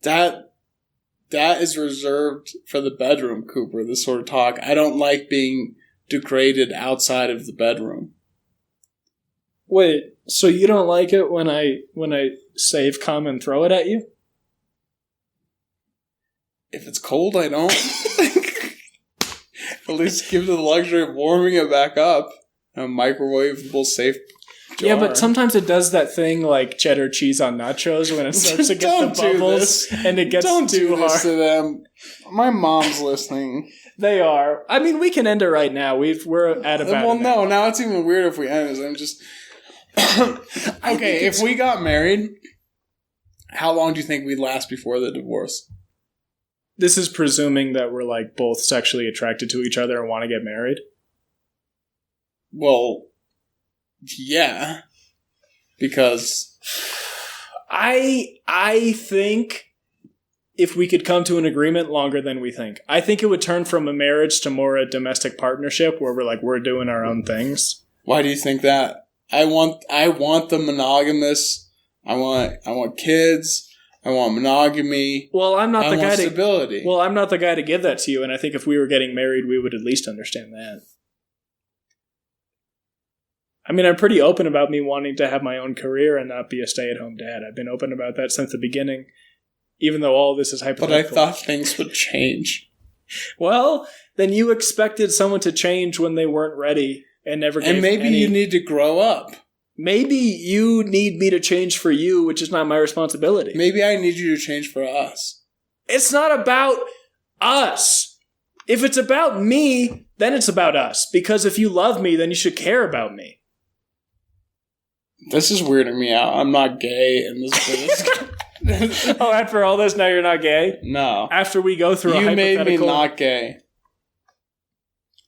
That is reserved for the bedroom, Cooper, this sort of talk. I don't like being degraded outside of the bedroom. Wait, so you don't like it when I save cum and throw it at you? If it's cold, I don't. At least give it the luxury of warming it back up. A microwavable safe jar. Yeah, but sometimes it does that thing like cheddar cheese on nachos when it starts to get the bubbles and it gets too hard. Don't do this to them. My mom's listening. They are. I mean, we can end it right now. We're at about. Well, no. Now it's even weird if we end it. I'm just. Okay, if we got married, how long do you think we'd last before the divorce? This is presuming that we're like both sexually attracted to each other and want to get married. Well, yeah, because I think if we could come to an agreement longer than we think, I think it would turn from a marriage to more a domestic partnership where we're doing our own things. Why do you think that? I want the monogamous. I want kids. I want monogamy. Well, I'm not the guy to stability. Well, I'm not the guy to give that to you, and I think if we were getting married, we would at least understand that. I mean, I'm pretty open about me wanting to have my own career and not be a stay-at-home dad. I've been open about that since the beginning, even though all this is hypothetical. But I thought things would change. Well, then you expected someone to change when they weren't ready and never gave And maybe you need to grow up. Maybe you need me to change for you, which is not my responsibility. Maybe I need you to change for us. It's not about us. If it's about me, then it's about us. Because if you love me, then you should care about me. This is weirding me out. I'm not gay in this. Oh, after all this, now you're not gay? No. After we go through a hypothetical... You made me not gay.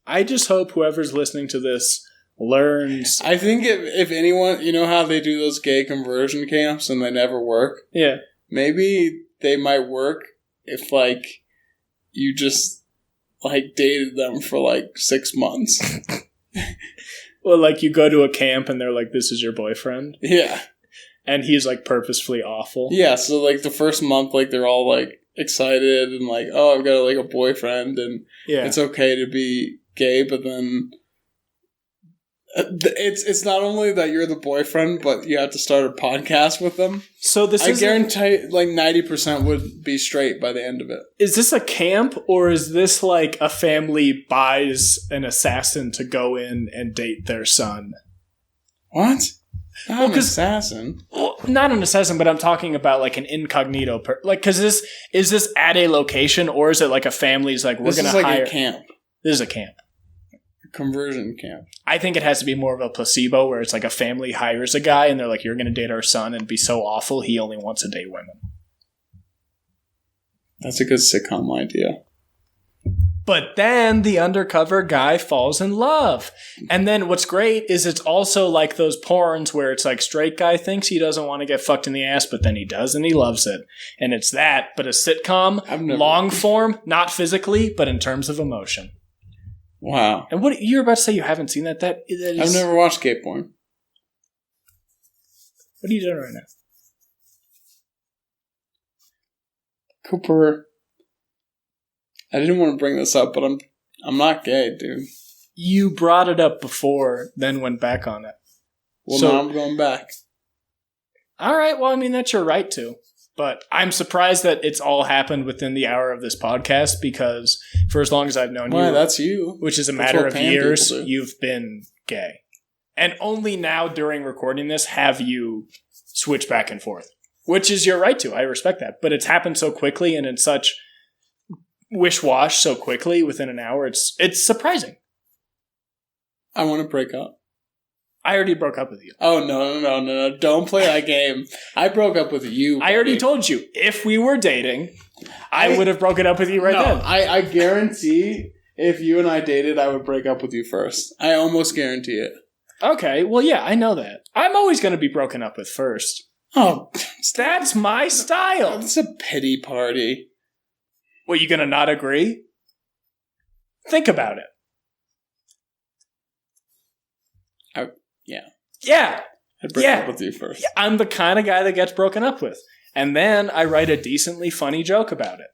I just hope whoever's listening to this learns... I think if anyone... You know how they do those gay conversion camps and they never work? Yeah. Maybe they might work if, like, you just, like, dated them for, like, 6 months. Well, like, you go to a camp and they're like, this is your boyfriend? Yeah. And he's, like, purposefully awful? Yeah, so, like, the first month, like, they're all, like, excited and, like, oh, I've got, like, a boyfriend and it's okay to be gay, but then it's not only that you're the boyfriend, but you have to start a podcast with them. So this I guarantee, like, 90% would be straight by the end of it. Is this a camp, or is this like a family buys an assassin to go in and date their son? What? Not an assassin. Well, not an assassin, but I'm talking about like an incognito. Because is this at a location, or is it like a family's like, we're going to hire... This is like a camp. This is a camp. Conversion camp. I think it has to be more of a placebo where it's like a family hires a guy and they're like, you're going to date our son and be so awful he only wants to date women. That's a good sitcom idea. But then the undercover guy falls in love. And then what's great is it's also like those porns where it's like straight guy thinks he doesn't want to get fucked in the ass, but then he does and he loves it. And it's that, but a sitcom, long form, not physically, but in terms of emotion. Wow. And what you're about to say you haven't seen that? That is, I've never watched gay porn. What are you doing right now? Cooper, I didn't want to bring this up, but I'm not gay, dude. You brought it up before, then went back on it. Well, now I'm going back. All right, well, I mean, that's your right to. But I'm surprised that it's all happened within the hour of this podcast because for as long as I've known you... that's you. Which is a matter of years, you've been gay. And only now during recording this have you switched back and forth. Which is your right to. I respect that. But it's happened so quickly and in such wish-wash so quickly within an hour. It's surprising. I want to break up. I already broke up with you. Oh, no. Don't play that game. I broke up with you. Buddy. I already told you. If we were dating, I would have broken up with you then. I guarantee if you and I dated, I would break up with you first. I almost guarantee it. Okay. Well, yeah, I know that. I'm always going to be broken up with first. Oh. That's my style. It's a pity party. Well, you going to not agree? Think about it. Yeah. I'd break up with you first. I'm the kind of guy that gets broken up with. And then I write a decently funny joke about it.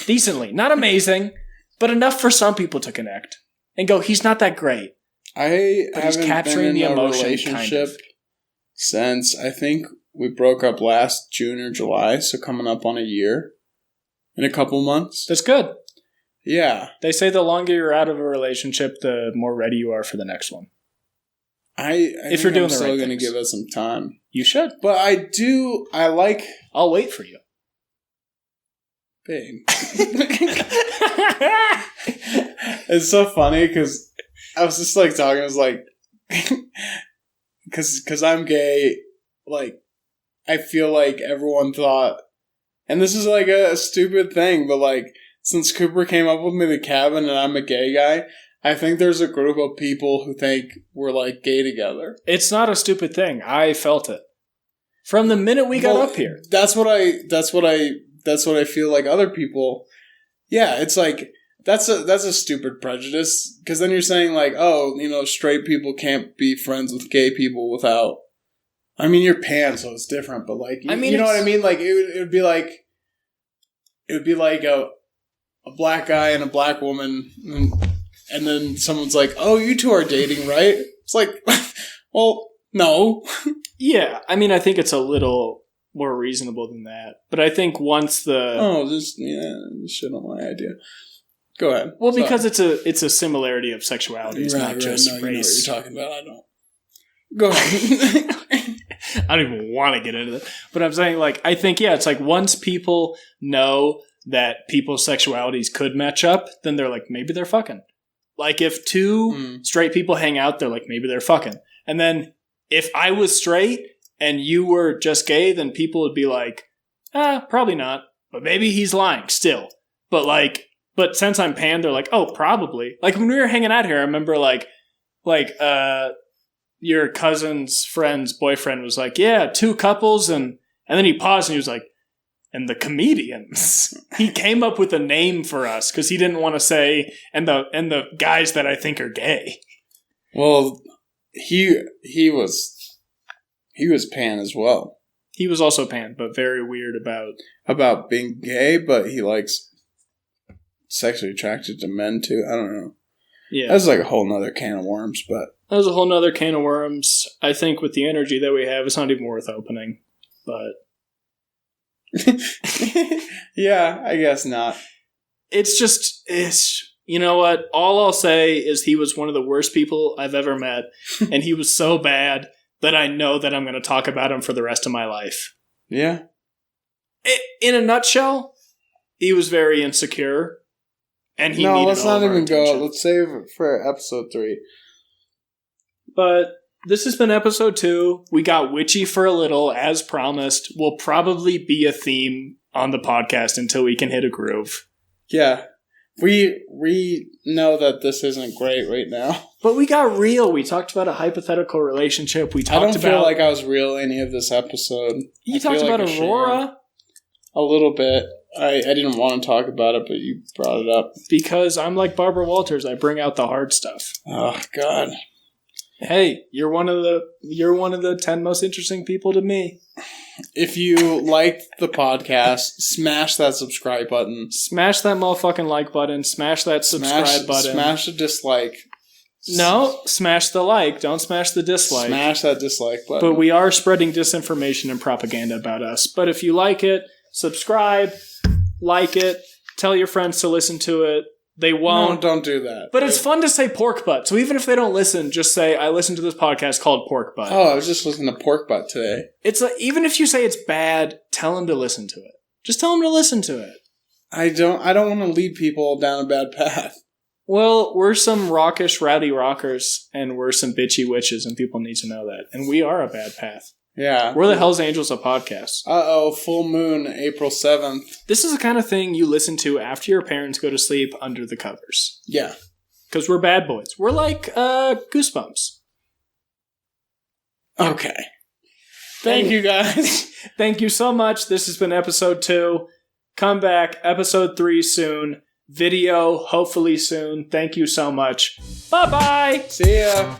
Decently. Not amazing, but enough for some people to connect. And go, he's not that great. But he's capturing the emotion, relationship since I think we broke up last June or July, so coming up on a year. In a couple months. That's good. Yeah. They say the longer you're out of a relationship, the more ready you are for the next one. If you're doing the right things. I'm still going to give it some time. You should. But I'll wait for you. Babe. It's so funny because I was just like talking, I was like, because I'm gay, like, I feel like everyone thought, and this is like a stupid thing, but like, since Cooper came up with me in the cabin and I'm a gay guy, I think there's a group of people who think we're like gay together. It's not a stupid thing. I felt it from the minute we got up here. That's what I feel like other people. Yeah, it's like that's a stupid prejudice because then you're saying like, oh, straight people can't be friends with gay people without I mean, you're pan, so it's different, but like, you know what I mean? Like, it would be like a black guy and a black woman, and then someone's like, "Oh, you two are dating, right?" It's like, well, no. Yeah, I mean, I think it's a little more reasonable than that, but I think once this shit on my idea. Go ahead. Well, because it's a similarity of sexuality, it's not just race. You know what you're talking about. I don't. Go ahead. I don't even want to get into that. But I'm saying, like, I think, yeah, it's like once people know that people's sexualities could match up, then they're like, maybe they're fucking. Like, if two straight people hang out, they're like, maybe they're fucking. And then if I was straight and you were just gay, then people would be like, probably not. But maybe he's lying still. But since I'm pan, they're like, oh, probably. Like, when we were hanging out here, I remember, your cousin's friend's boyfriend was like, yeah, 2 couples, and then he paused and he was like, and the comedians. He came up with a name for us because he didn't want to say, and the guys that I think are gay. Well, he was pan as well. He was also pan, but very weird about being gay, but he likes sexually attracted to men too. I don't know. Yeah. That's like a whole nother can of worms, but... That was a whole nother can of worms. I think with the energy that we have, it's not even worth opening. But... yeah, I guess not. It's you know what? All I'll say is he was one of the worst people I've ever met. And he was so bad that I know that I'm going to talk about him for the rest of my life. Yeah. In a nutshell, he was very insecure. And he needed let's not even attention. go. Let's save it for episode 3. But this has been episode 2. We got witchy for a little, as promised. Will probably be a theme on the podcast until we can hit a groove. Yeah. We know that this isn't great right now. But we got real. We talked about a hypothetical relationship. I don't feel like I was real any of this episode. You talked about Aurora? A little bit. I didn't want to talk about it, but you brought it up. Because I'm like Barbara Walters. I bring out the hard stuff. Oh, God. Hey, you're one of the 10 most interesting people to me. If you liked the podcast, smash that subscribe button. Smash that motherfucking like button. Smash that subscribe button. Smash the dislike. No, smash the like. Don't smash the dislike. Smash that dislike button. But we are spreading disinformation and propaganda about us. But if you like it, subscribe, like it, tell your friends to listen to it. They won't. No, don't do that. But it's fun to say pork butt. So even if they don't listen, just say, I listened to this podcast called Pork Butt. Oh, I was just listening to Pork Butt today. It's like, even if you say it's bad, tell them to listen to it. Just tell them to listen to it. I don't want to lead people down a bad path. Well, we're some rockish, rowdy rockers, and we're some bitchy witches, and people need to know that. And we are a bad path. Yeah. We're the Hells Angels of podcasts. Uh-oh, full moon, April 7th. This is the kind of thing you listen to after your parents go to sleep under the covers. Yeah. Because we're bad boys. We're like Goosebumps. Okay. Thank you, guys. Thank you so much. This has been episode 2. Come back, episode 3 soon. Video, hopefully soon. Thank you so much. Bye-bye. See ya.